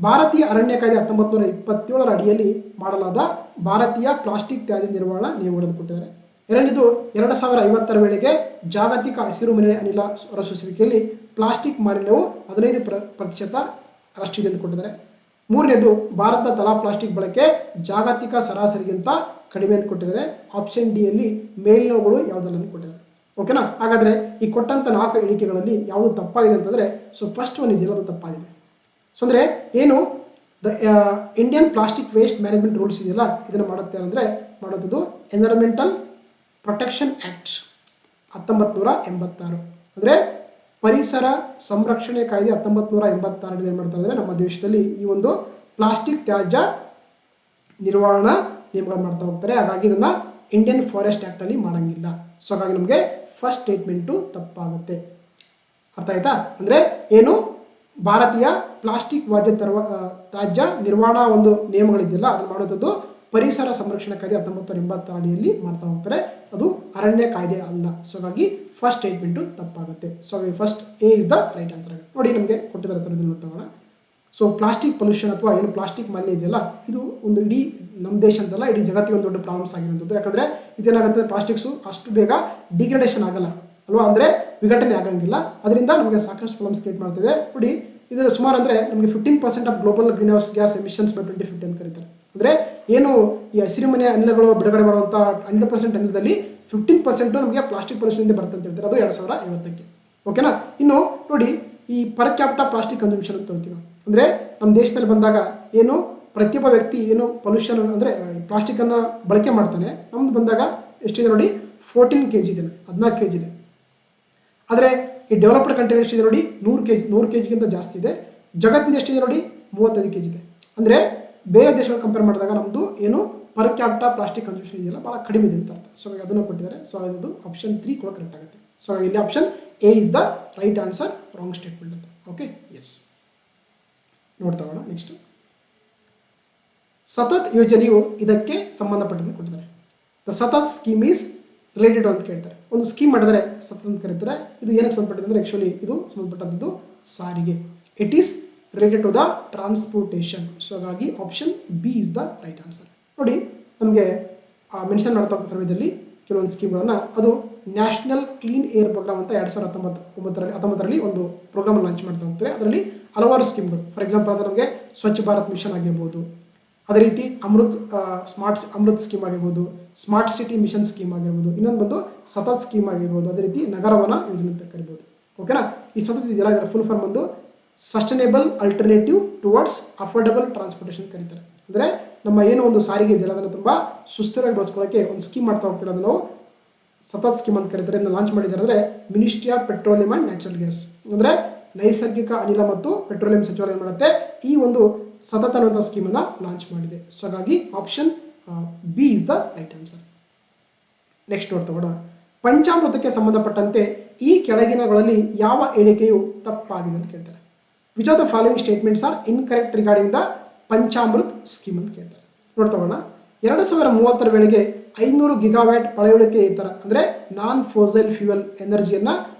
ಭಾರತೀಯ ಅರಣ್ಯ ಕಾಯ್ದೆ 1927ರ ಅಡಿಯಲ್ಲಿ ಮಾಡಲಾದ ಭಾರತೀಯ ಪ್ಲಾಸ್ಟಿಕ್ ತ್ಯಾಜ್ಯ ನಿರ್ವಹಣಾ ನಿಯಮಗಳನ್ನು ಕೊಟ್ಟಿದ್ದಾರೆ. ಎರಡನೇದು 2050ರ ವೇಳೆಗೆ ಜಾಗತಿಕ ಹಸಿರು ಮನೆ ಅನಿಲ ಹೊರಸೂಸುವಿಕೆಯಲ್ಲಿ ಪ್ಲಾಸ್ಟಿಕ್ ಮಾಲಿನ್ಯವು 15% ರಷ್ಟಿದೆ ಎಂದು ಕೊಟ್ಟಿದ್ದಾರೆ. ಮೂರನೇದು ಭಾರತದ ತಲಾ ಪ್ಲಾಸ್ಟಿಕ್ ಬಳಕೆ ಜಾಗತಿಕ ಸರಾಸರಿಗಿಂತ ಕಡಿಮೆ ಅಂತ ಕೊಟ್ಟಿದ್ದಾರೆ. ಆಪ್ಷನ್ ಡಿ ಯಲ್ಲಿ ಮೇಲಿನವುಗಳು ಯಾವುದಲ್ಲ ಅಂತ ಕೊಟ್ಟಿದ್ದಾರೆ. ಓಕೆನಾ. ಹಾಗಾದ್ರೆ ಈ ಕೊಟ್ಟಂತ 4 ಹೇಳಿಕೆಗಳಲ್ಲಿ ಯಾವುದು ತಪ್ಪಾಗಿದೆ ಅಂತಂದ್ರೆ, ಸೊ ಫಸ್ಟ್ ಒನ್ ಇದೆಯಲ್ಲ ಅದು ತಪ್ಪಾಗಿದೆ. ಸೊ ಅಂದ್ರೆ ಏನು the Indian plastic waste management rules ಇದೆಯಲ್ಲ, ಇದನ್ನ ಮಾಡುತ್ತೆ ಅಂದ್ರೆ ಮಾಡೋದು ಎನ್ವೈರನ್ಮೆಂಟಲ್ ಪ್ರೊಟೆಕ್ಷನ್ ಆಕ್ಟ್ 1986, ಅಂದ್ರೆ ಪರಿಸರ ಸಂರಕ್ಷಣೆ ಕಾಯ್ದೆ 1986 ಏನ್ ಮಾಡ್ತಾರೆ ಅಂದ್ರೆ ನಮ್ಮ ದೇಶದಲ್ಲಿ ಈ ಒಂದು ಪ್ಲಾಸ್ಟಿಕ್ ತ್ಯಾಜ್ಯ ನಿರ್ವಹಣಾ ನಿಯಮಗಳು ಮಾಡ್ತಾ ಹೋಗ್ತಾರೆ. ಹಾಗಾಗಿ ಇದನ್ನ ಇಂಡಿಯನ್ ಫಾರೆಸ್ಟ್ ಆಕ್ಟ್ ಅಲ್ಲಿ ಮಾಡಂಗಿಲ್ಲ. ಸೊ ಹಾಗಾಗಿ ನಮಗೆ ಫಸ್ಟ್ ಸ್ಟೇಟ್ಮೆಂಟು ತಪ್ಪಾಗುತ್ತೆ. ಅರ್ಥ ಆಯ್ತಾ. ಅಂದ್ರೆ ಏನು ಭಾರತೀಯ ಪ್ಲಾಸ್ಟಿಕ್ ತ್ಯಾಜ್ಯ ನಿರ್ವಹಣಾ ಒಂದು ನಿಯಮಗಳಿದೆಯಲ್ಲ, ಅದನ್ನು ಮಾಡೋದು ಪರಿಸರ ಸಂರಕ್ಷಣಾ ಕಾಯ್ದೆ 1986 ಅಡಿಯಲ್ಲಿ ಮಾಡ್ತಾ ಹೋಗ್ತಾರೆ. ಅದು ಅರಣ್ಯ ಕಾಯ್ದೆ ಅಲ್ಲ. ಸೊ ಹಾಗಾಗಿ ಫಸ್ಟ್ ಸ್ಟೇಟ್ಮೆಂಟು ತಪ್ಪಾಗುತ್ತೆ. So first A is the right answer. ನೋಡಿ ನಮಗೆ ಕೊಟ್ಟಿದ್ದಾರೆ ಸರ್, ಇದನ್ನು ತಗೋಣ. ಸೊ ಪ್ಲಾಸ್ಟಿಕ್ ಪೊಲ್ಯೂಷನ್ ಅಥವಾ ಏನು ಪ್ಲಾಸ್ಟಿಕ್ ಮಾಲಿನ್ಯ ಇದೆಯಲ್ಲ, ಇದು ಒಂದು ಇಡೀ ನಮ್ಮ ದೇಶ ಅಂತಲ್ಲ ಇಡೀ ಜಗತ್ತಿಗೆ ಒಂದು ದೊಡ್ಡ ಪ್ರಾಬ್ಲಮ್ಸ್ ಆಗಿರುವಂಥದ್ದು. ಯಾಕಂದ್ರೆ ಇದೇನಾಗುತ್ತೆ, ಪ್ಲಾಸ್ಟಿಕ್ಸು ಅಷ್ಟು ಬೇಗ ಡಿಗ್ರೇಡೇಷನ್ ಆಗಲ್ಲ ಅಲ್ವಾ, ಅಂದ್ರೆ ವಿಘಟನೆ ಆಗಂಗಿಲ್ಲ. ಅದರಿಂದ ನಮಗೆ ಸಾಕಷ್ಟು ಪ್ರಾಬ್ಲಮ್ಸ್ ಕ್ರಿಯೇಟ್ ಮಾಡ್ತಿದೆ. ನೋಡಿ ಇದರ ಸುಮಾರು ಅಂದ್ರೆ ನಮಗೆ 15% of global green house gas emissions by 2050 ಅಂತ ಕರೀತಾರೆ. ಅಂದ್ರೆ ಏನು ಈ ಹಸಿರುಮನೆ ಅನಿಲಗಳು ಬಿಡುಗಡೆ ಮಾಡುವಂತ 100% ಅನಿಲದಲ್ಲಿ 15% ನಮಗೆ ಪ್ಲಾಸ್ಟಿಕ್ ಪೊಲ್ಯೂಷನ್ ಇಂದ ಬರುತ್ತೆ ಅಂತ ಹೇಳ್ತಾರೆ. ಅದು 2050ಕ್ಕೆ. ಓಕೆನಾ. ಇನ್ನು ನೋಡಿ ಈ ಪರ್ ಕ್ಯಾಪಿಟಾ ಪ್ಲಾಸ್ಟಿಕ್ ಕನ್ಸಂಪ್ಷನ್ ಅಂತ ಹೇಳ್ತೀವಿ. ಅಂದ್ರೆ ನಮ್ಮ ದೇಶದಲ್ಲಿ ಬಂದಾಗ ಏನು ಪ್ರತಿಯೊಬ್ಬ ವ್ಯಕ್ತಿ ಏನು ಪೊಲ್ಯೂಷನ್ ಅಂದ್ರೆ ಪ್ಲಾಸ್ಟಿಕ್ ಅನ್ನ ಬಳಕೆ ಮಾಡ್ತಾನೆ. ನಮ್ದು ಬಂದಾಗ ಎಷ್ಟಿದೆ ನೋಡಿ 14 kg ಇದೆ, 14 kg ಇದೆ. ಆದ್ರೆ ಈ ಡೆವಲಪ್ಡ್ ಕಂಟ್ರಿ ಎಷ್ಟಿದೆ ನೋಡಿ 100 kg ಜಾಸ್ತಿ ಇದೆ. ಜಗತ್ತಿನ ಎಷ್ಟಿದೆ ನೋಡಿ 35 kg ಇದೆ. ಅಂದ್ರೆ ಬೇರೆ ದೇಶಗಳು ಕಂಪೇರ್ ಮಾಡಿದಾಗ ನಮ್ದು ಏನು ಪರ್ ಕ್ಯಾಪಿಟಾ ಪ್ಲಾಸ್ಟಿಕ್ ಕನ್ಸಂಪ್ಷನ್ ಇದೆಯಲ್ಲ ಬಹಳ ಕಡಿಮೆ ಇದೆ ಅಂತ ಅರ್ಥ. ಸೊ ಅದನ್ನು ಕೊಟ್ಟಿದ್ದಾರೆ. ಸೊ ಅದು ಆಪ್ಷನ್ 3 ಕೂಡ ಕರೆಕ್ಟ್ ಆಗುತ್ತೆ. ಸೊ ಇಲ್ಲಿ option A is the right answer, wrong statement ಅಂತ. Okay, yes. ನೋಡ್ತಾ ಹೋಗೋಣ ನೆಕ್ಸ್ಟ್. ಸತತ್ ಯೋಜನೆಯು ಇದಕ್ಕೆ ಸಂಬಂಧಪಟ್ಟಂತೆ ಕೊಟ್ಟಿದ್ದಾರೆ. The Satat scheme is related ಅಂತ ಕೇಳ್ತಾರೆ. ಒಂದು ಸ್ಕೀಮ್ ಮಾಡಿದರೆ ಸತತ್ ಅಂತ ಕರೀತಾರೆ. ಇದು ಏನಕ್ಕೆ ಸಂಬಂಧಪಟ್ಟಿದೆ ಅಂದ್ರೆ ಆಕ್ಚುಲಿ ಇದು ಸಂಬಂಧಪಟ್ಟದ್ದು ಸಾರಿಗೆ. It is related to the transportation. So ಹಾಗಾಗಿ option B is the right answer. ನೋಡಿ ನಮಗೆ ಮೆನ್ಷನ್ ಮಾಡ್ತಾ ಸಮಯದಲ್ಲಿ ಕೆಲವೊಂದು ಸ್ಕೀಮ್ಗಳನ್ನು. ಅದು ನ್ಯಾಷನಲ್ ಕ್ಲೀನ್ ಏರ್ ಪ್ರೋಗ್ರಾಮ್ ಅಂತ 2019ರಲ್ಲಿ ಒಂದು ಪ್ರೋಗ್ರಾಮ್ ಲಾಂಚ್ ಮಾಡ್ತಾ ಹೋಗ್ತಾರೆ. ಅದರಲ್ಲಿ ಹಲವಾರು ಸ್ಕೀಮ್ಗಳು, ಫಾರ್ ಎಕ್ಸಾಂಪಲ್ ಅಂದರೆ ನಮಗೆ ಸ್ವಚ್ಛ ಭಾರತ್ ಮಿಷನ್ ಆಗಿರ್ಬೋದು, ಅದೇ ರೀತಿ ಅಮೃತ್ ಸ್ಕೀಮ್ ಆಗಿರ್ಬೋದು, ಸ್ಮಾರ್ಟ್ ಸಿಟಿ ಮಿಷನ್ ಸ್ಕೀಮ್ ಆಗಿರ್ಬೋದು, ಇನ್ನೊಂದು ಬಂದು ಸತತ್ ಸ್ಕೀಮ್ ಆಗಿರ್ಬೋದು, ಅದೇ ರೀತಿ ನಗರವನ ಯೋಜನೆ ಅಂತ ಕರಿಬೋದು. ಓಕೆನಾ. ಈ ಸತತ್ ಇದೆಯಲ್ಲ, ಇದರ ಫುಲ್ ಫಾರ್ಮ್ ಬಂದು sustainable alternative towards affordable transportation ಕರೀತಾರೆ. ಅಂದರೆ ನಮ್ಮ ಏನು ಒಂದು ಸಾರಿಗೆ ಇದೆಯಲ್ಲ ಅದನ್ನು ತುಂಬ ಸುಸ್ಥಿರವಾಗಿ ಬಳಸ್ಕೊಳ್ಳೋಕ್ಕೆ ಒಂದು ಸ್ಕೀಮ್ ಮಾಡ್ತಾ ಹೋಗ್ತಾರೆ. ಅದನ್ನು ನಾವು ಸತತ್ ಸ್ಕೀಮ್ ಅಂತ ಕರೀತಾರೆ. ಇದನ್ನು ಲಾಂಚ್ ಮಾಡಿದ್ದಾರೆ ಅಂದರೆ ministry of petroleum and natural gas, ಅಂದರೆ ನೈಸರ್ಗಿಕ ಅನಿಲ ಮತ್ತು ಪೆಟ್ರೋಲಿಯಂ ಸಚಿವಾಲಯ ಮಾಡುತ್ತೆ ಈ ಒಂದು ಸತತ ಅನ್ನುವಂಥ ಸ್ಕೀಮನ್ನು ಲಾಂಚ್ ಮಾಡಿದೆ. ಸೊ ಹಾಗಾಗಿ option B is the right answer. Next ನೋಡ್ತಾ ಪಂಚಾಮೃತಕ್ಕೆ ಸಂಬಂಧಪಟ್ಟಂತೆ ಈ ಕೆಳಗಿನಗಳಲ್ಲಿ ಯಾವ ಹೇಳಿಕೆಯು ತಪ್ಪಾಗಿದೆ ಅಂತ ಕೇಳ್ತಾರೆ. Which of the following statements are incorrect regarding the Panchamrit scheme ಅಂತ ಕೇಳ್ತಾರೆ. ನೋಡ್ತಾ 2030ರ ವೇಳೆಗೆ 500 ಗಿಗಾವ್ಯಾಟ್ ಪಳೆಯುಳಿಕೆಯೇತರ ಅಂದರೆ ನಾನ್ ಫೋಸೈಲ್ ಫ್ಯೂಯಲ್ ಎನರ್ಜಿಯನ್ನ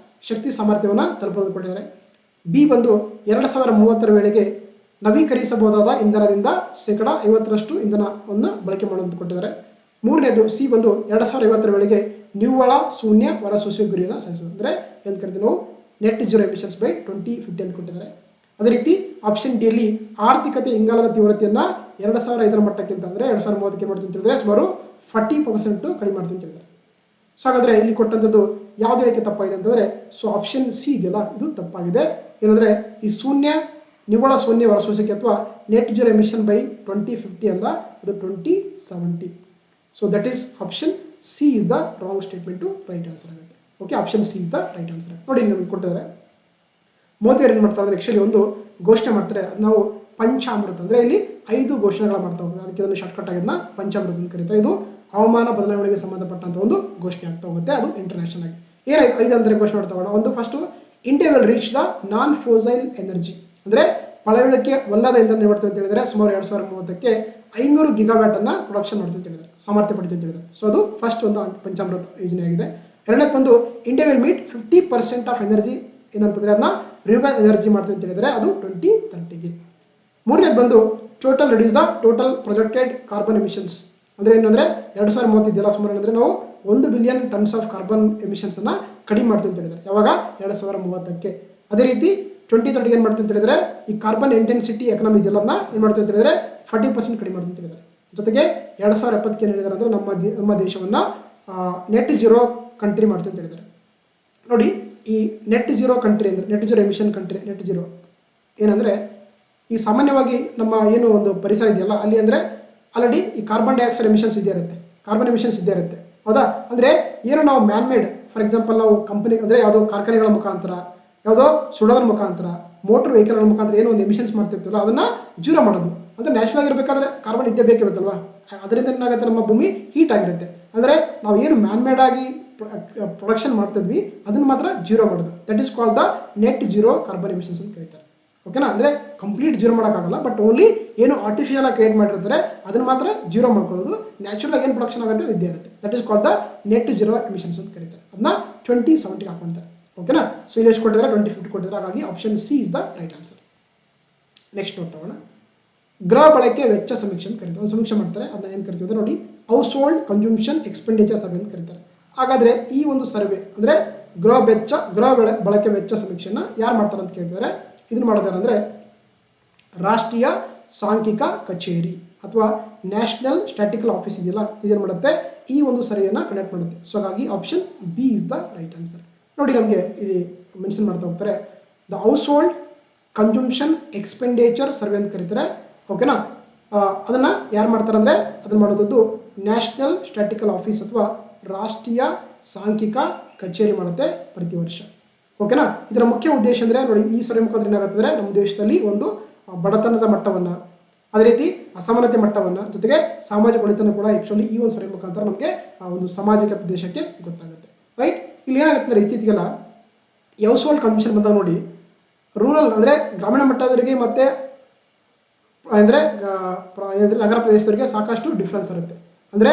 ಶಕ್ತಿ ಸಾಮರ್ಥ್ಯವನ್ನು ತಲುಪಲು ಕೊಟ್ಟಿದ್ದಾರೆ. ಬಿ ಬಂದು 2030ರ ವೇಳೆಗೆ ನವೀಕರಿಸಬಹುದಾದ ಇಂಧನದಿಂದ 50% ಇಂಧನವನ್ನು ಬಳಕೆ ಮಾಡುವಂತ ಕೊಟ್ಟಿದ್ದಾರೆ. ಮೂರನೇದು ಸಿ ಬಂದು 2050ರ ವೇಳೆಗೆ ನಿವ್ವಳ ಶೂನ್ಯ ಹೊರಸೂಸುವ ಗುರಿಯನ್ನು ಸಾಧಿಸುವುದು, ಅಂದರೆ ಏನು ಕರಿತೀವಿ ನಾವು ನೆಟ್ ಜೀರೋ ಎಮಿಷನ್ಸ್ ಬೈ 2050 ಅಂತ ಕೊಟ್ಟಿದ್ದಾರೆ. ಅದೇ ರೀತಿ ಆಪ್ಷನ್ ಡಿ ಯಲ್ಲಿ ಆರ್ಥಿಕತೆ ಇಂಗಾಲದ ತೀವ್ರತೆಯನ್ನ 2005ರ ಮಟ್ಟಕ್ಕಿಂತ ಅಂದರೆ 2030ಕ್ಕೆ ಮಾಡ್ತೀನಿ ಅಂತ ಹೇಳಿದ್ರೆ ಸುಮಾರು 40% ಕಡಿಮೆ ಮಾಡ್ತೀನಿ ಅಂತ ಹೇಳಿದ್ದಾರೆ. ಸೊ ಹಾಗಾದ್ರೆ ಇಲ್ಲಿ ಕೊಟ್ಟಂಥದ್ದು ಯಾವ್ದು ಹೇಳಿಕೆ ತಪ್ಪಾಗಿದೆ ಅಂತಂದ್ರೆ ಸೊ ಆಪ್ಷನ್ ಸಿ ಇದೆಯಲ್ಲ ಇದು ತಪ್ಪಾಗಿದೆ. ಏನಂದ್ರೆ ಈ ನಿವ್ವಳ ಶೂನ್ಯ ಹೊರಸೂಸುವಿಕೆ ಅಥವಾ ನೆಟ್ ಜೀರೋ ಎಮಿಷನ್ ಬೈ 2050 ಅಲ್ಲ, ಅದು 2070. So that is option C is the wrong statement to right answer ಆಗುತ್ತೆ. Okay, option C is the right answer. ನೋಡಿ ಇಲ್ಲಿ ನಮಗೆ ಕೊಟ್ಟಿದ್ದಾರೆ, ಮೋದಿ ಅವರು ಏನು ಮಾಡ್ತಾರೆ ಅಂದ್ರೆ ಆಕ್ಚುಲಿ ಒಂದು ಘೋಷಣೆ ಮಾಡ್ತಾರೆ, ಅದು ನಾವು ಪಂಚಾಮೃತ ಅಂದ್ರೆ ಇಲ್ಲಿ 5 ಘೋಷಣೆಗಳ ಮಾಡ್ತಾ ಹೋಗ್ತಾರೆ. ಅದಕ್ಕೆ ಅದನ್ನು ಶಾರ್ಟ್ ಕಟ್ ಆಗಿದ್ನ ಪಂಚಾಮೃತ ಅಂತ ಕರೀತಾರೆ. ಇದು ಹವಾಮಾನ ಬದಲಾವಣೆಗೆ ಸಂಬಂಧಪಟ್ಟಂತ ಒಂದು ಘೋಷಣೆ ಆಗ್ತಾ ಹೋಗುತ್ತೆ, ಅದು ಇಂಟರ್ನ್ಯಾಷನಲ್ ಆಗಿ. ಏನಾಯ್ತು 5 ಅಂದ್ರೆ ಘೋಷಣೆ ಮಾಡ್ತಾ ಹೋಗೋಣ. ಒಂದು first India will reach the non fossil energy ಅಂದ್ರೆ ಪಳೆಯುಳಿಕೆ ಒಲ್ಲದ ಇಂಧನ ಮಾಡ್ತೀವಿ ಅಂತ ಹೇಳಿದ್ರೆ ಸುಮಾರು 2030ಕ್ಕೆ 500 ಗಿಗಾವ್ಯಾಟ್ ಅನ್ನ ಪ್ರೊಡಕ್ಷನ್ ಮಾಡ್ತೀವಿ ಅಂತ ಹೇಳಿದ್ದಾರೆ, ಸಾಮರ್ಥ್ಯ ಪಡಿತೀವಿ ಅಂತ ಹೇಳಿದ್ದಾರೆ. ಸೊ ಅದು ಫಸ್ಟ್ ಒಂದು ಪಂಚಾಮೃತ ಯೋಜನೆ ಆಗಿದೆ. ಎರಡನೇದು ಬಂದು India will meet 50% of energy ಏನಂತಂದ್ರೆ ಅದನ್ನ ರಿನ್ಯೂಬಲ್ ಎನರ್ಜಿ ಮಾಡ್ತೀವಿ ಅಂತ ಹೇಳಿದರೆ ಅದು 2030ಗೆ. ಮೂರನೇದು ಬಂದು total reduce the total projected carbon emissions ಅಂದ್ರೆ ಏನಂದ್ರೆ 2030 ಇದೆಯಲ್ಲ ಸುಮಾರು ಅಂದ್ರೆ ನಾವು 1 billion tons of carbon emissions ಅನ್ನ ಕಡಿಮೆ ಮಾಡ್ತೀವಿ ಅಂತ ಹೇಳಿದ್ದಾರೆ. ಯಾವಾಗ 2030ಕ್ಕೆ. ಅದೇ ರೀತಿ 2030 ಏನ್ ಮಾಡ್ತೀವಿ ಅಂತ ಹೇಳಿದ್ರೆ ಈ ಕಾರ್ಬನ್ ಇಂಟೆನ್ಸಿಟಿ ಎಕನಾಮಿ ಇದೆಯಲ್ಲ ಅದನ್ನ ಏನ್ ಮಾಡ್ತೀವಿ ಅಂತ ಹೇಳಿದ್ರೆ 40% ಕಡಿಮೆ ಮಾಡ್ತೀವಿ ಅಂತ ಹೇಳಿದ್ದಾರೆ. ಜೊತೆಗೆ 2070ಕ್ಕೆ ಏನ್ ಹೇಳಿದ್ದಾರೆ ಅಂದ್ರೆ ನಮ್ಮ ದೇಶವನ್ನ ನೆಟ್ ಜೀರೋ ಕಂಟ್ರಿ ಮಾಡ್ತೀವಿ ಅಂತ ಹೇಳಿದ್ದಾರೆ. ನೋಡಿ ಈ ನೆಟ್ ಜೀರೋ ಕಂಟ್ರಿ ಅಂದ್ರೆ net zero emission country, net zero ಏನಂದ್ರೆ ಈ ಸಾಮಾನ್ಯವಾಗಿ ನಮ್ಮ ಏನು ಒಂದು ಪರಿಸರ ಇದೆಯಲ್ಲ ಅಲ್ಲಿ ಅಂದ್ರೆ ಆಲ್ರೆಡಿ ಈ ಕಾರ್ಬನ್ ಡೈಆಕ್ಸೈಡ್ ಎಮಿಷನ್ಸ್ ಇದ್ದೇ ಇರುತ್ತೆ, ಕಾರ್ಬನ್ ಎಮಿಷನ್ಸ್ ಇದ್ದೇ ಇರುತ್ತೆ, ಹೌದಾ. ಅಂದ್ರೆ ಏನು ನಾವು ಮ್ಯಾನ್ ಮೇಡ್, ಫಾರ್ ಎಕ್ಸಾಂಪಲ್ ನಾವು ಕಂಪನಿ ಅಂದ್ರೆ ಯಾವುದೋ ಕಾರ್ಖಾನೆಗಳ ಮುಖಾಂತರ, ಯಾವುದೋ ಸುಡೋದ್ರ ಮುಖಾಂತರ, ಮೋಟರ್ ವೆಹಿಕಲ್ಗಳ ಮುಖಾಂತರ ಏನೋ ಒಂದು ಎಮಿಷನ್ಸ್ ಮಾಡ್ತಿರ್ತೀವಲ್ಲ ಅದನ್ನ ಜೀರೋ ಮಾಡೋದು. ಅಂದ್ರೆ ನ್ಯಾಚುರಲ್ ಆಗಿರ್ಬೇಕಾದ್ರೆ ಕಾರ್ಬನ್ ಇದ್ದೇ ಬೇಕಲ್ವಾ, ಅದರಿಂದ ಏನಾಗುತ್ತೆ ನಮ್ಮ ಭೂಮಿ ಹೀಟ್ ಆಗಿರುತ್ತೆ. ಅಂದ್ರೆ ನಾವು ಏನು ಮ್ಯಾನ್ ಮೇಡ್ ಆಗಿ ಪ್ರೊಡಕ್ಷನ್ ಮಾಡ್ತಿದ್ವಿ ಅದನ್ನ ಮಾತ್ರ ಜೀರೋ ಮಾಡೋದು, that is called the net zero carbon emissions ಅಂತ ಕರೀತಾರೆ. ಓಕೆನಾ. ಅಂದ್ರೆ ಕಂಪ್ಲೀಟ್ ಜೀರೋ ಮಾಡೋಕ್ಕಾಗಲ್ಲ, ಬಟ್ ಓನ್ಲಿ ಏನು ಆರ್ಟಿಫಿಷಿಯಲ್ ಆಗಿ ಕ್ರಿಯೇಟ್ ಮಾಡಿರ್ತಾರೆ ಅದನ್ನ ಮಾತ್ರ ಜೀರೋ ಮಾಡ್ಕೊಳ್ಳೋದು. ನ್ಯಾಚುರಲ್ ಆಗಿ ಏನು ಪ್ರೊಡಕ್ಷನ್ ಆಗುತ್ತೆ ಇದ್ದೇ ಇರುತ್ತೆ, that is called the net zero emissions ಅಂತ ಕರೀತಾರೆ. ಅದನ್ನ 2070 ಹಾಕೊಂತಾರೆ. ಓಕೆನಾ. ಸೊ ಇಲ್ಲಿ ಎಷ್ಟು ಕೊಟ್ಟಿದ್ದಾರೆ 2050 ಕೊಟ್ಟಿದ್ದಾರೆ, ಹಾಗಾಗಿ option C is the right answer. Next ನೋಡ್ತಾ ಗೃಹ ಬಳಕೆ ವೆಚ್ಚ ಸಮೀಕ್ಷೆ ಅಂತ ಕರೀತಾರೆ. ಒಂದು ಸಮೀಕ್ಷೆ ಮಾಡ್ತಾರೆ, ಅದನ್ನ ಏನು ಕರಿತೀವಿ ನೋಡಿ house hold consumption expenditure survey ಅಂತ ಕರೀತಾರೆ. ಹಾಗಾದ್ರೆ ಈ ಒಂದು ಸರ್ವೆ ಅಂದ್ರೆ ಗೃಹ ಬಳಕೆ ವೆಚ್ಚ ಸಮೀಕ್ಷೆನ ಯಾರು ಮಾಡ್ತಾರೆ ಅಂತ ಕೇಳ್ತಾರೆ. ಇದನ್ನ ಮಾಡೋದಾರೆ ಅಂದ್ರೆ ರಾಷ್ಟ್ರೀಯ ಸಾಂಖ್ಯಿಕ ಕಚೇರಿ ಅಥವಾ ನ್ಯಾಷನಲ್ ಸ್ಟ್ಯಾಟಿಸ್ಟಿಕಲ್ ಆಫೀಸ್ ಇದೆಯಲ್ಲ ಇದೇನು ಮಾಡುತ್ತೆ ಈ ಒಂದು ಸರ್ವೆಯನ್ನ ಕಂಡಕ್ಟ್ ಮಾಡುತ್ತೆ. ಸೊ ಹಾಗಾಗಿ option B is the right answer. ನೋಡಿ ನಮಗೆ ಇಲ್ಲಿ ಮೆನ್ಷನ್ ಮಾಡ್ತಾ ಹೋಗ್ತಾರೆ the house hold consumption expenditure survey ಅಂತ ಕರೀತಾರೆ. ಓಕೆನಾ. ಅದನ್ನ ಯಾರು ಮಾಡ್ತಾರೆ ಅಂದ್ರೆ ಅದನ್ನ ಮಾಡೋದು ನ್ಯಾಷನಲ್ ಸ್ಟ್ಯಾಟಿಸ್ಟಿಕಲ್ ಆಫೀಸ್ ಅಥವಾ ರಾಷ್ಟ್ರೀಯ ಸಾಂಖ್ಯಿಕ ಕಚೇರಿ ಮಾಡುತ್ತೆ ಪ್ರತಿ ವರ್ಷ. ಓಕೆನಾ. ಇದರ ಮುಖ್ಯ ಉದ್ದೇಶ ಅಂದ್ರೆ ನೋಡಿ ಈ ಸರ್ವೆ ಮುಖಾಂತರ ಏನಾಗುತ್ತೆ ಅಂದ್ರೆ ನಮ್ಮ ದೇಶದಲ್ಲಿ ಒಂದು ಬಡತನದ ಮಟ್ಟವನ್ನ, ಅದೇ ರೀತಿ ಅಸಮಾನತೆ ಮಟ್ಟವನ್ನ, ಜೊತೆಗೆ ಸಾಮಾಜಿಕ ಒಳಿತನ್ನು ಕೂಡ ಆಕ್ಚುಲಿ ಈ ಒಂದು ಸರ್ವೆ ಮುಖಾಂತರ ನಮಗೆ ಒಂದು ಸಾಮಾಜಿಕ ದೇಶಕ್ಕೆ ಗೊತ್ತಾಗುತ್ತೆ. ರೈಟ್. ಇಲ್ಲಿ ಏನಾಗುತ್ತೆ ಅಂದ್ರೆ ಇತ್ತೀಚೆಗೆಲ್ಲ ಹೌಸ್ ಹೋಲ್ಡ್ ಕನ್ಸ್ಯೂಮ್ಷನ್ ಬಂದಾಗ ನೋಡಿ ರೂರಲ್ ಅಂದ್ರೆ ಗ್ರಾಮೀಣ ಮಟ್ಟದವರಿಗೆ ಮತ್ತೆ ಅಂದ್ರೆ ನಗರ ಪ್ರದೇಶದವರಿಗೆ ಸಾಕಷ್ಟು ಡಿಫ್ರೆನ್ಸ್ ಇರುತ್ತೆ. ಅಂದ್ರೆ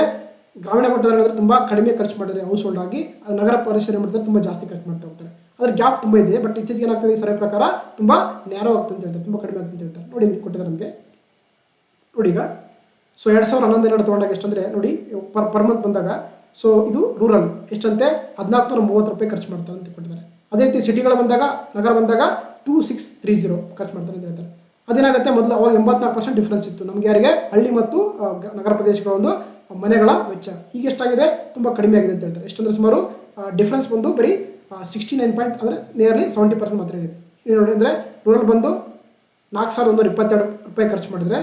ಗ್ರಾಮೀಣ ಮಟ್ಟದಲ್ಲಿ ತುಂಬಾ ಕಡಿಮೆ ಖರ್ಚು ಮಾಡಿದ್ರೆ ಹೌಸ್ ಹೋಲ್ಡ್ ಆಗಿ, ನಗರ ಪರಿಸರ ಮಾಡಿದ್ರೆ ತುಂಬಾ ಜಾಸ್ತಿ ಖರ್ಚು ಮಾಡ್ತಾ ಹೋಗ್ತಾರೆ. ಅದ್ರ ಗ್ಯಾಪ್ ತುಂಬಾ ಇದೆ. ಬಟ್ ಇತ್ತೀಚೆಗೆ ಏನಾಗ್ತದೆ ಈ ಸರ್ವೆ ಪ್ರಕಾರ ತುಂಬಾ ನ್ಯಾರೋ ಆಗ್ತದೆ ಅಂತ ಹೇಳ್ತಾರೆ, ತುಂಬಾ ಕಡಿಮೆ ಆಗ್ತದೆ ಅಂತ ಹೇಳ್ತಾರೆ. ನೋಡಿ ಕೊಟ್ಟಿದ್ದಾರೆ ನಮಗೆ ನೋಡಿ ಈಗ. ಸೊ 2011 ತಗೊಂಡಾಗ ಎಷ್ಟಂದ್ರೆ ನೋಡಿ ಪರ್ ಮಂತ್ ಬಂದಾಗ ಸೊ ಇದು ರೂರಲ್ ಎಷ್ಟಂತೆ 1430 ರೂಪಾಯಿ ಖರ್ಚು ಮಾಡ್ತಾರೆ ಅಂತ ಕೊಟ್ಟಿದ್ದಾರೆ. ಅದೇ ರೀತಿ ಸಿಟಿಗಳು ಬಂದಾಗ ನಗರ ಬಂದಾಗ 2630 ಖರ್ಚು ಮಾಡ್ತಾರೆ ಅಂತ ಹೇಳ್ತಾರೆ. ಅದೇನಾಗುತ್ತೆ ಮೊದಲು ಅವಾಗ 84% ಡಿಫ್ರೆನ್ಸ್ ಇತ್ತು ನಮ್ಗೆ ಯಾರಿಗೆ ಹಳ್ಳಿ ಮತ್ತು ನಗರ ಪ್ರದೇಶಗಳ ಒಂದು ಮನೆಗಳ ವೆಚ್ಚ. ಈಗ ಎಷ್ಟಾಗಿದೆ ತುಂಬಾ ಕಡಿಮೆ ಆಗಿದೆ ಅಂತ ಹೇಳ್ತಾರೆ. ಎಷ್ಟಂದ್ರೆ ಸುಮಾರು ಡಿಫ್ರೆನ್ಸ್ ಬಂದು ಬರೀ 69 ಪಾಯಿಂಟ್ ಅಂದರೆ ನಿಯರ್ಲಿ 70% ಮಾತ್ರ ಇದೆ. ನೋಡಿ ಅಂದರೆ ರೂರಲ್ ಬಂದು 4122 ರೂಪಾಯಿ ಖರ್ಚು ಮಾಡಿದ್ರೆ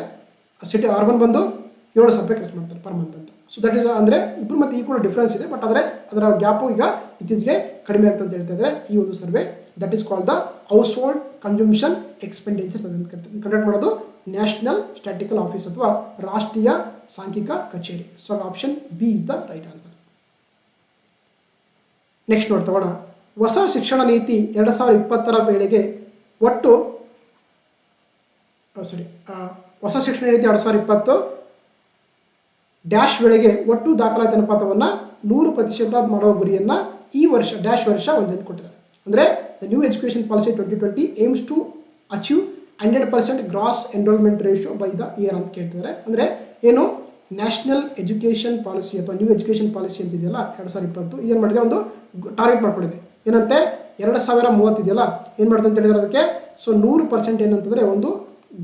ಸಿಟಿ ಅರ್ಬನ್ ಬಂದು 7,000 ರೂಪಾಯಿ ಖರ್ಚು ಮಾಡ್ತಾರೆ ಪರ್ ಮಂತ್ ಅಂತ. ಸೊ ದಟ್ ಈಸ್ ಅಂದರೆ ಇಬ್ಬರು ಮತ್ತೆ ಈಕ್ವಲ್ ಡಿಫ್ರೆನ್ಸ್ ಇದೆ, ಬಟ್ ಆದರೆ ಅದರ ಗ್ಯಾಪು ಈಗ ಇತ್ತೀಚೆಗೆ ಕಡಿಮೆ ಆಗ್ತಂತ ಹೇಳ್ತಾ ಇದ್ದಾರೆ ಈ ಒಂದು survey. That is called the house hold consumption expenditures ಅಂತ ಕಂಡಕ್ಟ್ ಮಾಡೋದು ನ್ಯಾಷನಲ್ ಸ್ಟ್ಯಾಟಿಸ್ಟಿಕಲ್ ಆಫೀಸ್ ಅಥವಾ ರಾಷ್ಟ್ರೀಯ ಸಾಂಖ್ಯಿಕ ಕಚೇರಿ. So option B is the right answer. Next ನೋಡಿ ತಗೋಣ. ಹೊಸ ಶಿಕ್ಷಣ ನೀತಿ 2020 ವೇಳೆಗೆ ಒಟ್ಟು ಹೊಸ ಶಿಕ್ಷಣ ನೀತಿ 2020 ಡ್ಯಾಶ್ ವೇಳೆಗೆ ಒಟ್ಟು ದಾಖಲಾತಿ ಅನುಪಾತವನ್ನು 100% ಮಾಡುವ ಗುರಿಯನ್ನ ಈ ವರ್ಷ ಡ್ಯಾಶ್ ವರ್ಷ ಒಂದೆಂದು ಕೊಟ್ಟಿದ್ದಾರೆ. ಅಂದರೆ the new education policy 2020 aims to achieve 100% gross enrolment ratio by the year ಅಂತ ಕೇಳ್ತಿದ್ದಾರೆ. ಅಂದರೆ ಏನು ನ್ಯಾಷನಲ್ ಎಜುಕೇಶನ್ ಪಾಲಿಸಿ ಅಥವಾ ನ್ಯೂ ಎಜುಕೇಶನ್ ಪಾಲಿಸಿ ಅಂತಿದೆಯಲ್ಲ 2020 ಏನು ಮಾಡಿದೆ ಒಂದು ಟಾರ್ಗೆಟ್ ಮಾಡ್ಕೊಂಡಿದೆ. ಏನಂತೆ 2030 ಇದೆಯಲ್ಲ ಏನು ಮಾಡ್ತಾರೆ ಅಂತ ಹೇಳಿದ್ರೆ ಅದಕ್ಕೆ ಸೊ 100% ಏನಂತಂದರೆ ಒಂದು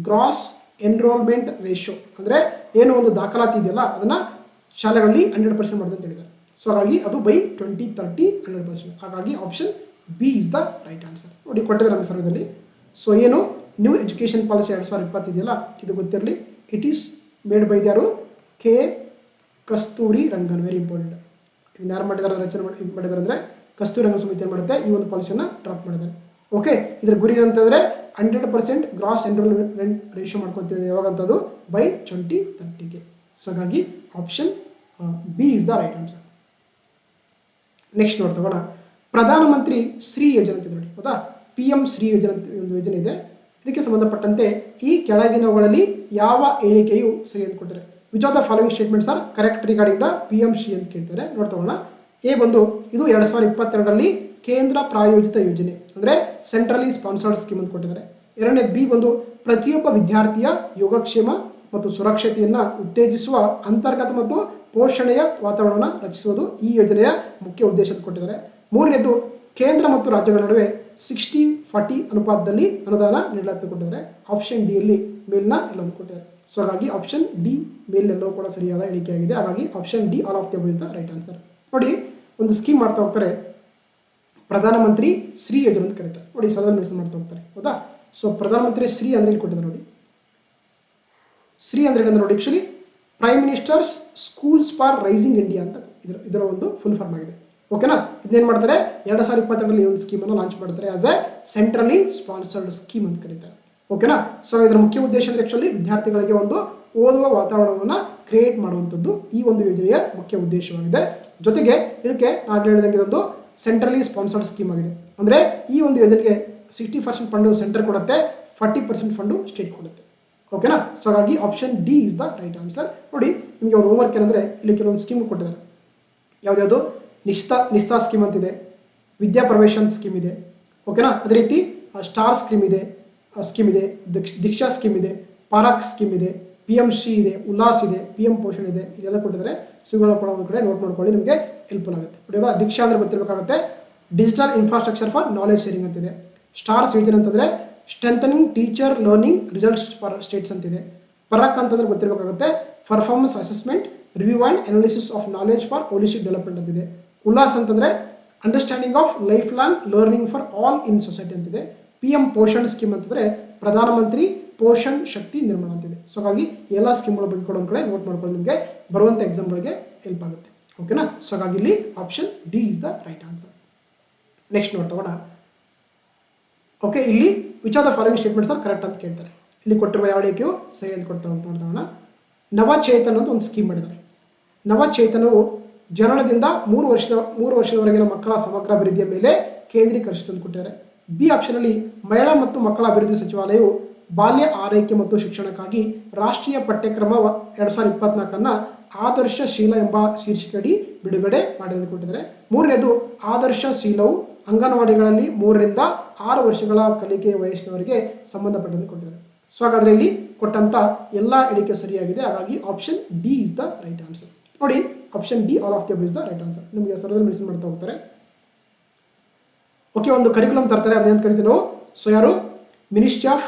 ಗ್ರಾಸ್ ಎನ್ರೋಲ್ಮೆಂಟ್ ರೇಷಿಯೋ ಅಂದರೆ ಏನು ಒಂದು ದಾಖಲಾತಿ ಇದೆಯಲ್ಲ ಅದನ್ನು ಶಾಲೆಗಳಲ್ಲಿ 100% ಮಾಡಿದೆ ಅಂತ ಹೇಳಿದ್ದಾರೆ. ಸೊ ಹಾಗಾಗಿ ಅದು ಬೈ 2030 100%. ಹಾಗಾಗಿ option B is the right answer. ನೋಡಿ ಕೊಟ್ಟಿದ್ದಾರೆ ನಮ್ಮ ಸರ್ವೇದಲ್ಲಿ. ಸೊ ಏನು ನ್ಯೂ ಎಜುಕೇಶನ್ ಪಾಲಿಸಿ 2020 ಇದೆಯಲ್ಲ ಇದು ಗೊತ್ತಿರಲಿ. ಇಟ್ ಈಸ್ ಮೇಡ್ ಬೈ ಯಾರು K Kasturirangan. Very important. ಇದನ್ನ ಯಾರು ಮಾಡಿದ್ದಾರೆ ರಚನೆ ಮಾಡಿದ್ದಾರೆ ಅಂದರೆ ಕಸ್ತೂರಿ ರಂಗನ್ ಸಮಿತಿ ಏನು ಮಾಡುತ್ತೆ ಈ ಒಂದು ಪಾಲಿಸಿಯನ್ನು ಡ್ರಾಪ್ ಮಾಡಿದ್ದಾರೆ. ಓಕೆ, ಇದರ ಗುರಿ ಏನಂತಂದರೆ 100% ಗ್ರಾಸ್ ಎನ್ರೋಲ್ಮೆಂಟ್ ರೇಷಿಯೋ ಮಾಡ್ಕೊತೀವಿ ಯಾವಾಗಂತದ್ದು ಬೈ 2030ಗೆ. ಸೊ ಹಾಗಾಗಿ option B is the right answer. Next ನೋಡಿ ತಗೋಣ. ಪ್ರಧಾನಮಂತ್ರಿ ಶ್ರೀ ಯೋಜನೆ ಅಂತ ನೋಡಿ ಹೌದಾ, PM ಶ್ರೀ ಯೋಜನೆ ಅಂತ ಒಂದು ಯೋಜನೆ ಇದೆ. ಇದಕ್ಕೆ ಸಂಬಂಧಪಟ್ಟಂತೆ ಈ ಕೆಳಗಿನವುಗಳಲ್ಲಿ ಯಾವ ಹೇಳಿಕೆಯು ಸರಿ ಅಂತ ಕೊಟ್ಟರೆ which of the following statements are correct regarding the PM Shri ಅಂತ ಕೇಳ್ತಾರೆ. ನೋಡ್ತಗೋಣ. ಎ ಬಂದು ಇದು 2022ರಲ್ಲಿ ಕೇಂದ್ರ ಪ್ರಾಯೋಜಿತ ಯೋಜನೆ ಅಂದರೆ ಸೆಂಟ್ರಲಿ ಸ್ಪಾನ್ಸರ್ಡ್ ಸ್ಕೀಮ್ ಅಂತ ಕೊಟ್ಟಿದ್ದಾರೆ. ಎರಡನೇ ಬಿ ಬಂದು ಪ್ರತಿಯೊಬ್ಬ ವಿದ್ಯಾರ್ಥಿಯ ಯೋಗಕ್ಷೇಮ ಮತ್ತು ಸುರಕ್ಷತೆಯನ್ನು ಉತ್ತೇಜಿಸುವ ಅಂತರ್ಗತ ಮತ್ತು ಪೋಷಣೆಯ ವಾತಾವರಣ ರಚಿಸುವುದು ಈ ಯೋಜನೆಯ ಮುಖ್ಯ ಉದ್ದೇಶ ಅಂತ ಕೊಟ್ಟಿದ್ದಾರೆ. ಮೂರನೇದು ಕೇಂದ್ರ ಮತ್ತು ರಾಜ್ಯಗಳ ನಡುವೆ 60-40 ಅನುಪಾತದಲ್ಲಿ ಅನುದಾನ ನೀಡಲಾಗ್ತದೆ ಕೊಟ್ಟಿದ್ದಾರೆ. ಆಪ್ಷನ್ ಡಿ ಯಲ್ಲಿ ಮೇಲ್ನ ಎಲ್ಲವನ್ನು ಕೊಟ್ಟಿದ್ದಾರೆ. ಸೊ ಹಾಗಾಗಿ ಆಪ್ಷನ್ ಡಿ ಮೇಲೆಲ್ಲವೂ ಕೂಡ ಸರಿಯಾದ ಹೇಳಿಕೆಯಾಗಿದೆ. ಹಾಗಾಗಿ option D all of the above is the right answer. ನೋಡಿ ಒಂದು ಸ್ಕೀಮ್ ಮಾಡ್ತಾ ಹೋಗ್ತಾರೆ ಪ್ರಧಾನಮಂತ್ರಿ ಶ್ರೀ ಯೋಜನೆ ಅಂತ ಕರೀತಾರೆ. ನೋಡಿ ಸದನ ಮೆನ್ಷನ್ ಮಾಡ್ತಾ ಹೋಗ್ತಾರೆ ಹೌದಾ. ಸೊ ಪ್ರಧಾನಮಂತ್ರಿ ಶ್ರೀ ಅಂದ್ರೆ ಇಲ್ಲಿ ಕೊಟ್ಟಿದ್ದಾರೆ ನೋಡಿ. ಶ್ರೀ ಅಂದ್ರೆ ಏನಂದ್ರೆ ನೋಡಿ actually prime minister's schools for rising India ಅಂತ ಇದರ ಒಂದು ಫುಲ್ ಫಾರ್ಮ್ ಆಗಿದೆ. ಓಕೆನಾ. ಇದನ್ನೇನು ಮಾಡ್ತಾರೆ 2022ರಲ್ಲಿ ಒಂದು ಸ್ಕೀಮ್ ಅನ್ನು ಲಾಂಚ್ ಮಾಡ್ತಾರೆ as A centrally sponsored scheme ಅಂತ ಕರೀತಾರೆ. ಓಕೆನಾ. ಸೊ ಇದರ ಮುಖ್ಯ ಉದ್ದೇಶ ಅಂದ್ರೆ ಆಕ್ಚುಲಿ ವಿದ್ಯಾರ್ಥಿಗಳಿಗೆ ಒಂದು ಓದುವ ವಾತಾವರಣವನ್ನು ಕ್ರಿಯೇಟ್ ಮಾಡುವಂಥದ್ದು ಈ ಒಂದು ಯೋಜನೆಯ ಮುಖ್ಯ ಉದ್ದೇಶವಾಗಿದೆ. ಜೊತೆಗೆ ಇದಕ್ಕೆ ನಾನು ಹೇಳಿದಂಗೆ ಇದೊಂದು ಸೆಂಟ್ರಲಿ ಸ್ಪಾನ್ಸರ್ಡ್ ಸ್ಕೀಮ್ ಆಗಿದೆ. ಅಂದರೆ ಈ ಒಂದು ಯೋಜನೆಗೆ 60% ಫಂಡು ಸೆಂಟರ್ ಕೊಡುತ್ತೆ, 40% ಫಂಡು ಸ್ಟೇಟ್ ಕೊಡುತ್ತೆ. ಓಕೆನಾ. ಸೊ ಹಾಗಾಗಿ option D is the right answer. ನೋಡಿ ನಿಮಗೆ ಒಂದು ಹೋಮ್ವರ್ಕ್ ಏನಂದರೆ ಇಲ್ಲಿ ಕೆಲವೊಂದು ಸ್ಕೀಮ್ ಕೊಟ್ಟಿದ್ದಾರೆ. ಯಾವ್ದು ನಿಸ್ತಾ ಸ್ಕೀಮ್ ಅಂತಿದೆ, ವಿದ್ಯಾ ಪ್ರವೇಶನ್ ಸ್ಕೀಮ್ ಇದೆ. ಓಕೆನಾ. ಅದೇ ರೀತಿ ಸ್ಟಾರ್ ಸ್ಕೀಮ್ ಇದೆ, ದೀಕ್ಷಾ ಸ್ಕೀಮ್ ಇದೆ, ಪಾರಕ್ ಸ್ಕೀಮ್ ಇದೆ, PM ಶ್ರೀ ಇದೆ, ಉಲ್ಲಾಸ್ ಇದೆ, PM ಪೋಷಣ್ ಇದೆ. ಇದೆಲ್ಲ ಕೊಟ್ಟಿದ್ದಾರೆ. ಸೊ ಇವುಗಳ ಕೂಡ ಒಂದು ಕಡೆ ನೋಟ್ ಮಾಡ್ಕೊಳ್ಳಿ, ನಿಮಗೆ ಹೆಲ್ಪ್ಫುಲ್ ಆಗುತ್ತೆ. ನೋಡಿ ದೀಕ್ಷಾ ಅಂದ್ರೆ ಗೊತ್ತಿರಬೇಕಾಗುತ್ತೆ digital infrastructure for knowledge sharing ಅಂತಿದೆ. ಸ್ಟಾರ್ಸ್ ಯೋಜನೆ ಅಂತಂದ್ರೆ strengthening teacher learning results for states ಅಂತಿದೆ. ಪರಕ್ ಅಂತಂದ್ರೆ ಗೊತ್ತಿರಬೇಕಾಗುತ್ತೆ performance assessment review and analysis of knowledge for holistic development ಅಂತಿದೆ. ಉಲ್ಲಾಸ್ ಅಂತಂದ್ರೆ understanding of lifelong learning for all in society ಅಂತಿದೆ. PM Poshan scheme ಅಂತಂದ್ರೆ ಪ್ರಧಾನಮಂತ್ರಿ ಪೋಷಣ್ ಶಕ್ತಿ ನಿರ್ಮಾಣ ಅಂತಿದೆ. ಸೊ ಹಾಗಾಗಿ ಎಲ್ಲ ಸ್ಕೀಮ್ಗಳ ಬಗ್ಗೆ ಕೂಡ ಒಂದು ಕಡೆ ನೋಟ್ ಮಾಡ್ಕೊಂಡು ನಿಮಗೆ ಬರುವಂಥ ಎಕ್ಸಾಮ್ಗಳಿಗೆ ಹೆಲ್ಪ್ ಆಗುತ್ತೆ. ಓಕೆನಾ. ಸೊ ಹಾಗಾಗಿ ಇಲ್ಲಿ option D is the right answer. Next ನೋಡ್ತಗೋಣ. ಓಕೆ, ಇಲ್ಲಿ which are the following statements are correct ಅಂತ ಕೇಳ್ತಾರೆ. ಇಲ್ಲಿ ಕೊಟ್ಟಿರುವ ಯಾವ ಹೇಳಿಕೆಯು ಸರಿ ಅಂತ ನೋಡ್ತಗೋಣ. ನವಚೇತನ್ ಅಂತ ಒಂದು ಸ್ಕೀಮ್ ಮಾಡಿದ್ದಾರೆ. ನವಚೇತನವು ಜನನದಿಂದ 3 ವರ್ಷದವರೆಗಿನ ಮಕ್ಕಳ ಸಮಗ್ರ ಅಭಿವೃದ್ಧಿಯ ಮೇಲೆ ಕೇಂದ್ರೀಕರಿಸಿತು ಅಂತ ಕೊಟ್ಟಿದ್ದಾರೆ. ಬಿ ಆಪ್ಷನ್ ಅಲ್ಲಿ ಮಹಿಳಾ ಮತ್ತು ಮಕ್ಕಳ ಅಭಿವೃದ್ಧಿ ಸಚಿವಾಲಯವು ಬಾಲ್ಯ ಆರೈಕೆ ಮತ್ತು ಶಿಕ್ಷಣಕ್ಕಾಗಿ ರಾಷ್ಟ್ರೀಯ ಪಠ್ಯಕ್ರಮ 2024 ಆದರ್ಶ ಶೀಲ ಎಂಬ ಶೀರ್ಷಿಕೆಯಡಿ ಬಿಡುಗಡೆ ಮಾಡಿದೆ ಕೊಟ್ಟಿದ್ದಾರೆ. ಮೂರನೇದು ಆದರ್ಶ ಶೀಲವು ಅಂಗನವಾಡಿಗಳಲ್ಲಿ 3 ರಿಂದ 6 ವರ್ಷಗಳ ಕಲಿಕೆಯ ವಯಸ್ಸಿನವರಿಗೆ ಸಂಬಂಧಪಟ್ಟಂತೆ ಕೊಟ್ಟಿದ್ದಾರೆ. ಸೊ ಹಾಗಾದ್ರೆ ಇಲ್ಲಿ ಕೊಟ್ಟಂತ ಎಲ್ಲ ಹೇಳಿಕೆ ಸರಿಯಾಗಿದೆ. ಹಾಗಾಗಿ option D is the right answer. ನೋಡಿ option D all of the above is the right answer. ನಿಮಗೆ ಸರದಲ್ಲಿ ಮೆನ್ಷನ್ ಮಾಡ್ತಾ ಹೋಗ್ತಾರೆ. ಓಕೆ, ಒಂದು ಕರಿಕ್ಯುಲಮ್ ತರ್ತಾರೆ, ಅದೇನು ಕರಿತೀವಿ ನಾವು. ಸೊ ಯಾರು ministry of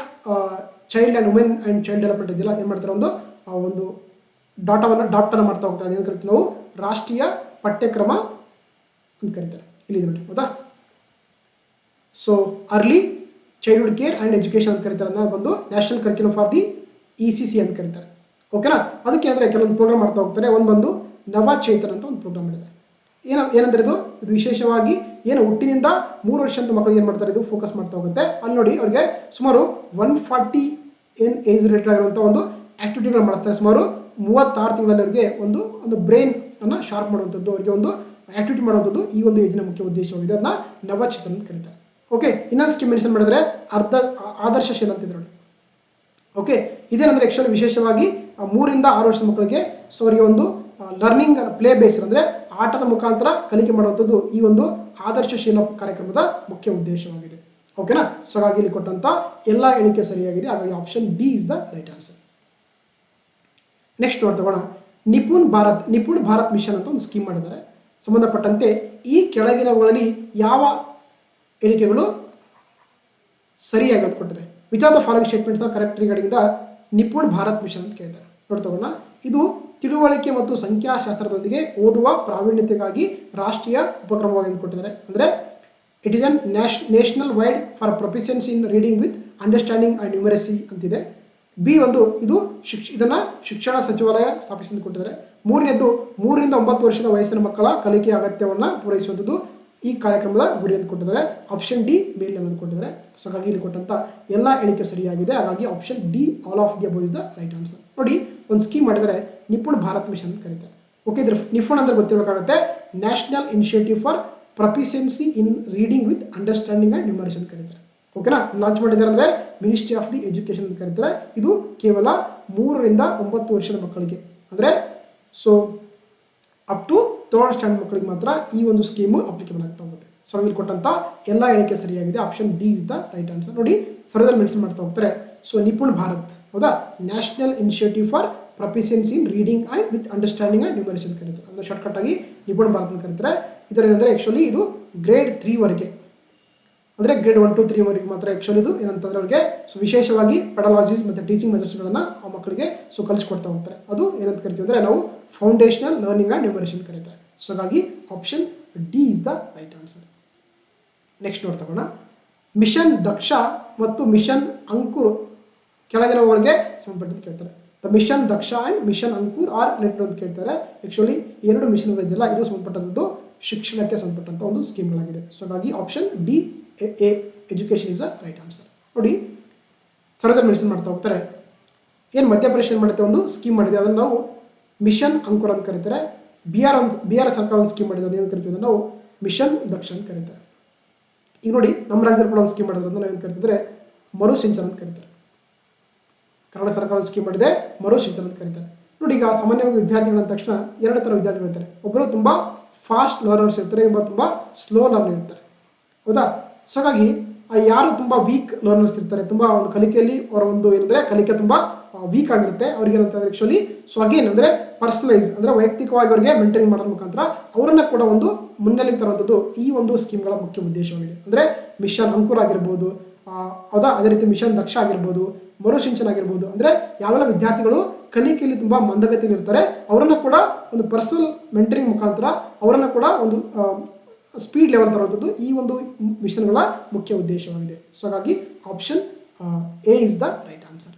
child and women and child development ಇದೆಯಲ್ಲ, ಏನು ಮಾಡ್ತಾರೆ, ಒಂದು ಡಾಟನ್ನು ಮಾಡ್ತಾ ಹೋಗ್ತಾರೆ. ಅದೇನು ಕರಿತೀವಿ ನಾವು ರಾಷ್ಟ್ರೀಯ ಪಠ್ಯಕ್ರಮ ಅಂತ ಕರೀತಾರೆ. ಇಲ್ಲಿ ನೋಡಿ, ಹೌದಾ. So early childhood care and education ಅಂತ ಕರೀತಾರೆ. ಅದನ್ನ ಬಂದು national curriculum for the ECC ಅಂತ ಕರೀತಾರೆ. ಓಕೆನಾ. ಅದಕ್ಕೆ ಅಂದರೆ ಕೆಲವೊಂದು ಪ್ರೋಗ್ರಾಮ್ ಮಾಡ್ತಾ ಹೋಗ್ತಾರೆ. ಒಂದು ಬಂದು ನವಚೇತನ್ ಅಂತ ಒಂದು ಪ್ರೋಗ್ರಾಮ್ ಮಾಡಿದ್ದಾರೆ. ಏನಂದ್ರೆ ಇದು ವಿಶೇಷವಾಗಿ ಏನು ಹುಟ್ಟಿನಿಂದ 3 ವರ್ಷದ ಮಕ್ಕಳಿಗೆ ಏನು ಮಾಡ್ತಾರೆ, ಇದು ಫೋಕಸ್ ಮಾಡ್ತಾ ಹೋಗುತ್ತೆ. ಅಲ್ಲಿ ನೋಡಿ ಅವರಿಗೆ ಸುಮಾರು 140 ಏಜ್ ರಿಲೇಟೆಡ್ ಆಗಿರುವಂಥ ಒಂದು ಆಕ್ಟಿವಿಟಿಗಳು ಮಾಡ್ತಾರೆ. ಸುಮಾರು 36 ತಿಂಗಳಲ್ಲಿ ಅವರಿಗೆ ಒಂದು ಬ್ರೈನ್ ಅನ್ನ ಶಾರ್ಪ್ ಮಾಡುವಂಥದ್ದು, ಅವರಿಗೆ ಒಂದು ಆಕ್ಟಿವಿಟಿ ಮಾಡುವಂಥದ್ದು ಈ ಒಂದು ಯೋಜನೆ ಮುಖ್ಯ ಉದ್ದೇಶವಾಗಿದೆ. ಅದನ್ನ ನವಚೇತನ್ ಅಂತ ಕರೀತಾರೆ. ಓಕೆ, ಇನ್ನೊಂದು ಸ್ಕೀಮ್ ಮೆನ್ಷನ್ ಮಾಡಿದ್ರೆ ಆದರ್ಶಶೀಲ ಅಂತ ಇದೆ ನೋಡಿ. ಓಕೆ, ಇದೇನಂದ್ರೆ ಆಕ್ಚುಲಿ ವಿಶೇಷವಾಗಿ 3 ರಿಂದ 6 ವರ್ಷದ ಮಕ್ಕಳಿಗೆ ಸೊ ಅವರಿಗೆ ಒಂದು ಲರ್ನಿಂಗ್ ಪ್ಲೇ ಬೇಸ್ ಅಂದ್ರೆ ಆಟದ ಮುಖಾಂತರ ಕಲಿಕೆ ಮಾಡುವಂಥದ್ದು ಈ ಒಂದು ಆದರ್ಶಶೀಲ ಕಾರ್ಯಕ್ರಮದ ಮುಖ್ಯ ಉದ್ದೇಶವಾಗಿದೆ. ಓಕೆನಾ. ಸೊ ಹಾಗಾಗಿ ಇಲ್ಲಿ ಕೊಟ್ಟಂತ ಎಲ್ಲ ಎಣಿಕೆ ಸರಿಯಾಗಿದೆ. ಹಾಗಾಗಿ option D is the right answer. Next ನೋಡ್ತಗೋಣ. ನಿಪುಣ್ ಭಾರತ್ ಮಿಷನ್ ಅಂತ ಒಂದು ಸ್ಕೀಮ್ ಮಾಡಿದ್ದಾರೆ. ಸಂಬಂಧಪಟ್ಟಂತೆ ಈ ಕೆಳಗಿನವುಗಳಲ್ಲಿ ಯಾವ ಎಣಿಕೆಗಳು ಸರಿಯಾಗಿ ಅಂತ ಕೊಟ್ಟಿದೆ. Which are the following statements are correct regarding the Nipun Bharat mission ಅಂತ ಕೇಳ್ತಾರೆ. ನೋಡ್ತಗೋಣ. ಇದು ತಿಳುವಳಿಕೆ ಮತ್ತು ಸಂಖ್ಯಾಶಾಸ್ತ್ರದೊಂದಿಗೆ ಓದುವ ಪ್ರಾವೀಣ್ಯತೆಗಾಗಿ ರಾಷ್ಟ್ರೀಯ ಉಪಕ್ರಮವಾಗಿ ಕೊಟ್ಟಿದ್ದಾರೆ. ಅಂದರೆ it is an national wide for proficiency in reading with understanding and numeracy ಅಂತಿದೆ. ಬಿ ಇದು ಇದನ್ನ ಶಿಕ್ಷಣ ಸಚಿವಾಲಯ ಸ್ಥಾಪಿಸಿ ಕೊಟ್ಟಿದ್ದಾರೆ. ಮೂರನೇದು 3 ರಿಂದ 9 ವರ್ಷದ ವಯಸ್ಸಿನ ಮಕ್ಕಳ ಕಲಿಕೆಯ ಅಗತ್ಯವನ್ನು ಪೂರೈಸುವಂಥದ್ದು ಈ ಕಾರ್ಯಕ್ರಮದ ಗುರಿ ಅಂತ ಕೊಟ್ಟಿದ್ದಾರೆ. ಆಪ್ಷನ್ ಡಿ ಮೇಲ್ ಅಂತ ಕೊಟ್ಟಿದ್ದಾರೆ. ಸೊ ಹಾಗಾಗಿ ಇಲ್ಲಿ ಕೊಟ್ಟಂತ ಎಲ್ಲ ಎಣಿಕೆ ಸರಿಯಾಗಿದೆ. ಹಾಗಾಗಿ option D all of the above is the right answer. ನೋಡಿ, ಒಂದು ಸ್ಕೀಮ್ ಮಾಡಿದರೆ ನಿಪುಣ್ ಭಾರತ್ ಮಿಷನ್ ಅಂತ ಕರೀತಾರೆ. ಓಕೆ, ಇದ್ರ ನಿಪುಣ್ ಅಂದ್ರೆ ಗೊತ್ತಿರಬೇಕಾಗುತ್ತೆ. National initiative for proficiency in reading with understanding and numeracy ಅಂತ ಕರೀತಾರೆ. ಓಕೆನಾ. ಲಾಂಚ್ ಮಾಡಿದ್ದಾರೆ ಅಂದ್ರೆ ಮಿನಿಸ್ಟ್ರಿ ಆಫ್ ದಿ ಎಜುಕೇಶನ್ ಅಂತ ಕರೀತಾರೆ. ಇದು ಕೇವಲ 3 ರಿಂದ 9 ವರ್ಷದ ಮಕ್ಕಳಿಗೆ, ಅಂದ್ರೆ so up to 3rd standard ಮಕ್ಕಳಿಗೆ ಮಾತ್ರ ಈ ಒಂದು ಸ್ಕೀಮು ಅಪ್ಲಿಕೇಬಲ್ ಆಗ್ತಾ ಹೋಗುತ್ತೆ. ಸೊ ಇಲ್ಲಿ ಕೊಟ್ಟಂತ ಎಲ್ಲ ಎಣಿಕೆ ಸರಿಯಾಗಿದೆ. Option D is the right answer. ನೋಡಿ, ಸರದಲ್ಲಿ ಮೆನ್ಷನ್ ಮಾಡ್ತಾ ಹೋಗ್ತಾರೆ. ಸೊ ನಿಪುಣ್ ಭಾರತ್, ಹೌದಾ, national initiative for proficiency in reading and with understanding and numeracy ಅಂತ ಕರೀತಾರೆ. ಅಂದ್ರೆ ಶಾರ್ಟ್ಕಟ್ ಆಗಿ ನಿಪುಣ್ ಭಾರತ್ ಅಂತ ಕರೀತಾರೆ. ಇದರೇನಂದ್ರೆ ಆಕ್ಚುಲಿ ಇದು ಗ್ರೇಡ್ 3 ವರೆಗೆ, ಅಂದ್ರೆ ಗ್ರೇಡ್ 1 to 3 ವರೆಗೆ ಮಾತ್ರ ಆಕ್ಚುಲಿ ಇದು ಏನಂತಂದ್ರೆ ಅವರಿಗೆ ಸೊ ವಿಶೇಷವಾಗಿ ಪೆಡಾಲಜೀಸ್ ಮತ್ತೆ ಟೀಚಿಂಗ್ ಮೆಥಡ್ಸ್ಗಳನ್ನ ಆ ಮಕ್ಕಳಿಗೆ ಸೊ ಕಲಿಸ್ಕೊಡ್ತಾ ಹೋಗ್ತಾರೆ. ಅದು ಏನಂತ ಕರಿತೀವಿ ಅಂದ್ರೆ ನಾವು ಫೌಂಡೇಶನಲ್ ಲರ್ನಿಂಗ್ ಅಂಡ್ ನ್ಯೂಮರಸಿ ಅಂತ ಕರೀತಾರೆ. ಸೊ ಹಾಗಾಗಿ option D is the right answer. Next ನೋಡ್ತಗೋಣ. ಮಿಷನ್ ದಕ್ಷ ಮತ್ತು ಮಿಷನ್ ಅಂಕುರ್ ಕೆಳಗಿನವುಗಳಿಗೆ ಸಂಬಂಧಪಟ್ಟಂತೆ ಕೇಳ್ತಾರೆ. The mission Daksha and mission Ankur are related ಅಂತ ಕೇಳ್ತಾರೆ. ಆಕ್ಚುಲಿ 2 ಮಿಷನ್ಗಳಿದೆಯಲ್ಲ, ಇದು ಸಂಬಂಧಪಟ್ಟಂತದ್ದು ಶಿಕ್ಷಣಕ್ಕೆ ಸಂಬಂಧಪಟ್ಟಂತ ಒಂದು ಸ್ಕೀಮ್ಗಳಾಗಿದೆ. ಸೊ ಹಾಗಾಗಿ option D education is the right answer. ನೋಡಿ, ಸರದಲ್ಲಿ ಮೆನ್ಷನ್ ಮಾಡ್ತಾ ಹೋಗ್ತಾರೆ. ಏನು ಮಧ್ಯಪ್ರದೇಶ ಮಾಡುತ್ತೆ, ಒಂದು ಸ್ಕೀಮ್ ಮಾಡಿದೆ, ಅದನ್ನು ನಾವು ಮಿಷನ್ ಅಂಕುರ್ ಅಂತ ಕರೀತಾರೆ. ಬಿಹಾರ ಸರ್ಕಾರ ಒಂದು ಸ್ಕೀಮ್ ಮಾಡಿದೆ, ಅದೇನು ಕರಿತೀವಿ ಅಂದ್ರೆ ನಾವು ಮಿಷನ್ ದಕ್ಷ ಅಂತ ಕರೀತಾರೆ. ಈಗ ನೋಡಿ, ನಮ್ಮ ರಾಜ್ಯದಲ್ಲಿ ಕೂಡ ಒಂದು ಸ್ಕೀಮ್ ಮಾಡಿದ್ರೆ ಅದನ್ನು ಏನು ಕರಿತಿದ್ರೆ ಮರು ಸಿಂಚನ ಅಂತ ಕರೀತಾರೆ. ಕರ್ನಾಟಕ ಸರ್ಕಾರ ಒಂದು ಸ್ಕೀಮ್ ಮಾಡಿದೆ, ಮರು ಸಿಂಚನ ಅಂತ ಕರೀತಾರೆ. ನೋಡಿ, ಈಗ ಸಾಮಾನ್ಯವಾಗಿ ವಿದ್ಯಾರ್ಥಿಗಳು ಅಂದ ತಕ್ಷಣ 2 ಥರ ವಿದ್ಯಾರ್ಥಿಗಳು ಇರ್ತಾರೆ. ಒಬ್ಬರು ತುಂಬಾ ಫಾಸ್ಟ್ ಲರ್ನರ್ಸ್ ಇರ್ತಾರೆ, ಇನ್ನೊಬ್ಬರು ತುಂಬಾ ಸ್ಲೋ ಲರ್ನರ್ ಇರ್ತಾರೆ, ಹೌದಾ. ಸೊ ಹಾಗಾಗಿ ಯಾರು ತುಂಬಾ ವೀಕ್ ಲರ್ನರ್ಸ್ ಇರ್ತಾರೆ, ತುಂಬಾ ಒಂದು ಕಲಿಕೆಯಲ್ಲಿ ಅವರ ಒಂದು ಏನಂದ್ರೆ ಕಲಿಕೆ ತುಂಬಾ ವೀಕ್ ಆಗಿರುತ್ತೆ, ಅವ್ರಿಗೆ ಏನಂತಂದ್ರೆ ಆಕ್ಚುಲಿ ಸೊ ಅಗೇನ್ ಅಂದ್ರೆ ಪರ್ಸನಲೈಸ್ ಅಂದ್ರೆ ವೈಯಕ್ತಿಕವಾಗಿ ಅವರಿಗೆ ಮೆಂಟರಿಂಗ್ ಮಾಡೋದ್ರ ಮುಖಾಂತರ ಅವರನ್ನ ಕೂಡ ಒಂದು ಮುನ್ನೆಲೆಗೆ ತರುವಂಥದ್ದು ಈ ಒಂದು ಸ್ಕೀಮ್ಗಳ ಮುಖ್ಯ ಉದ್ದೇಶವಾಗಿದೆ. ಅಂದ್ರೆ ಮಿಷನ್ ಅಂಕುರ್ ಆಗಿರ್ಬೋದು, ಹೌದಾ, ಅದೇ ರೀತಿ ಮಿಷನ್ ದಕ್ಷ ಆಗಿರ್ಬೋದು, ಮರುಸಿಂಚನ ಆಗಿರ್ಬೋದು. ಅಂದ್ರೆ ಯಾವೆಲ್ಲ ವಿದ್ಯಾರ್ಥಿಗಳು ಕಲಿಕೆಯಲ್ಲಿ ತುಂಬಾ ಮಂದಗತಿಯಲ್ಲಿ ಇರ್ತಾರೆ, ಅವರನ್ನ ಕೂಡ ಒಂದು ಪರ್ಸನಲ್ ಮೆಂಟರಿಂಗ್ ಮುಖಾಂತರ ಅವರನ್ನ ಕೂಡ ಒಂದು ಸ್ಪೀಡ್ ಲೆವೆಲ್ ತರುವಂಥದ್ದು ಈ ಒಂದು ಮಿಷನ್ಗಳ ಮುಖ್ಯ ಉದ್ದೇಶವಾಗಿದೆ. ಸೊ ಹಾಗಾಗಿ option A is the right answer.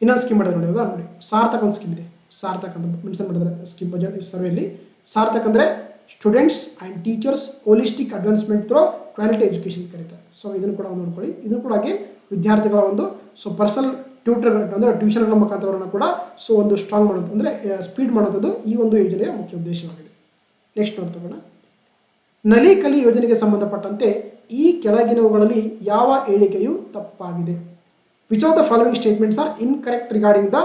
ಇನ್ನೊಂದು ಸ್ಕೀಮ್ ಮಾಡಿದ್ರೆ ನೋಡಿ, ನೋಡಿ ಸಾರ್ಥಕ್ ಒಂದು ಸ್ಕೀಮ್ ಇದೆ. ಸಾರ್ಥಕ್ ಅಂತ ಮೆನ್ಷನ್ ಮಾಡಿದ್ರೆ ಸ್ಕೀಮ್ ಬಜೆಟ್ ಸರ್ವೆಯಲ್ಲಿ. ಸಾರ್ಥಕ್ ಅಂದ್ರೆ students and teachers holistic advancement through quality education ಕರೀತಾರೆ. ಸೊ ಇದನ್ನು ಕೂಡ ನೋಡ್ಕೊಳ್ಳಿ. ಇದು ಕೂಡ ಹಾಗೆ ವಿದ್ಯಾರ್ಥಿಗಳ ಒಂದು ಸೊ ಪರ್ಸನಲ್ ಟ್ಯೂಟರ್ ಅಂದ್ರೆ ಟ್ಯೂಷನ್ಗಳ ಮುಖಾಂತರವನ್ನು ಕೂಡ ಸೊ ಒಂದು ಸ್ಟ್ರಾಂಗ್ ಮಾಡೋದು ಅಂದ್ರೆ ಸ್ಪೀಡ್ ಮಾಡೋದು ಈ ಒಂದು ಯೋಜನೆಯ ಮುಖ್ಯ ಉದ್ದೇಶವಾಗಿದೆ. ನೆಕ್ಸ್ಟ್ ನೋಡ್ತಗೋಣ. ನಲಿ ಕಲಿ ಯೋಜನೆಗೆ ಸಂಬಂಧಪಟ್ಟಂತೆ ಈ ಕೆಳಗಿನವುಗಳಲ್ಲಿ ಯಾವ ಹೇಳಿಕೆಯು ತಪ್ಪಾಗಿದೆ? Which of the following statements are incorrect regarding the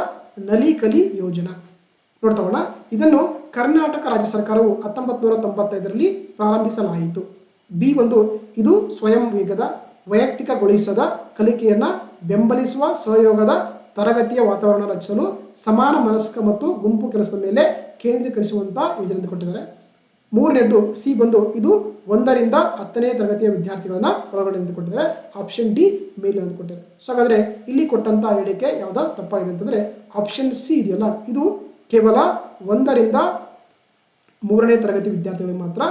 Nali Kali ಯೋಜನಾ? ನೋಡ್ತಗೋಣ. ಇದನ್ನು ಕರ್ನಾಟಕ ರಾಜ್ಯ ಸರ್ಕಾರವು 1995ರಲ್ಲಿ ಪ್ರಾರಂಭಿಸಲಾಯಿತು. ಬಿ ಇದು ಸ್ವಯಂ ವೇಗದ ವೈಯಕ್ತಿಕಗೊಳಿಸದ ಕಲಿಕೆಯನ್ನ ಬೆಂಬಲಿಸುವ ಸಹಯೋಗದ ತರಗತಿಯ ವಾತಾವರಣ ರಚಿಸಲು ಸಮಾನ ಮನಸ್ಕ ಮತ್ತು ಗುಂಪು ಕೆಲಸದ ಮೇಲೆ ಕೇಂದ್ರೀಕರಿಸುವಂತ ಯೋಜನೆ ಅಂತ ಕೊಟ್ಟಿದ್ದಾರೆ. ಮೂರನೇದು ಸಿ ಬಂದು ಇದು 1 ರಿಂದ 10ನೇ ತರಗತಿಯ ವಿದ್ಯಾರ್ಥಿಗಳನ್ನ ಒಳಗೊಂಡಿದೆ ಅಂತ ಕೊಟ್ಟಿದ್ದಾರೆ. ಆಪ್ಷನ್ ಡಿ ಮೇಲೆ ಅಂತ ಕೊಟ್ಟಿದ್ದಾರೆ. ಸೊ ಹಾಗಾದ್ರೆ ಇಲ್ಲಿ ಕೊಟ್ಟಂತ ಹೇಳಿಕೆ ಯಾವ್ದು ತಪ್ಪಾಗಿದೆ ಅಂತಂದ್ರೆ ಆಪ್ಷನ್ ಸಿ ಇದೆಯಲ್ಲ ಇದು ಕೇವಲ 1 ರಿಂದ 3ನೇ ತರಗತಿ ವಿದ್ಯಾರ್ಥಿಗಳಿಗೆ ಮಾತ್ರ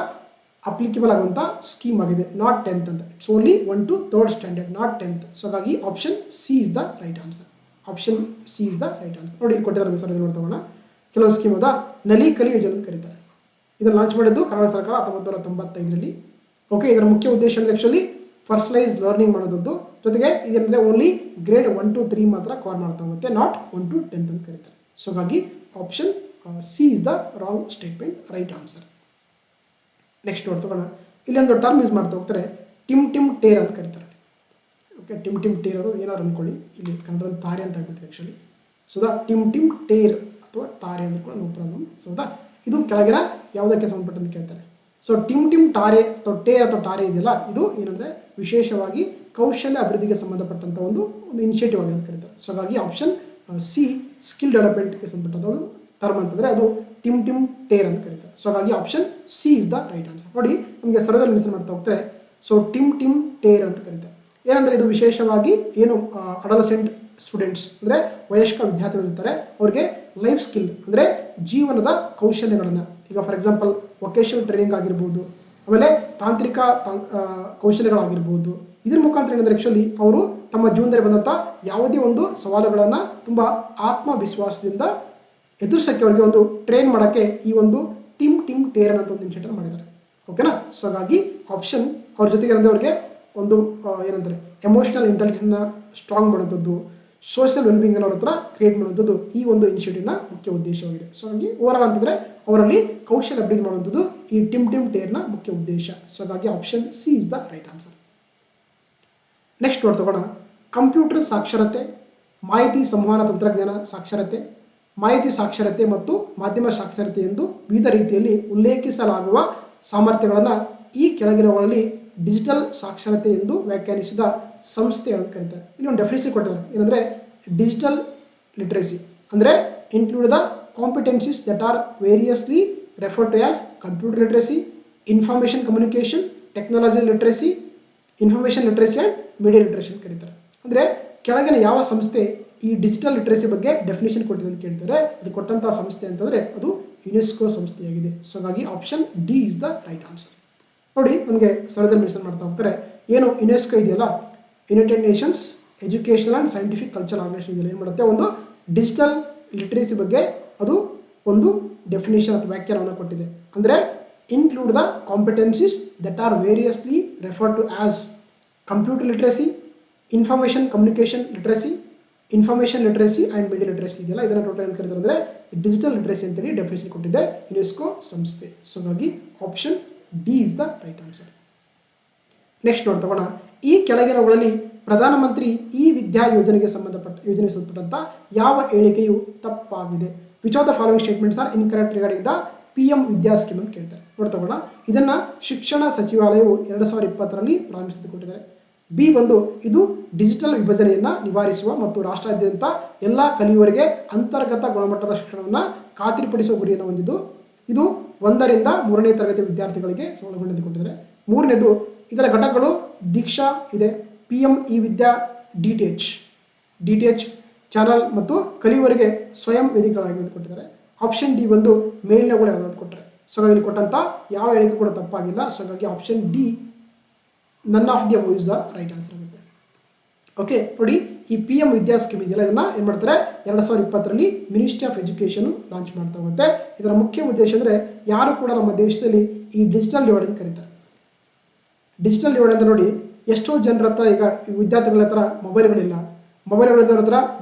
ಅಪ್ಲಿಕೇಬಲ್ ಆಗುವಂತ ಸ್ಕೀಮ್ ಆಗಿದೆ, ನಾಟ್ 10th ಅಂತ. It's only 1 to 3rd standard, not 10th. So ಹಾಗಾಗಿ option C is the right answer. Option C is the right answer. ನೋಡಿ ಇಲ್ಲಿ ಕೊಟ್ಟಿದ್ದಾರೆ ಸರ್, ನೋಡ್ತಗೋಣ. ಕೆಲವು ಸ್ಕೀಮ್ ಅದ ನಲಿ ಕಲಿ ಯೋಜನೆ ಅಂತ ಕರೀತಾರೆ. ಇದನ್ನು ಲಾಂಚ್ ಮಾಡಿದ್ದು ಕರ್ನಾಟಕ ಸರ್ಕಾರ 1995ರಲ್ಲಿ. ಓಕೆ, ಇದರ ಮುಖ್ಯ ಉದ್ದೇಶ ಅಂದ್ರೆ ಆಕ್ಚುಲಿ ಪರ್ಸನಲೈಸ್ ಲರ್ನಿಂಗ್ ಮಾಡೋದು. ಜೊತೆಗೆ ಇದಂದ್ರೆ ಓನ್ಲಿ ಗ್ರೇಡ್ 1 to 3 ಮಾತ್ರ ಕವರ್ ಮಾಡ್ತಾ ಹೋಗುತ್ತೆ, ನಾಟ್ 1 to 10th ಅಂತ ಕರೀತಾರೆ. ಸೊ ಹಾಗಾಗಿ option C is the wrong statement, right answer. Next ನೋಡ್ತಗೋಣ. ಇಲ್ಲಿ ಒಂದು ಟರ್ಮ್ ಯೂಸ್ ಮಾಡ್ತಾ ಹೋಗ್ತಾರೆ, ಟಿಮ್ ಟೇರ್ ಅಂತ ಕರೀತಾರೆ. ಓಕೆ, ಟಿಮ್ ಟೇರ್ ಅದು ಏನಾದ್ರು ಅನ್ಕೊಳ್ಳಿ, ಇಲ್ಲಿ ಕನ್ನಡದಲ್ಲಿ ತಾರೆ ಅಂತ ಆಗ್ಬಿಟ್ಟಿದೆ ಆಕ್ಚುಲಿ. ಸೊ ದ ಟಿಮ್ ಟೇರ್ ಅಥವಾ ತಾರೆ ಅಂತ ಕೂಡ ನೋ ಪ್ರಾಬ್ಲಮ್. ಸೊ ದ ಇದು ಕೆಳಗಿನ ಯಾವುದಕ್ಕೆ ಸಂಬಂಧಪಟ್ಟಂತ ಕೇಳ್ತಾರೆ. ಸೊ ಟಿಮ್ ಟಾರೆ ಅಥವಾ ಟೇರ್ ಅಥವಾ ಟಾರೆ ಇದೆಯಲ್ಲ ಇದು ಏನಂದ್ರೆ ವಿಶೇಷವಾಗಿ ಕೌಶಲ್ಯ ಅಭಿವೃದ್ಧಿಗೆ ಸಂಬಂಧಪಟ್ಟಂತ ಒಂದು ಇನಿಷಿಯೇಟಿವ್ ಆಗಿ ಅಂತ ಕರೀತಾರೆ. ಸೊ ಹಾಗಾಗಿ ಆಪ್ಷನ್ ಸಿ ಸ್ಕಿಲ್ ಡೆವಲಪ್ಮೆಂಟ್ಗೆ ಸಂಬಂಧಪಟ್ಟಂತ ಒಂದು ಟರ್ಮ್ ಅಂತಂದ್ರೆ ಅದು ಟಿಮ್ ಟೇರ್ ಅಂತ ಕರೀತಾರೆ. ಸೊ ಹಾಗಾಗಿ option C is the right answer. ನೋಡಿ ನಮಗೆ ಸ್ಥಳದಲ್ಲಿ ಮೆನ್ಷನ್ ಮಾಡ್ತಾ ಹೋಗ್ತಾರೆ. ಸೊ ಟಿಮ್ ಟೇರ್ ಅಂತ ಕರೀತಾರೆ. ಏನಂದ್ರೆ ಇದು ವಿಶೇಷವಾಗಿ ಏನು ಅಡಲಸೆಂಟ್ ಸ್ಟೂಡೆಂಟ್ಸ್ ಅಂದ್ರೆ ವಯಸ್ಕ ವಿದ್ಯಾರ್ಥಿಗಳು ಇರ್ತಾರೆ, ಅವ್ರಿಗೆ ಲೈಫ್ ಸ್ಕಿಲ್ ಅಂದ್ರೆ ಜೀವನದ ಕೌಶಲ್ಯಗಳನ್ನ, ಈಗ ಫಾರ್ ಎಕ್ಸಾಂಪಲ್ ವೊಕೇಶನಲ್ ಟ್ರೈನಿಂಗ್ ಆಗಿರ್ಬೋದು, ಆಮೇಲೆ ತಾಂತ್ರಿಕ ಕೌಶಲ್ಯಗಳಾಗಿರ್ಬೋದು. ಇದ್ರ ಮುಖಾಂತರ ಏನಂದ್ರೆ ಆಕ್ಚುಲಿ ಅವರು ತಮ್ಮ ಜೀವನದಲ್ಲಿ ಬಂದಂತ ಯಾವುದೇ ಒಂದು ಸವಾಲುಗಳನ್ನ ತುಂಬಾ ಆತ್ಮವಿಶ್ವಾಸದಿಂದ ಎದುರಿಸಕ್ಕೆ ಅವರಿಗೆ ಒಂದು ಟ್ರೈನ್ ಮಾಡಕ್ಕೆ ಈ ಒಂದು ಟಿಮ್ ಟೇರ್ ಅಂತ ಒಂದು ಇನಿಷಿಯೇಟಿವ್ ಮಾಡಿದ್ದಾರೆ. ಓಕೆನಾ. ಸೊ ಹಾಗಾಗಿ ಆಪ್ಷನ್ ಅವ್ರ ಜೊತೆಗೆ ಅವರಿಗೆ ಒಂದು ಏನಂತಾರೆ ಎಮೋಷನಲ್ ಇಂಟೆಲಿಜೆನ್ಸ್ ಸ್ಟ್ರಾಂಗ್ ಮಾಡುವಂಥದ್ದು, ಸೋಷಿಯಲ್ ವೆಲ್ಬಿಂಗ್ ಅವ್ರ ಹತ್ರ ಕ್ರಿಯೇಟ್ ಮಾಡುವಂಥದ್ದು ಈ ಒಂದು ಇನಿಷಿಯೇಟಿವ್ನ ಮುಖ್ಯ ಉದ್ದೇಶವಾಗಿದೆ. ಸೊ ಹಾಗಾಗಿ ಓವರ್ ಆಲ್ ಅಂತಂದ್ರೆ ಅವರಲ್ಲಿ ಕೌಶಲ್ಯ ಅಭಿವೃದ್ಧಿ ಮಾಡುವಂಥದ್ದು ಈ ಟಿಮ್ ಟೇರ್ನ ಮುಖ್ಯ ಉದ್ದೇಶ. ಸೊ ಹಾಗಾಗಿ option C is the right answer. Next ನೋಡ್ತಗೋಣ. ಕಂಪ್ಯೂಟರ್ ಸಾಕ್ಷರತೆ, ಮಾಹಿತಿ ಸಂವಹನ ತಂತ್ರಜ್ಞಾನ ಸಾಕ್ಷರತೆ, ಮಾಹಿತಿ ಸಾಕ್ಷರತೆ ಮತ್ತು ಮಾಧ್ಯಮ ಸಾಕ್ಷರತೆ ಎಂದು ವಿವಿಧ ರೀತಿಯಲ್ಲಿ ಉಲ್ಲೇಖಿಸಲಾಗುವ ಸಾಮರ್ಥ್ಯಗಳನ್ನು ಈ ಕೆಳಗಿನವುಗಳಲ್ಲಿ ಡಿಜಿಟಲ್ ಸಾಕ್ಷರತೆ ಎಂದು ವ್ಯಾಖ್ಯಾನಿಸಿದ ಸಂಸ್ಥೆ ಅಂತ ಕರೀತಾರೆ. ಇಲ್ಲಿ ಒಂದು ಡೆಫಿನಿಷನ್ ಕೊಟ್ಟಿದ್ದಾರೆ. ಏನಂದ್ರೆ ಡಿಜಿಟಲ್ ಲಿಟ್ರೇಸಿ ಅಂದ್ರೆ include the competencies that are variously referred to as computer literacy, information communication technology literacy, information literacy and media literacy ಅಂತ ಕರೀತಾರೆ. ಅಂದ್ರೆ ಕೆಳಗಿನ ಯಾವ ಸಂಸ್ಥೆ ಈ ಡಿಜಿಟಲ್ ಲಿಟ್ರೇಸಿ ಬಗ್ಗೆ ಡೆಫಿನೇಷನ್ ಕೊಟ್ಟಿದೆ ಅಂತ ಕೇಳ್ತಾರೆ. ಅದು ಕೊಟ್ಟಂತಹ ಸಂಸ್ಥೆ ಅಂತಂದ್ರೆ ಅದು ಯುನೆಸ್ಕೋ ಸಂಸ್ಥೆಯಾಗಿದೆ. ಸೊ ಹಾಗಾಗಿ option D is the right answer. ನೋಡಿ ನಮಗೆ ಸ್ಥಳದಲ್ಲಿ ಮೆನ್ಷನ್ ಮಾಡ್ತಾ ಹೋಗ್ತಾರೆ. ಏನು ಯುನೆಸ್ಕೋ ಇದೆಯಲ್ಲ, United Nations educational and scientific culture organisation ಇದೆಯಲ್ಲ, ಏನು ಮಾಡುತ್ತೆ ಒಂದು ಡಿಜಿಟಲ್ ಲಿಟ್ರೇಸಿ ಬಗ್ಗೆ ಅದು ಒಂದು ಡೆಫಿನೇಷನ್ ಅಥವಾ ವ್ಯಾಖ್ಯಾನವನ್ನು ಕೊಟ್ಟಿದೆ. ಅಂದ್ರೆ include the competencies that are variously referred to as computer literacy, information communication literacy, information literacy and media literacy ಇದೆಯಲ್ಲ, ಇದನ್ನ ಟೋಟಲ್ ಅಂತ ಕರೀತಾರೆ ಅಂದ್ರೆ ಡಿಜಿಟಲ್ ಲಿಟ್ರೇಸಿ ಅಂತೇಳಿ ಡೆಫಿನೇಷನ್ ಕೊಟ್ಟಿದೆ ಯುನೆಸ್ಕೋ ಸಂಸ್ಥೆ. ಸೊ ಹಾಗಾಗಿ option D is the right answer. Next ನೋಡ್ತಗೋಣ. ಈ ಕೆಳಗಿನವುಗಳಲ್ಲಿ ಪ್ರಧಾನಮಂತ್ರಿ ಈ ವಿದ್ಯಾ ಯೋಜನೆಗೆ ಸಂಬಂಧಪಟ್ಟಂತ ಯಾವ ಹೇಳಿಕೆಯು ತಪ್ಪಾಗಿದೆ? Which of the following statements are incorrect regarding the PM Vidya scheme ಅಂತ ಕೇಳ್ತಾರೆ. ನೋಡ್ತಗೋಣ. ಇದನ್ನ ಶಿಕ್ಷಣ ಸಚಿವಾಲಯವು 2020ರಲ್ಲಿ ಪ್ರಾರಂಭಿಸಿಕೊಟ್ಟಿದ್ದಾರೆ. ಬಿ ಬಂದು ಇದು ಡಿಜಿಟಲ್ ವಿಭಜನೆಯನ್ನ ನಿವಾರಿಸುವ ಮತ್ತು ರಾಷ್ಟ್ರಾದ್ಯಂತ ಎಲ್ಲಾ ಕಲಿಯುವವರಿಗೆ ಅಂತರ್ಗತ ಗುಣಮಟ್ಟದ ಶಿಕ್ಷಣವನ್ನ ಖಾತ್ರಿಪಡಿಸುವ ಗುರಿಯನ್ನು ಹೊಂದಿದ್ದು ಇದು 1 ರಿಂದ 3ನೇ ತರಗತಿ ವಿದ್ಯಾರ್ಥಿಗಳಿಗೆ ಒಳಗೊಂಡಿದೆ. ಮೂರನೇದು ಇದರ ಘಟಕಗಳು ದೀಕ್ಷಾ ಇದೆ, PM ಈ ವಿದ್ಯಾ DTH ಚಾನಲ್ ಮತ್ತು ಕಲಿಯುವವರಿಗೆ ಸ್ವಯಂ ವೇದಿಕೆಗಳಾಗಿ ಕೊಟ್ಟಿದ್ದಾರೆ. ಆಪ್ಷನ್ ಡಿ ಬಂದು ಮೇಲಿನಗಳು ಯಾವ್ದಾದ್ರು ಕೊಟ್ಟರೆ. ಸೊ ಇಲ್ಲಿ ಕೊಟ್ಟಂತ ಯಾವ ಹೇಳಿಕೆ ಕೂಡ ತಪ್ಪಾಗಿಲ್ಲ. ಸೊ ಹಾಗಾಗಿ option D none of the above is the right answer ಆಗುತ್ತೆ. ಓಕೆ ನೋಡಿ, ಈ PM ವಿದ್ಯಾ ಸ್ಕೀಮ್ ಇದೆಯಲ್ಲ, ಇದನ್ನ ಏನ್ ಮಾಡ್ತಾರೆ 2020ರಲ್ಲಿ ಮಿನಿಸ್ಟ್ರಿ ಆಫ್ ಎಜುಕೇಶನ್ ಲಾಂಚ್ ಮಾಡ್ತಾ ಹೋಗುತ್ತೆ. ಇದರ ಮುಖ್ಯ ಉದ್ದೇಶ ಅಂದ್ರೆ ಯಾರು ಕೂಡ ನಮ್ಮ ದೇಶದಲ್ಲಿ ಈ ಡಿಜಿಟಲ್ ಡಿವೈಡ್ ಅಂತ ಕರೀತಾರೆ. ಡಿಜಿಟಲ್ ಡಿವೈಡ್ ಅಂತ ನೋಡಿ, ಎಷ್ಟೋ ಜನರ ಹತ್ರ ಈಗ ವಿದ್ಯಾರ್ಥಿಗಳ ಹತ್ರ ಮೊಬೈಲ್ಗಳಿಲ್ಲ, ಮೊಬೈಲ್ಗಳ ಹತ್ರ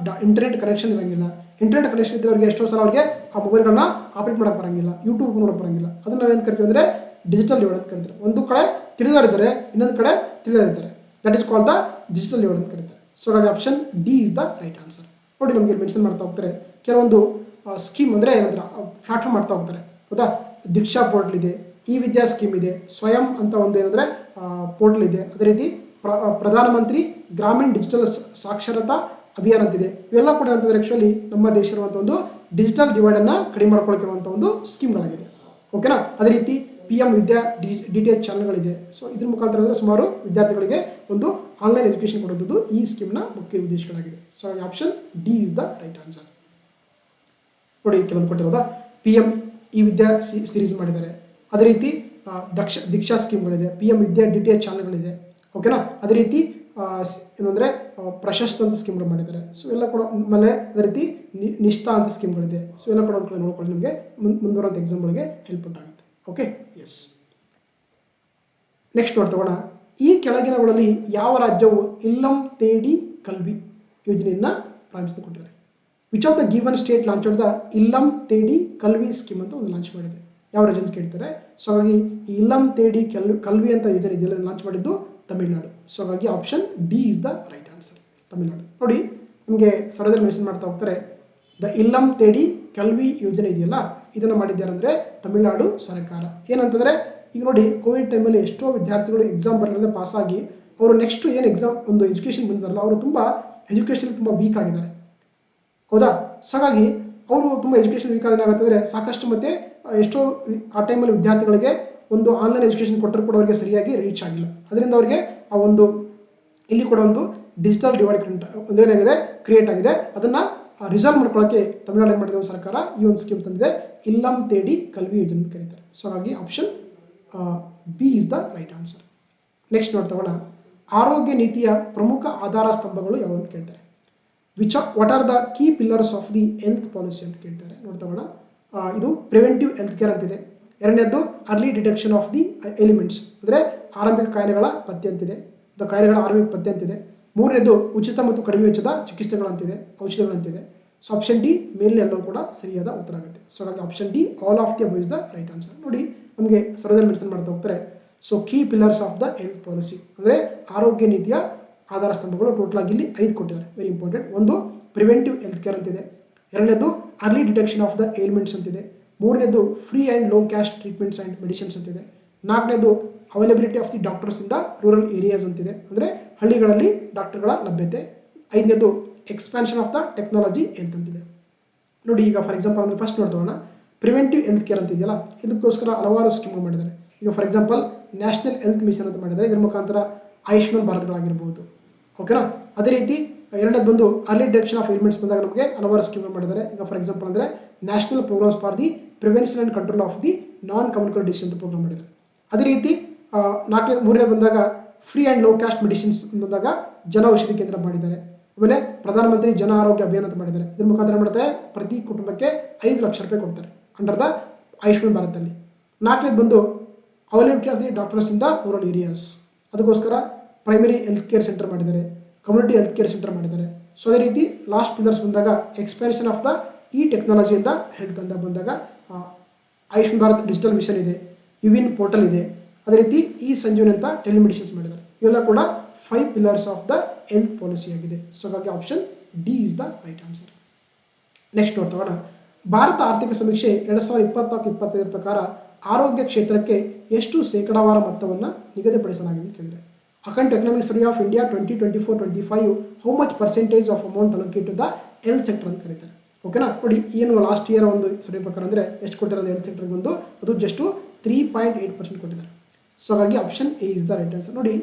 ಇಂಟರ್ನೆಟ್ ಕನೆಕ್ಷನ್ ಇರಂಗಿಲ್ಲ. ಇಂಟರ್ನೆಟ್ ಕನೆಕ್ಷನ್ ಇದ್ದವರಿಗೆ ಎಷ್ಟೋ ಸಲ ಅವರಿಗೆ ಆ ಮೊಬೈಲ್ಗಳನ್ನ ಆಪರೇಟ್ ಮಾಡಕ್ ಬರಂಗಿಲ್ಲ, ಯೂಟ್ಯೂಬ್ ನೋಡಕ್ ಬರಂಗಿಲ್ಲ. ಅದನ್ನ ನಾವೇನ್ ಕರಿತೀವಿ ಅಂದ್ರೆ ಡಿಜಿಟಲ್ ಡಿವೈಡ್ ಅಂತ ಕರೀತಾರೆ. ಒಂದು ಕಡೆ ತಿಳಿದವರಿದ್ದಾರೆ, ಇನ್ನೊಂದು ಕಡೆ ತಿಳಿದಿದ್ದಾರೆ. That is called the digital divide ಅಂತ ಕರೀತಾರೆ. ಸೊ ಹಾಗಾಗಿ option D is the right answer. ನೋಡಿ ನಮಗೆ ಮೆನ್ಷನ್ ಮಾಡ್ತಾ ಹೋಗ್ತಾರೆ ಕೆಲವೊಂದು ಸ್ಕೀಮ್ ಅಂದ್ರೆ ಏನಂದ್ರೆ ಪ್ಲಾಟ್ಫಾರ್ಮ್ ಮಾಡ್ತಾ ಹೋಗ್ತಾರೆ. ಹೌದಾ, ದೀಕ್ಷಾ ಪೋರ್ಟಲ್ ಇದೆ, ಈ ವಿದ್ಯಾ ಸ್ಕೀಮ್ ಇದೆ, ಸ್ವಯಂ ಅಂತ ಒಂದು ಏನಂದ್ರೆ ಪೋರ್ಟಲ್ ಇದೆ, ಅದೇ ರೀತಿ ಪ್ರಧಾನಮಂತ್ರಿ ಗ್ರಾಮೀಣ ಡಿಜಿಟಲ್ ಸಾಕ್ಷರತಾ ಅಭಿಯಾನ ಅಂತಿದೆ. ಇವೆಲ್ಲ ಕೂಡ ಅಂತಂದ್ರೆ ಆಕ್ಚುಲಿ ನಮ್ಮ ದೇಶ ಇರುವಂತಹ ಒಂದು ಡಿಜಿಟಲ್ ಡಿವೈಡ್ ಅನ್ನ ಕಡಿಮೆ ಮಾಡ್ಕೊಳ್ಳಿರುವಂಥ ಒಂದು ಸ್ಕೀಮ್ಗಳಾಗಿದೆ. ಓಕೆನಾ. ಅದೇ ರೀತಿ PM ವಿದ್ಯಾ DTH ಚಾನಲ್ಗಳಿದೆ. ಸೊ ಇದ್ರ ಮುಖಾಂತರ ಸುಮಾರು ವಿದ್ಯಾರ್ಥಿಗಳಿಗೆ ಒಂದು ಆನ್ಲೈನ್ ಎಜುಕೇಶನ್ ಕೊಡುವುದು ಈ ಸ್ಕೀಮ್ನ ಮುಖ್ಯ ಉದ್ದೇಶಗಳಾಗಿದೆ. So option D is the right answer. ನೋಡಿ ಕೆಲವೊಂದು ಕೊಟ್ಟಿರೋದಾ, PM ವಿದ್ಯಾ ಸೀರೀಸ್ ಮಾಡಿದ್ದಾರೆ. ಅದೇ ರೀತಿ ದೀಕ್ಷಾ ಸ್ಕೀಮ್ಗಳಿದೆ, PM ವಿದ್ಯಾ DTH ಚಾನಲ್ಗಳಿದೆ. ಓಕೆನಾ. ಅದೇ ರೀತಿ ಏನಂದ್ರೆ ಪ್ರಶಸ್ತ ಅಂತ ಸ್ಕೀಮ್ಗಳು ಮಾಡಿದ್ದಾರೆ. ಸೊ ಎಲ್ಲ ಕೂಡ ಆಮೇಲೆ ಅದೇ ರೀತಿ ನಿಷ್ಠಾ ಅಂತ ಸ್ಕೀಮ್ಗಳಿದೆ. ಸೊ ಎಲ್ಲ ಕೂಡ ಒಂದು ನೋಡ್ಕೊಳ್ಳಿ, ನಿಮಗೆ ಮುಂದುವರುವಂಥ ಎಕ್ಸಾಮ್ಗಳಿಗೆ ಹೆಲ್ಪ್ ಉಂಟಾಗುತ್ತೆ. Okay, yes. ನೆಕ್ಸ್ಟ್ ನೋಡ್ತಗೋಣ. ಈ ಕೆಳಗಿನಗಳಲ್ಲಿ ಯಾವ ರಾಜ್ಯವು ಇಲ್ಲಂ ತೇಡಿ ಕಲ್ವಿ ಯೋಜನೆಯನ್ನ ಪ್ರಾರಂಭಿಸಿಕೊಂಡಿದ್ದಾರೆ? Which of the given state launch the Illam Thedi Kalvi scheme ಅಂತ ಒಂದು ಲಾಂಚ್ ಮಾಡಿದೆ? ಯಾವ ರಾಜ್ಯ ಅಂತ ಕೇಳ್ತಾರೆ. ಸೊ ಹಾಗಾಗಿ ಈ ಇಲ್ಲಂ ತೇಡಿ ಕಲ್ವಿ ಅಂತ ಯೋಜನೆ ಇದೆಯಲ್ಲ, ಲಾಂಚ್ ಮಾಡಿದ್ದು ತಮಿಳುನಾಡು. ಸೊ ಹಾಗಾಗಿ option D is the right answer, Tamil Nadu. ನೋಡಿ ನಿಮಗೆ ಸರದಲ್ಲಿ ಮೆನ್ಷನ್ ಮಾಡ್ತಾ ಹೋಗ್ತಾರೆ, ದ ಇಲ್ಲಂ ತೇಡಿ ಕಲ್ವಿ ಯೋಜನೆ ಇದೆಯಲ್ಲ, ಇದನ್ನು ಮಾಡಿದ್ದಾರೆ ಅಂದರೆ ತಮಿಳುನಾಡು ಸರ್ಕಾರ. ಏನಂತಂದರೆ ಈಗ ನೋಡಿ, ಕೋವಿಡ್ ಟೈಮಲ್ಲಿ ಎಷ್ಟೋ ವಿದ್ಯಾರ್ಥಿಗಳು ಎಕ್ಸಾಮ್ ಬರಲಿಲ್ಲದೆ ಪಾಸ್ ಆಗಿ ಅವರು ನೆಕ್ಸ್ಟ್ ಏನು ಎಕ್ಸಾಮ್ ಒಂದು ಎಜುಕೇಷನ್ ಬಂದಿದ್ದಾರಲ್ಲ, ಅವರು ತುಂಬ ಎಜುಕೇಷನ್ ತುಂಬ ವೀಕ್ ಆಗಿದ್ದಾರೆ. ಹೌದಾ. ಸೊ ಹಾಗಾಗಿ ಅವರು ತುಂಬ ಎಜುಕೇಷನ್ ವೀಕ್ ಆದಾಗ ಏನಾಗುತ್ತಂದರೆ ಸಾಕಷ್ಟು ಮತ್ತೆ ಎಷ್ಟೋ ಆ ಟೈಮಲ್ಲಿ ವಿದ್ಯಾರ್ಥಿಗಳಿಗೆ ಒಂದು ಆನ್ಲೈನ್ ಎಜುಕೇಷನ್ ಕೊಟ್ಟರು ಕೂಡ ಅವರಿಗೆ ಸರಿಯಾಗಿ ರೀಚ್ ಆಗಿಲ್ಲ. ಅದರಿಂದ ಅವರಿಗೆ ಆ ಒಂದು ಇಲ್ಲಿ ಕೂಡ ಒಂದು ಡಿಜಿಟಲ್ ಡಿವೈಡ್ ಒಂದೇನಾಗಿದೆ ಕ್ರಿಯೇಟ್ ಆಗಿದೆ. ಅದನ್ನು ರಿಸಾಲ್ವ್ ಮಾಡ್ಕೊಳ್ಳೋಕ್ಕೆ ತಮಿಳುನಾಡು ಏನು ಮಾಡಿದೆ ಸರ್ಕಾರ, ಈ ಒಂದು ಸ್ಕೀಮ್ ತಂದಿದೆ, ಇಲ್ಲಂ ತೇಡಿ ಕಲ್ವಿ ಯೋಜನೆ ಕರೀತಾರೆ. ಸೊ ಹಾಗಾಗಿ option B is the right answer. Next ನೋಡ್ತಗೋಣ. ಆರೋಗ್ಯ ನೀತಿಯ ಪ್ರಮುಖ ಆಧಾರ ಸ್ತಂಭಗಳು ಯಾವುವು ಅಂತ ಕೇಳ್ತಾರೆ. What are the key pillars of the health policy ಅಂತ ಕೇಳ್ತಾರೆ. ನೋಡ್ತಗೋಣ. ಇದು ಪ್ರಿವೆಂಟಿವ್ ಹೆಲ್ತ್ ಕೇರ್ ಅಂತಿದೆ. ಎರಡನೇದು early detection of the elements, ಅಂದರೆ ಆರಂಭಿಕ ಕಾಯಿಲೆಗಳ ಪತ್ತೆ ಅಂತಿದೆ, ಕಾಯಿಲೆಗಳ ಆರಂಭಿಕ ಪತ್ತೆ ಅಂತಿದೆ. ಮೂರನೇದು ಉಚಿತ ಮತ್ತು ಕಡಿಮೆ ವೆಚ್ಚದ ಚಿಕಿತ್ಸೆಗಳಂತಿದೆ, ಔಷಧಿಗಳಂತಿದೆ. ಸೊ ಆಪ್ಷನ್ ಡಿ ಮೇಲೆ ಎಲ್ಲವೂ ಕೂಡ ಸರಿಯಾದ ಉತ್ತರ ಆಗುತ್ತೆ. ಸೊ ಹಾಗಾಗಿ option D all of the above is the right answer. ನೋಡಿ ನಮಗೆ ಸರದಲ್ಲಿ ಮೆನ್ಷನ್ ಮಾಡ್ತಾ ಹೋಗ್ತಾರೆ. So key pillars of the health policy ಅಂದರೆ ಆರೋಗ್ಯ ನೀತಿಯ ಆಧಾರ ಸ್ತಂಭಗಳು ಟೋಟಲ್ ಆಗಿ ಇಲ್ಲಿ 5 ಕೊಟ್ಟಿದ್ದಾರೆ, ವೆರಿ ಇಂಪಾರ್ಟೆಂಟ್. ಒಂದು ಪ್ರಿವೆಂಟಿವ್ ಹೆಲ್ತ್ ಕೇರ್ ಅಂತಿದೆ. ಎರಡನೇದು early detection of the ailments ಅಂತಿದೆ. ಮೂರನೇದು free and low cost treatments and medicines ಅಂತಿದೆ. ನಾಲ್ಕನೇದು availability of the doctors in the rural areas ಅಂತಿದೆ, ಅಂದರೆ ಹಳ್ಳಿಗಳಲ್ಲಿ ಡಾಕ್ಟರ್ಗಳ ಲಭ್ಯತೆ. ಐದನೇದು expansion of the technology health ಅಂತಿದೆ. ನೋಡಿ ಈಗ ಫಾರ್ ಎಕ್ಸಾಂಪಲ್ ಅಂದರೆ ಫಸ್ಟ್ ನೋಡ್ತೋಣ, ಪ್ರಿವೆಂಟಿವ್ ಹೆಲ್ತ್ ಕೇರ್ ಅಂತಿದೆಯಲ್ಲ, ಇದಕ್ಕೋಸ್ಕರ ಹಲವಾರು ಸ್ಕೀಮ್ಗಳು ಮಾಡಿದ್ದಾರೆ. ಈಗ for example national health mission ಅಂತ ಮಾಡಿದ್ದಾರೆ, ಇದರ ಮುಖಾಂತರ ಆಯುಷ್ಮಾನ್ ಭಾರತ್ಗಳಾಗಿರ್ಬೋದು. ಓಕೆನಾ. ಅದೇ ರೀತಿ ಎರಡನೇದು ಬಂದು ಅರ್ಲಿ ಡಿಟೆಕ್ಷನ್ ಆಫ್ ಏಲ್ಮೆಂಟ್ಸ್ ಬಂದಾಗ ನಮಗೆ ಹಲವಾರು ಸ್ಕೀಮ್ಗಳು ಮಾಡಿದ್ದಾರೆ. ಈಗ ಫಾರ್ ಎಕ್ಸಾಂಪಲ್ ಅಂದರೆ national programmes for the prevention and control of the non communicable disease ಅಂತ ಪ್ರೋಗ್ರಾಮ್ ಮಾಡಿದ್ದಾರೆ. ಅದೇ ರೀತಿ ಮೂರನೇ ಬಂದಾಗ free and low cost medicines ಬಂದಾಗ ಜನ ಔಷಧಿ ಕೇಂದ್ರ ಮಾಡಿದ್ದಾರೆ. ಆಮೇಲೆ ಪ್ರಧಾನಮಂತ್ರಿ ಜನ ಆರೋಗ್ಯ ಅಭಿಯಾನ ಅಂತ ಮಾಡಿದ್ದಾರೆ. ಇದ್ರ ಮುಖಾಂತರ ಮಾಡುತ್ತೆ ಪ್ರತಿ ಕುಟುಂಬಕ್ಕೆ 5 ಲಕ್ಷ ರೂಪಾಯಿ ಕೊಡ್ತಾರೆ ಅಂಡರ್ ದ ಆಯುಷ್ಮಾನ್ ಭಾರತಲ್ಲಿ. ನಾಲ್ಕನೇದು ಬಂದು availability of the doctors in the rural areas, ಅದಕ್ಕೋಸ್ಕರ ಪ್ರೈಮರಿ ಹೆಲ್ತ್ ಕೇರ್ ಸೆಂಟರ್ ಮಾಡಿದ್ದಾರೆ, ಕಮ್ಯುನಿಟಿ ಹೆಲ್ತ್ ಕೇರ್ ಸೆಂಟರ್ ಮಾಡಿದ್ದಾರೆ. ಸೊ ಅದೇ ರೀತಿ ಲಾಸ್ಟ್ ಪಿಲ್ಲರ್ಸ್ ಬಂದಾಗ ಎಕ್ಸ್ಪ್ಯಾನ್ಷನ್ ಆಫ್ ದ ಈ ಟೆಕ್ನಾಲಜಿಯಿಂದ ಹೆಲ್ತ್ ಅಂತ ಬಂದಾಗ ಆಯುಷ್ಮಾನ್ ಭಾರತ್ ಡಿಜಿಟಲ್ ಮಿಷನ್ ಇದೆ, ಯುವಿನ್ ಪೋರ್ಟಲ್ ಇದೆ. ಅದೇ ರೀತಿ ಈ ಸಂಜೀವನಿ ಅಂತ ಟೆಲಿಮೆಡಿಸಿನ್ಸ್ ಮಾಡಿದ್ದಾರೆ. ಇವೆಲ್ಲ ಕೂಡ 5 pillars of the health policy ಆಗಿದೆ. ಸೊ ಹಾಗಾಗಿ option D is the right answer. Next ನೋಡ್ತೋಣ. ಭಾರತ ಆರ್ಥಿಕ ಸಮೀಕ್ಷೆ 2024-25 ಪ್ರಕಾರ ಆರೋಗ್ಯ ಕ್ಷೇತ್ರಕ್ಕೆ ಎಷ್ಟು ಶೇಕಡಾವಾರ ಮೊತ್ತವನ್ನು ನಿಗದಿಪಡಿಸಲಾಗಿದೆ ಅಂತ ಕೇಳಿದರೆ, account economic survey of India 2024-25 how much percentage of amount allocate to the health sector ಅಂತ ಕರೀತಾರೆ. ಓಕೆನಾ. ನೋಡಿ ಏನು ಲಾಸ್ಟ್ ಇಯರ್ ಒಂದು ಸರ್ವೆ ಪ್ರಕಾರ ಅಂದರೆ ಎಷ್ಟು ಕೊಟ್ಟಿರೋದು ಹೆಲ್ತ್ ಸೆಕ್ಟರ್ಗೆ ಒಂದು, ಅದು ಜಸ್ಟ್ 3.8% ಕೊಟ್ಟಿದ್ದಾರೆ. ಸೊ ಹಾಗಾಗಿ option A is the right answer. ನೋಡಿ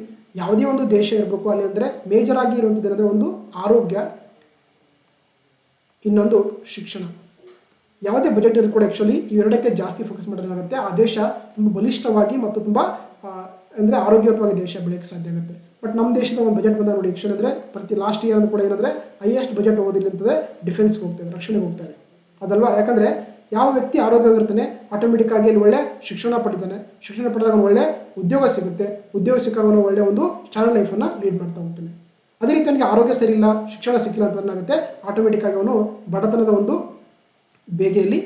ಯಾವುದೇ ಒಂದು ದೇಶ ಇರಬೇಕು ಅಲ್ಲಿ ಅಂದರೆ ಮೇಜರ್ ಆಗಿ ಇರುವಂಥದ್ದು ಏನಂದರೆ ಒಂದು ಆರೋಗ್ಯ, ಇನ್ನೊಂದು ಶಿಕ್ಷಣ. ಯಾವುದೇ ಬಜೆಟ್ ಇದ್ರು ಕೂಡ ಆ್ಯಕ್ಚುಲಿ ಇವೆರಡಕ್ಕೆ ಜಾಸ್ತಿ ಫೋಕಸ್ ಮಾಡಲಾಗುತ್ತೆ. ಆ ದೇಶ ತುಂಬ ಬಲಿಷ್ಠವಾಗಿ ಮತ್ತು ತುಂಬ ಅಂದರೆ ಆರೋಗ್ಯಯುತವಾಗಿ ದೇಶ ಬೆಳೆಯೋಕ್ಕೆ ಸಾಧ್ಯ ಆಗುತ್ತೆ. ಬಟ್ ನಮ್ಮ ದೇಶದ ಒಂದು ಬಜೆಟ್ ಬಂದಾಗ ನೋಡಿ ಆ್ಯಕ್ಚುಲಿ ಅಂದರೆ ಪ್ರತಿ ಲಾಸ್ಟ್ ಇಯರ್ ಕೂಡ ಏನಂದರೆ ಹೈಯೆಸ್ಟ್ ಬಜೆಟ್ ಹೋಗೋದಿಲ್ಲ ಅಂತಂದರೆ ಡಿಫೆನ್ಸ್ಗೆ ಹೋಗ್ತಾಯಿದೆ, ರಕ್ಷಣೆಗೆ ಹೋಗ್ತಾ ಇದೆ ಅದಲ್ವಾ. ಯಾಕಂದರೆ ಯಾವ ವ್ಯಕ್ತಿ ಆರೋಗ್ಯವಾಗಿರ್ತಾನೆ ಆಟೋಮೆಟಿಕ್ ಆಗಿ ಅಲ್ಲಿ ಒಳ್ಳೆ ಶಿಕ್ಷಣ ಪಡಿತಾನೆ, ಶಿಕ್ಷಣ ಪಡೆದಾಗ ಅವನು ಒಳ್ಳೆ ಉದ್ಯೋಗ ಸಿಗುತ್ತೆ, ಉದ್ಯೋಗ ಸಿಕ್ಕಾಗ ಅವನು ಒಳ್ಳೆ ಒಂದು ಸ್ಟ್ಯಾಂಡರ್ಡ್ ಲೈಫನ್ನು ಲೀಡ್ ಮಾಡ್ತಾ ಹೋಗ್ತಾನೆ. ಅದೇ ರೀತಿ ಅವನಿಗೆ ಆರೋಗ್ಯ ಸರಿ ಇಲ್ಲ, ಶಿಕ್ಷಣ ಸಿಕ್ಕಿಲ್ಲ ಅಂತ ಏನಾಗುತ್ತೆ ಆಟೋಮೆಟಿಕ್ ಆಗಿ ಅವನು ಬಡತನದ ಒಂದು ಬೇಗೆಯಲ್ಲಿ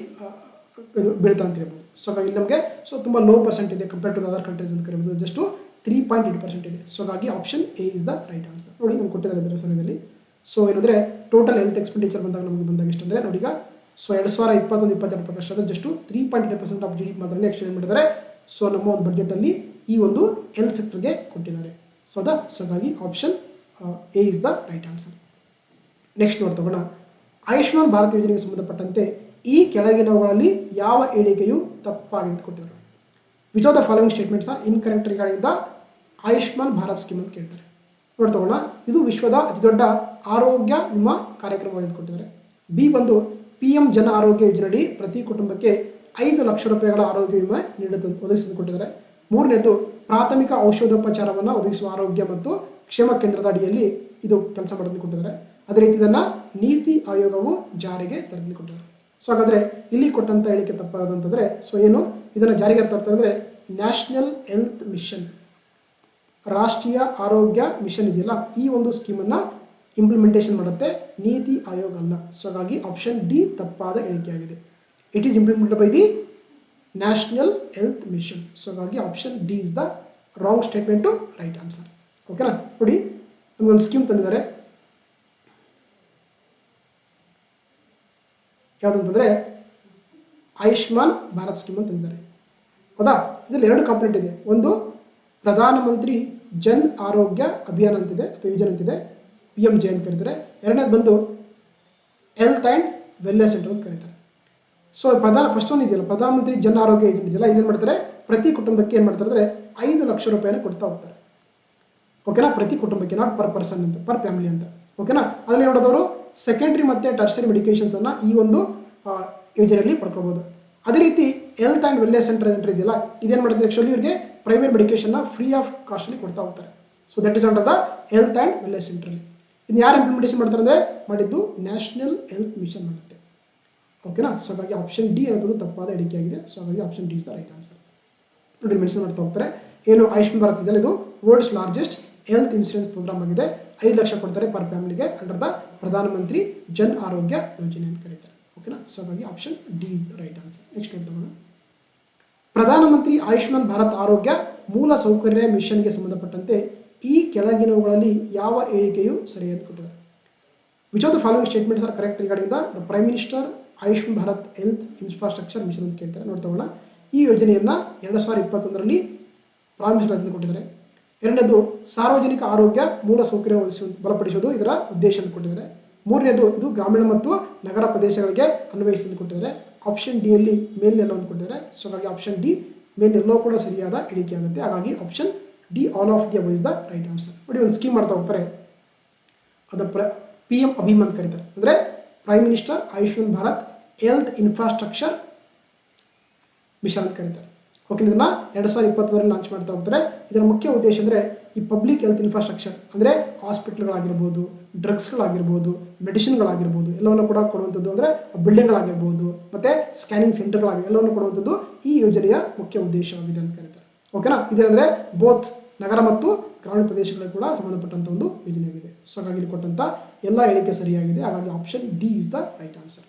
ಬೀಳ್ತಾ ಅಂತ ಹೇಳ್ಬೋದು. ಸೊ ಹಾಗಾಗಿ ನಮಗೆ ತುಂಬ ಲೋ ಪರ್ಸೆಂಟ್ ಇದೆ ಕಂಪೇರ್ ಟು ಅದರ್ ಕಂಟ್ರೀಸ್ ಅಂತ ಕರೀಬೋದು, ಜಸ್ಟ್ 3.8% ಇದೆ. ಸೊ ಹಾಗಾಗಿ option A is the right answer. ನೋಡಿ ನಮ್ಗೆ ಕೊಟ್ಟಿದ್ದಾರೆ ಇದರ ಸಮಯದಲ್ಲಿ. ಸೊ ಏನಂದರೆ ಟೋಟಲ್ ಹೆಲ್ತ್ ಎಕ್ಸ್ಪೆಂಡಿಚರ್ ಬಂದಾಗ ನಮಗೆ ಬಂದಾಗ ಎಷ್ಟಂದರೆ ನೋಡಿ ಈಗ ಸೊ 2021-22 ಪ್ರಕಾರ ಅಂದರೆ ಜಸ್ಟ್ 3.8% ಆಫ್ GDP ಮಾತ್ರ ಎಕ್ಸ್ಟೆಂಡ್ ಮಾಡಿದ್ದಾರೆ. ಸೊ ನಮ್ಮ ಒಂದು ಬಡ್ಜೆಟಲ್ಲಿ ಈ ಒಂದು ಹೆಲ್ತ್ ಸೆಕ್ಟರ್ಗೆ ಕೊಟ್ಟಿದ್ದಾರೆ. ಸೊ ಹಾಗಾಗಿ option A is the right answer. Next ನೋಡ್ತಗೋಣ. ಆಯುಷ್ಮಾನ್ ಭಾರತ್ ಯೋಜನೆಗೆ ಸಂಬಂಧಪಟ್ಟಂತೆ ಈ ಕೆಳಗಿನವುಗಳಲ್ಲಿ ಯಾವ ಹೇಳಿಕೆಯು ತಪ್ಪಾಗಿದೆ ಅಂತ ಕೊಟ್ಟಿದ್ದಾರೆ. Which of the following statements are incorrect regarding the Ayushman Bharat scheme ಅಂತ ಕೇಳ್ತಾರೆ. ನೋಡ್ತೋಣ. ಇದು ವಿಶ್ವದ ಅತಿದೊಡ್ಡ ಆರೋಗ್ಯ ವಿಮಾ ಕಾರ್ಯಕ್ರಮವಾಗಿ ಕೊಟ್ಟಿದ್ದಾರೆ. ಬಿ ಬಂದು PM ಜನ ಆರೋಗ್ಯ ಯೋಜನೆಯಡಿ ಪ್ರತಿ ಕುಟುಂಬಕ್ಕೆ 5 ಲಕ್ಷ ರೂಪಾಯಿಗಳ ಆರೋಗ್ಯ ವಿಮೆ ಒದಗಿಸಿ ಕೊಟ್ಟಿದ್ದಾರೆ. ಮೂರನೇದು ಪ್ರಾಥಮಿಕ ಔಷಧೋಪಚಾರವನ್ನು ಒದಗಿಸುವ ಆರೋಗ್ಯ ಮತ್ತು ಕ್ಷೇಮ ಕೇಂದ್ರದ ಅಡಿಯಲ್ಲಿ ಇದು ಕೆಲಸ ಮಾಡೋದನ್ನು ಕೊಟ್ಟಿದ್ದಾರೆ. ಅದೇ ರೀತಿ ಇದನ್ನ ನೀತಿ ಆಯೋಗವು ಜಾರಿಗೆ ತರಲು ಕೊಟ್ಟಿದ್ದಾರೆ. ಸೊ ಹಾಗಾದ್ರೆ ಇಲ್ಲಿ ಕೊಟ್ಟಂತ ಹೇಳಿಕೆ ತಪ್ಪಾದಂತಂದ್ರೆ ಸೊ ಏನು ಇದನ್ನ ಜಾರಿಗೆ ತರ್ತಾರೆ ಅಂದ್ರೆ ನ್ಯಾಷನಲ್ ಹೆಲ್ತ್ ಮಿಷನ್, ರಾಷ್ಟ್ರೀಯ ಆರೋಗ್ಯ ಮಿಷನ್ ಇದೆಯಲ್ಲ ಈ ಒಂದು ಸ್ಕೀಮನ್ನು ಇಂಪ್ಲಿಮೆಂಟೇಷನ್ ಮಾಡುತ್ತೆ, ನೀತಿ ಆಯೋಗ ಅಲ್ಲ. ಸೊ ಹಾಗಾಗಿ ಆಪ್ಷನ್ ಡಿ ತಪ್ಪಾದ ಹೇಳಿಕೆಯಾಗಿದೆ. It is implemented by the national health mission. So ಹಾಗಾಗಿ option D is the wrong statement to right answer. ಓಕೆನಾ. ನೋಡಿ ನಮಗೊಂದು ಸ್ಕೀಮ್ ತಂದಿದ್ದಾರೆ. ಯಾವುದಂತಂದ್ರೆ ಆಯುಷ್ಮಾನ್ ಭಾರತ್ ಸ್ಕೀಮ್ ಅಂತ ತಂದಿದ್ದಾರೆ. ಹೌದಾ. ಇದರಲ್ಲಿ 2 ಕಾಂಪೊನೆಂಟ್ ಇದೆ. ಒಂದು ಪ್ರಧಾನಮಂತ್ರಿ ಜನ್ ಆರೋಗ್ಯ ಅಭಿಯಾನ ಅಂತಿದೆ ಅಥವಾ ಯೋಜನೆ ಅಂತಿದೆ, PMJ ಅಂತ ಕರೀತಾರೆ. ಎರಡನೇದು ಬಂದು ಹೆಲ್ತ್ ಆ್ಯಂಡ್ ವೆಲ್ನೆಸ್ ಸೆಂಟರ್ ಅಂತ ಕರೀತಾರೆ. ಸೊ ಫಸ್ಟ್ ಒನ್ ಇದೆಯಲ್ಲ ಪ್ರಧಾನಮಂತ್ರಿ ಜನ್ ಆರೋಗ್ಯ ಯೋಜನೆ ಇದೆಯಲ್ಲ ಇಲ್ಲಿ ಏನು ಮಾಡ್ತಾರೆ ಪ್ರತಿ ಕುಟುಂಬಕ್ಕೆ ಏನು ಮಾಡ್ತಾರೆ ಅಂದರೆ 5 ಲಕ್ಷ ರೂಪಾಯಿನ ಕೊಡ್ತಾ ಹೋಗ್ತಾರೆ. ಓಕೆನಾ. ಪ್ರತಿ ಕುಟುಂಬಕ್ಕೆ, ನಾಟ್ ಪರ್ ಪರ್ಸನ್ ಅಂತ, ಪರ್ ಫ್ಯಾಮಿಲಿ ಅಂತ. ಓಕೆನಾ. ಅದರಲ್ಲಿ ನೋಡೋದವರು ಸೆಕೆಂಡ್ರಿ ಮತ್ತು ಟರ್ಸರಿ ಮೆಡಿಕೇಶನ್ಸ್ ಅನ್ನ ಈ ಒಂದು ಯೋಜನೆಯಲ್ಲಿ ಪಡ್ಕೋಬಹುದು. ಅದೇ ರೀತಿ ಹೆಲ್ತ್ ಆ್ಯಂಡ್ ವೆಲ್ನೆಸ್ ಸೆಂಟರ್ ಇದೆಯಲ್ಲ ಇದೇನು ಮಾಡ್ತಾರೆ ಆಕ್ಚುಲಿ ಇವರಿಗೆ private medication free of cost ಅಲ್ಲಿ ಕೊಡ್ತಾ ಹೋಗ್ತಾರೆ. So that is under the health and wellness centre. ಇನ್ನು ಯಾರು ಇಂಪ್ಲಿಮೆಂಟೇಷನ್ ಮಾಡ್ತಾರೆ ಅಂದರೆ ಮಾಡಿದ್ದು ನ್ಯಾಷನಲ್ ಹೆಲ್ತ್ ಮಿಷನ್ ಮಾಡುತ್ತೆ. ಓಕೆನಾ. ಸೊ ಹಾಗಾಗಿ ಆಪ್ಷನ್ ಡಿ ಅನ್ನೋದು ತಪ್ಪಾದ ಹೇಳಿಕೆಯಾಗಿದೆ. ಸೊ ಹಾಗಾಗಿ option D is the right answer. ನೋಡಿ ಮೆನ್ಷನ್ ಮಾಡ್ತಾ ಹೋಗ್ತಾರೆ. ಏನು ಆಯುಷ್ಮಾನ್ ಭಾರತ್ ಇದೆಯಲ್ಲ ಇದು world's largest health insurance programme ಆಗಿದೆ. 5 ಲಕ್ಷ ಕೊಡ್ತಾರೆ ಪರ್ ಫ್ಯಾಮಿಲಿಗೆ ಅಂಡರ್ ದ ಪ್ರಧಾನಮಂತ್ರಿ ಜನ್ ಆರೋಗ್ಯ ಯೋಜನೆ ಅಂತ ಕರೀತಾರೆ. ಓಕೆನಾ. ಸೊ ಹಾಗಾಗಿ option D is the right answer. Next ನೋಡೋಣ. ಪ್ರಧಾನಮಂತ್ರಿ ಆಯುಷ್ಮಾನ್ ಭಾರತ್ ಆರೋಗ್ಯ ಮೂಲ ಸೌಕರ್ಯ ಮಿಷನ್ಗೆ ಸಂಬಂಧಪಟ್ಟಂತೆ ಈ ಕೆಳಗಿನವುಗಳಲ್ಲಿ ಯಾವ ಹೇಳಿಕೆಯು ಸರಿ ಅಂತ ಕೊಟ್ಟಿದ್ದಾರೆ. Which of the following statements are correct regarding the prime minister Ayushman Bharat health infrastructure mission ಅಂತ ಕೇಳ್ತಾರೆ. ನೋಡ್ತೋಣ. ಈ ಯೋಜನೆಯನ್ನ 2021ರಲ್ಲಿ ಪ್ರಾರಂಭಿಸಲಾಗಿದೆ ಕೊಟ್ಟಿದ್ದಾರೆ. ಎರಡನೇದು ಸಾರ್ವಜನಿಕ ಆರೋಗ್ಯ ಮೂಲ ಸೌಕರ್ಯ ಬಲಪಡಿಸುವುದು ಇದರ ಉದ್ದೇಶ ಅಂತ ಕೊಟ್ಟಿದ್ದಾರೆ. ಮೂರನೇದು ಇದು ಗ್ರಾಮೀಣ ಮತ್ತು ನಗರ ಪ್ರದೇಶಗಳಿಗೆ ಅನ್ವಯಿಸಿ ಕೊಟ್ಟಿದ್ದಾರೆ. ಆಪ್ಷನ್ ಡಿ ಅಲ್ಲಿ ಮೇಲ್ನೆಲ್ಲ ಅಂತ ಕೊಟ್ಟಿದ್ದಾರೆ. ಸೊ ಹಾಗಾಗಿ ಆಪ್ಷನ್ ಡಿ ಮೇಲ್ನೆಲ್ಲೋ ಕೂಡ ಸರಿಯಾದ ಹೇಳಿಕೆ ಆಗುತ್ತೆ. ಹಾಗಾಗಿ option D all of the above is the right answer. ನೋಡಿ ಒಂದು ಸ್ಕೀಮ್ ಮಾಡ್ತಾ ಹೋಗ್ತಾರೆ. ಅದು PM ಅಭಿಯಾನ್ ಅಂತ ಕರೀತಾರೆ. ಅಂದ್ರೆ prime minister Ayushman Bharat health infrastructure mission ಅಂತ ಕರೀತಾರೆ. ಓಕೆ. ಇದನ್ನ 2020ರಲ್ಲಿ ಲಾಂಚ್ ಮಾಡ್ತಾ ಹೋಗ್ತಾರೆ. ಇದರ ಮುಖ್ಯ ಉದ್ದೇಶ ಅಂದ್ರೆ ಈ ಪಬ್ಲಿಕ್ ಹೆಲ್ತ್ ಇನ್ಫ್ರಾಸ್ಟ್ರಕ್ಚರ್ ಅಂದ್ರೆ ಹಾಸ್ಪಿಟಲ್ಗಳಾಗಿರ್ಬೋದು, ಡ್ರಗ್ಸ್ಗಳಾಗಿರ್ಬೋದು, ಮೆಡಿಸಿನ್ಗಳಾಗಿರ್ಬೋದು ಎಲ್ಲವನ್ನು ಕೂಡ ಕೊಡುವಂಥದ್ದು. ಅಂದ್ರೆ ಬಿಲ್ಡಿಂಗ್ಗಳಾಗಿರ್ಬೋದು ಮತ್ತೆ ಸ್ಕ್ಯಾನಿಂಗ್ ಸೆಂಟರ್ಗಳಾಗಿರ್ಬೋದು ಎಲ್ಲವನ್ನು ಕೊಡುವಂಥದ್ದು ಈ ಯೋಜನೆಯ ಮುಖ್ಯ ಉದ್ದೇಶವಾಗಿದೆ ಅಂತ ಕರೀತಾರೆ. ಓಕೆನಾ. ಇದೇನಂದ್ರೆ ಬೋತ್ ನಗರ ಮತ್ತು ಗ್ರಾಮೀಣ ಪ್ರದೇಶಗಳಿಗೆ ಕೂಡ ಸಂಬಂಧಪಟ್ಟಂತ ಒಂದು ಯೋಜನೆಯಾಗಿದೆ. ಸೊ ಹಾಗಾಗಿ ಇಲ್ಲಿ ಕೊಟ್ಟಂತ ಎಲ್ಲ ಹೇಳಿಕೆ ಸರಿಯಾಗಿದೆ. ಹಾಗಾಗಿ option D is the right answer.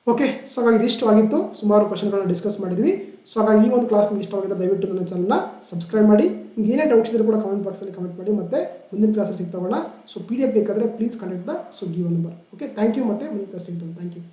Okay. So ಹಾಗಾಗಿ ಇದಿಷ್ಟು ಆಗಿತ್ತು. ಸುಮಾರು ಕ್ವಶನ್ಗಳನ್ನ ಡಿಸ್ಕಸ್ ಮಾಡಿದ್ವಿ. ಸೊ ಹಾಗಾಗಿ ಈ ಒಂದು ಕ್ಲಾಸ್ ನಿಮಗೆ ಇಷ್ಟವಾಗಿದ್ದರೆ ದಯವಿಟ್ಟು ನನ್ನ ಚಾನಲ್ನ ಸಬ್ಸ್ಕ್ರೈಬ್ ಮಾಡಿ. ನಿಮ್ಗೆ ಏನೇ ಡೌಟ್ಸ್ ಇದ್ರೂ ಕೂಡ ಕಮೆಂಟ್ ಬಾಕ್ಸಲ್ಲಿ ಕಮೆಂಟ್ ಮಾಡಿ. ಮತ್ತೆ ಮುಂದಿನ ಕ್ಲಾಸಲ್ಲಿ ಸಿಗ್ತಾವಲ್ಲ. ಸೊ PDF ಬೇಕಾದರೆ please connect the give number. Okay. Thank you. ಮತ್ತೆ ಮುಂದಿನ ಕ್ಲಾಸ್ ಸಿಗ್ತಾವೆ. Thank you.